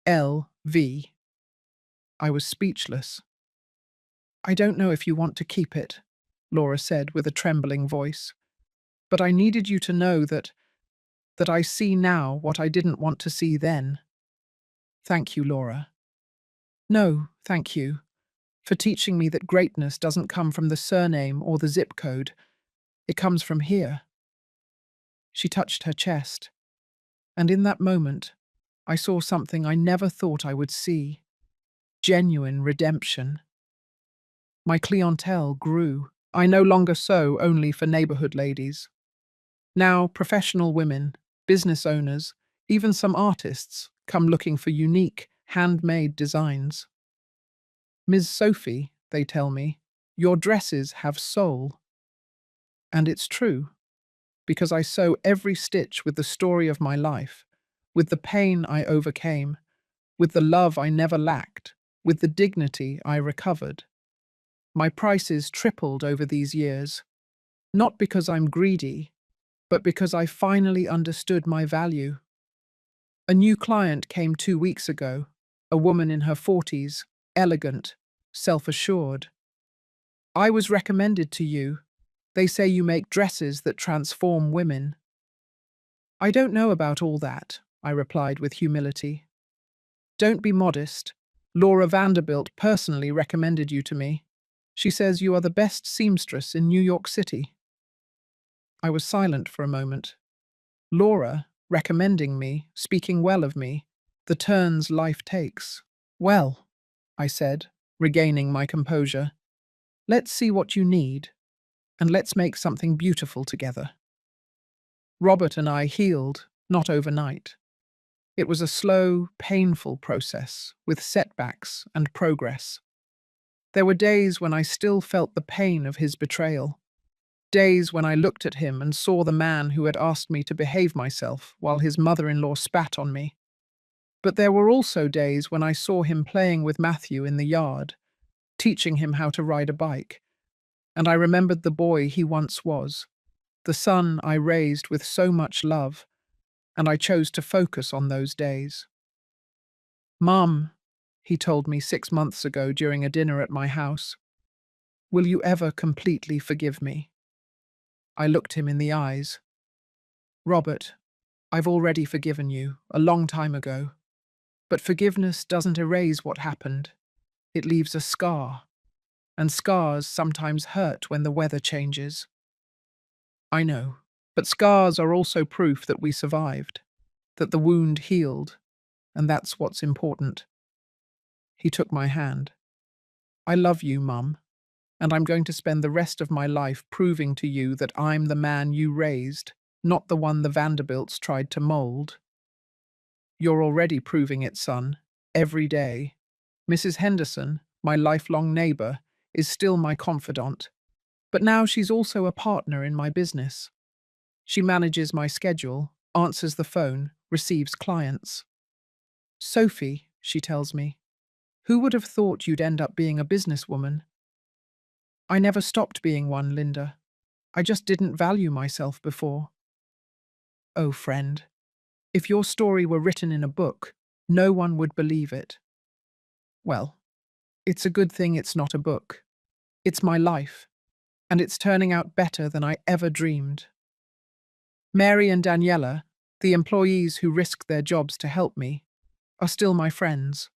L.V." I was speechless. I don't know if you want to keep it, Laura said with a trembling voice. But I needed you to know that I see now what I didn't want to see then. Thank you, Laura. No, thank you, for teaching me that greatness doesn't come from the surname or the zip code. It comes from here. She touched her chest, and in that moment, I saw something I never thought I would see. Genuine redemption. My clientele grew. I no longer sew only for neighborhood ladies. Now, professional women, business owners, even some artists come looking for unique, handmade designs. Ms. Sophie, they tell me, your dresses have soul. And it's true, because I sew every stitch with the story of my life, with the pain I overcame, with the love I never lacked, with the dignity I recovered. My prices tripled over these years, not because I'm greedy, but because I finally understood my value. A new client came 2 weeks ago, a woman in her 40s, elegant, self-assured. I was recommended to you. They say you make dresses that transform women. I don't know about all that, I replied with humility. Don't be modest. Laura Vanderbilt personally recommended you to me. She says you are the best seamstress in New York City. I was silent for a moment. Laura, recommending me, speaking well of me, the turns life takes. Well, I said, regaining my composure, let's see what you need, and let's make something beautiful together. Robert and I healed, not overnight. It was a slow, painful process, with setbacks and progress. There were days when I still felt the pain of his betrayal. Days when I looked at him and saw the man who had asked me to behave myself while his mother-in-law spat on me. But there were also days when I saw him playing with Matthew in the yard, teaching him how to ride a bike. And I remembered the boy he once was, the son I raised with so much love, and I chose to focus on those days. "Mum," he told me 6 months ago during a dinner at my house, "will you ever completely forgive me?" I looked him in the eyes. "Robert, I've already forgiven you, a long time ago. But forgiveness doesn't erase what happened. It leaves a scar. And scars sometimes hurt when the weather changes." I know, but scars are also proof that we survived, that the wound healed, and that's what's important." He took my hand. "I love you, Mum, and I'm going to spend the rest of my life proving to you that I'm the man you raised, not the one the Vanderbilts tried to mold." "You're already proving it, son, every day. Mrs. Henderson, my lifelong neighbor, is still my confidant, but now she's also a partner in my business. She manages my schedule, answers the phone, receives clients. Sophie, she tells me, who would have thought you'd end up being a businesswoman? I never stopped being one, Linda. I just didn't value myself before." "Oh, friend, if your story were written in a book, no one would believe it." "Well, it's a good thing it's not a book. It's my life, and it's turning out better than I ever dreamed." Mary and Daniela, the employees who risked their jobs to help me, are still my friends.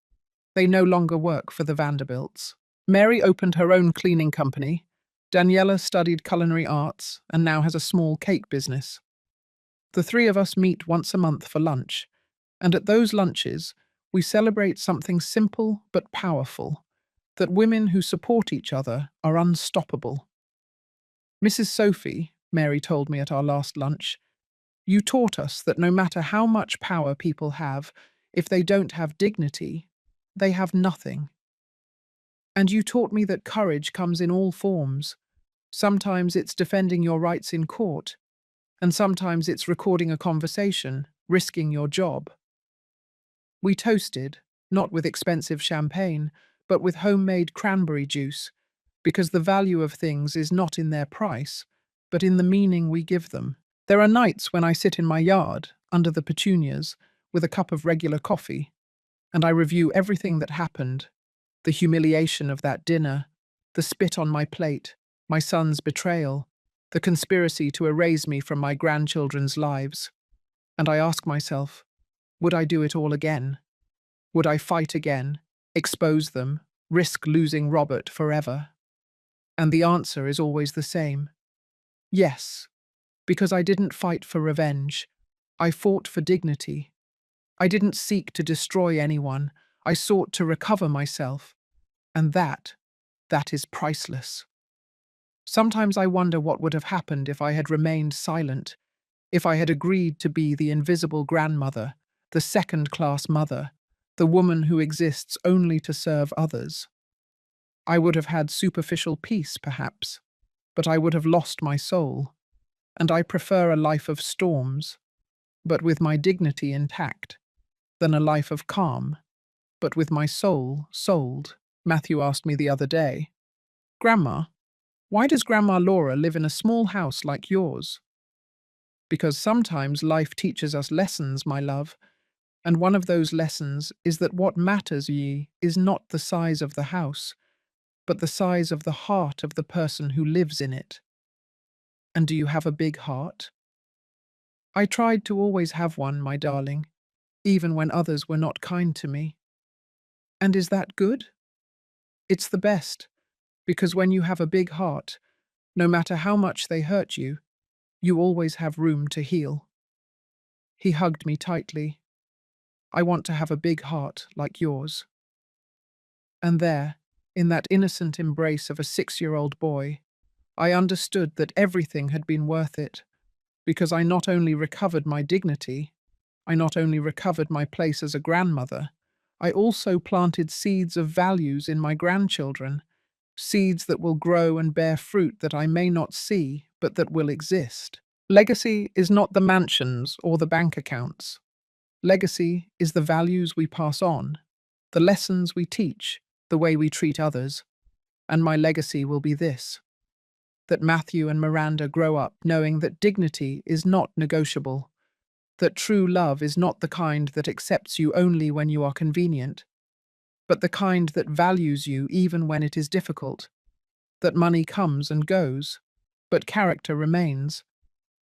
They no longer work for the Vanderbilts. Mary opened her own cleaning company. Daniela studied culinary arts and now has a small cake business. The three of us meet once a month for lunch, and at those lunches, we celebrate something simple but powerful, that women who support each other are unstoppable. "Mrs. Sophie," Mary told me at our last lunch, "you taught us that no matter how much power people have, if they don't have dignity, they have nothing. And you taught me that courage comes in all forms. Sometimes it's defending your rights in court, and sometimes it's recording a conversation, risking your job." We toasted, not with expensive champagne, but with homemade cranberry juice, because the value of things is not in their price, but in the meaning we give them. There are nights when I sit in my yard, under the petunias, with a cup of regular coffee, and I review everything that happened: the humiliation of that dinner, the spit on my plate, my son's betrayal, the conspiracy to erase me from my grandchildren's lives. And I ask myself, would I do it all again? Would I fight again, expose them, risk losing Robert forever? And the answer is always the same: yes, because I didn't fight for revenge. I fought for dignity. I didn't seek to destroy anyone. I sought to recover myself. And that is priceless. Sometimes I wonder what would have happened if I had remained silent, if I had agreed to be the invisible grandmother, the second-class mother, the woman who exists only to serve others. I would have had superficial peace, perhaps, but I would have lost my soul, and I prefer a life of storms, but with my dignity intact, than a life of calm, but with my soul sold. Matthew asked me the other day, "Grandma, why does Grandma Laura live in a small house like yours?" "Because sometimes life teaches us lessons, my love, and one of those lessons is that what matters ye is not the size of the house, but the size of the heart of the person who lives in it." "And do you have a big heart?" "I tried to always have one, my darling, even when others were not kind to me." "And is that good?" "It's the best, because when you have a big heart, no matter how much they hurt you, you always have room to heal." He hugged me tightly. "I want to have a big heart like yours." And there, in that innocent embrace of a 6-year-old boy, I understood that everything had been worth it, because I not only recovered my dignity, I not only recovered my place as a grandmother, I also planted seeds of values in my grandchildren, seeds that will grow and bear fruit that I may not see, but that will exist. Legacy is not the mansions or the bank accounts. Legacy is the values we pass on, the lessons we teach, the way we treat others. And my legacy will be this: that Matthew and Miranda grow up knowing that dignity is not negotiable, that true love is not the kind that accepts you only when you are convenient, but the kind that values you even when it is difficult, that money comes and goes, but character remains,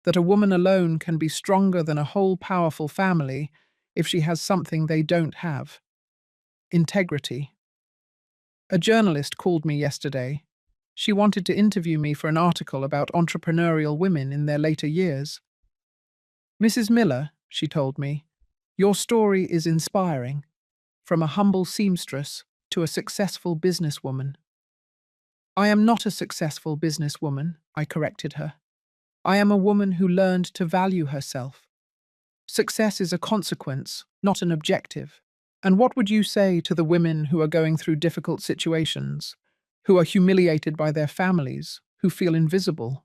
that a woman alone can be stronger than a whole powerful family if she has something they don't have: integrity. A journalist called me yesterday. She wanted to interview me for an article about entrepreneurial women in their later years. "Mrs. Miller," she told me, Your story is inspiring, from a humble seamstress to a successful businesswoman. I am not a successful businesswoman, I corrected her. I am a woman who learned to value herself. Success is a consequence, not an objective. And what would you say to the women who are going through difficult situations, who are humiliated by their families, who feel invisible?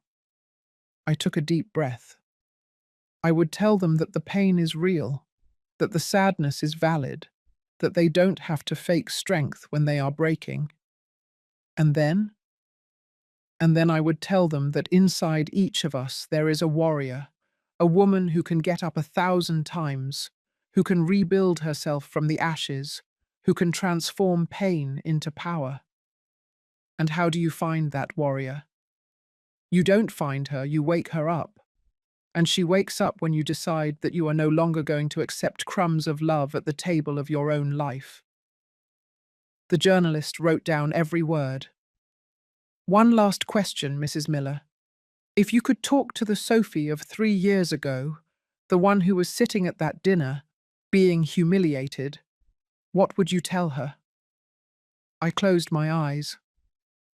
I took a deep breath. I would tell them that the pain is real, that the sadness is valid, that they don't have to fake strength when they are breaking. And then? And then I would tell them that inside each of us there is a warrior, a woman who can get up 1,000 times, who can rebuild herself from the ashes, who can transform pain into power. And how do you find that warrior? You don't find her, you wake her up. And she wakes up when you decide that you are no longer going to accept crumbs of love at the table of your own life. The journalist wrote down every word. One last question, Mrs. Miller. If you could talk to the Sophie of 3 years ago, the one who was sitting at that dinner, being humiliated, what would you tell her? I closed my eyes,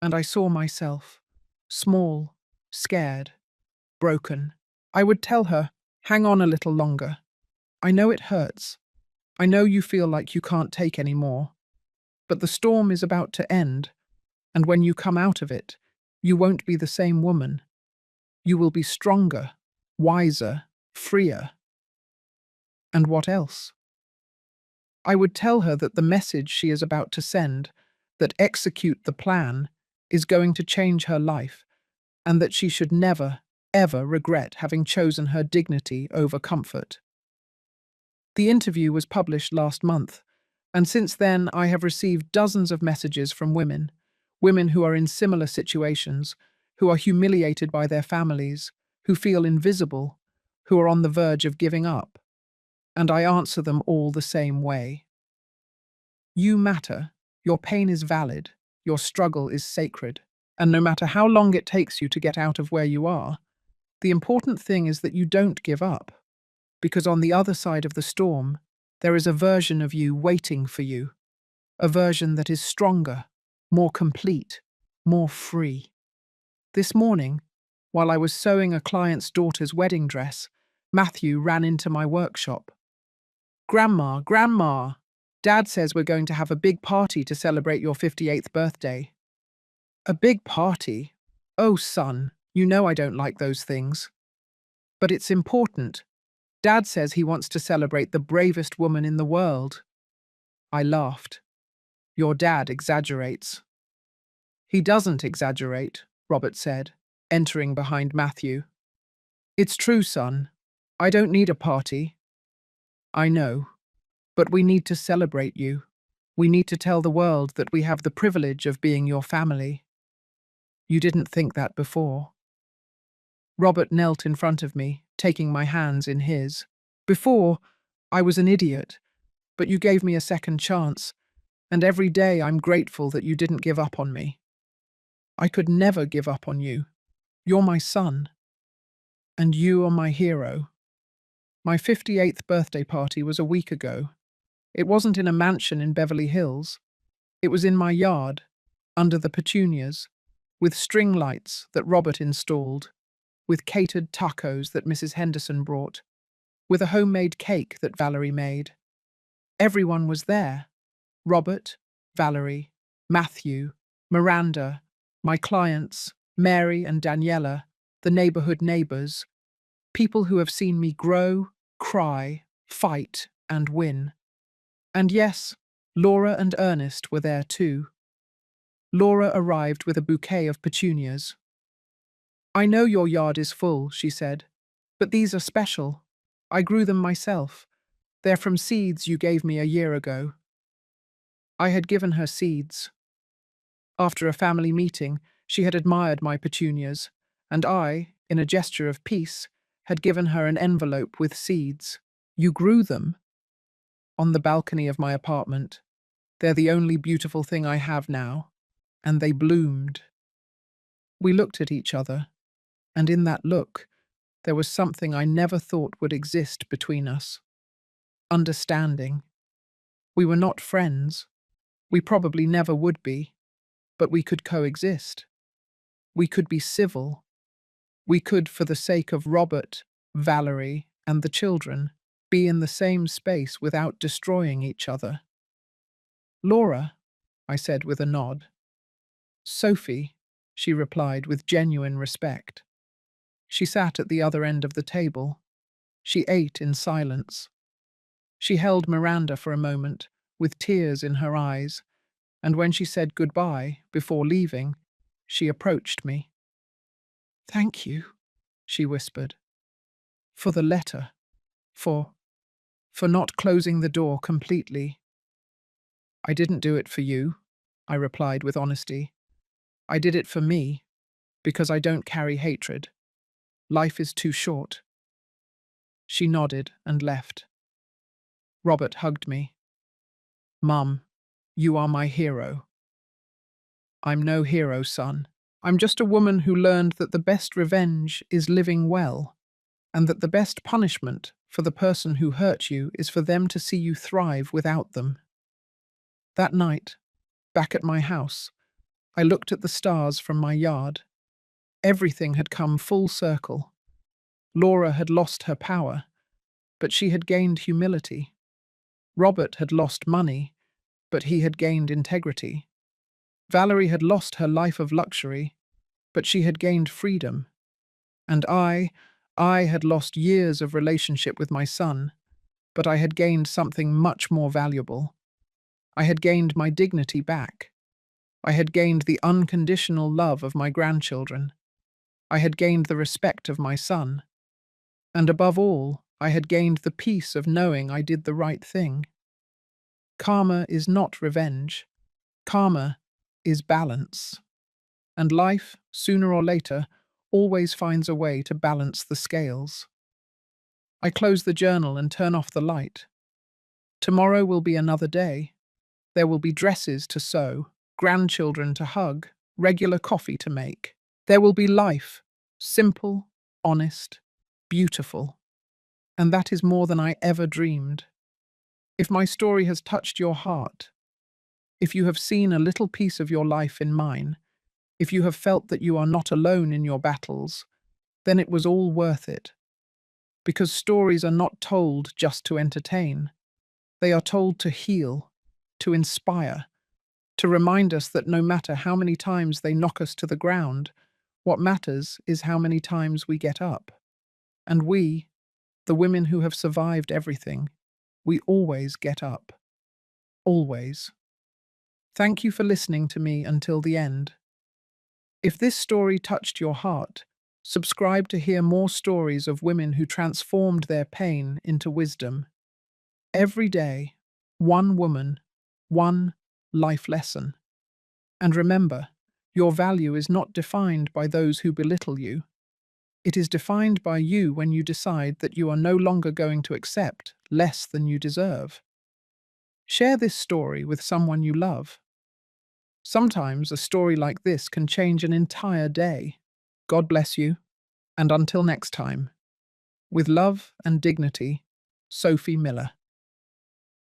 and I saw myself, small, scared, broken. I would tell her, hang on a little longer. I know it hurts. I know you feel like you can't take any more. But the storm is about to end, and when you come out of it, you won't be the same woman. You will be stronger, wiser, freer. And what else? I would tell her that the message she is about to send, that execute the plan, is going to change her life, and that she should never, ever regret having chosen her dignity over comfort. The interview was published last month, and since then I have received dozens of messages from women who are in similar situations, who are humiliated by their families, who feel invisible, who are on the verge of giving up. And I answer them all the same way. You matter, your pain is valid, your struggle is sacred, and no matter how long it takes you to get out of where you are, the important thing is that you don't give up, because on the other side of the storm, there is a version of you waiting for you, a version that is stronger, more complete, more free. This morning, while I was sewing a client's daughter's wedding dress, Matthew ran into my workshop. Grandma, Grandma, Dad says we're going to have a big party to celebrate your 58th birthday. A big party? Oh, son, you know I don't like those things. But it's important. Dad says he wants to celebrate the bravest woman in the world. I laughed. Your dad exaggerates. He doesn't exaggerate, Robert said, entering behind Matthew. It's true, son. I don't need a party. I know. But we need to celebrate you. We need to tell the world that we have the privilege of being your family. You didn't think that before. Robert knelt in front of me, taking my hands in his. Before, I was an idiot, but you gave me a second chance, and every day I'm grateful that you didn't give up on me. I could never give up on you. You're my son, and you are my hero. My 58th birthday party was a week ago. It wasn't in a mansion in Beverly Hills. It was in my yard, under the petunias, with string lights that Robert installed, with catered tacos that Mrs. Henderson brought, with a homemade cake that Valerie made. Everyone was there. Robert, Valerie, Matthew, Miranda, my clients, Mary and Daniela, the neighborhood neighbors, people who have seen me grow, cry, fight, and win. And yes, Laura and Ernest were there too. Laura arrived with a bouquet of petunias. I know your yard is full, she said, but these are special. I grew them myself. They're from seeds you gave me a year ago. I had given her seeds. After a family meeting, she had admired my petunias, and I, in a gesture of peace, had given her an envelope with seeds. You grew them? On the balcony of my apartment. They're the only beautiful thing I have now, and they bloomed. We looked at each other, and in that look, there was something I never thought would exist between us. understanding. We were not friends. We probably never would be, but we could coexist. We could be civil. We could, for the sake of Robert, Valerie, and the children, be in the same space without destroying each other. Laura, I said with a nod. Sophie, she replied with genuine respect. She sat at the other end of the table. She ate in silence. She held Miranda for a moment, with tears in her eyes, and when she said goodbye before leaving, she approached me. Thank you, she whispered, for the letter, for not closing the door completely. I didn't do it for you, I replied with honesty. I did it for me, because I don't carry hatred. Life is too short. She nodded and left. Robert hugged me. Mum, you are my hero. I'm no hero, son. I'm just a woman who learned that the best revenge is living well, and that the best punishment for the person who hurt you is for them to see you thrive without them. That night, back at my house, I looked at the stars from my yard. Everything had come full circle. Laura had lost her power, but she had gained humility. Robert had lost money, but he had gained integrity. Valerie had lost her life of luxury, but she had gained freedom. And I had lost years of relationship with my son, but I had gained something much more valuable. I had gained my dignity back. I had gained the unconditional love of my grandchildren. I had gained the respect of my son. And above all, I had gained the peace of knowing I did the right thing. Karma is not revenge. Karma is balance. And life, sooner or later, always finds a way to balance the scales. I close the journal and turn off the light. Tomorrow will be another day. There will be dresses to sew, grandchildren to hug, regular coffee to make. There will be life, simple, honest, beautiful. And that is more than I ever dreamed. If my story has touched your heart, if you have seen a little piece of your life in mine, if you have felt that you are not alone in your battles, then it was all worth it. Because stories are not told just to entertain. They are told to heal, to inspire, to remind us that no matter how many times they knock us to the ground, what matters is how many times we get up. And we, the women who have survived everything, we always get up. Always. Thank you for listening to me until the end. If this story touched your heart, subscribe to hear more stories of women who transformed their pain into wisdom. Every day, one woman, one life lesson. And remember, your value is not defined by those who belittle you. It is defined by you when you decide that you are no longer going to accept less than you deserve. Share this story with someone you love. Sometimes a story like this can change an entire day. God bless you, and until next time. With love and dignity, Sophie Miller.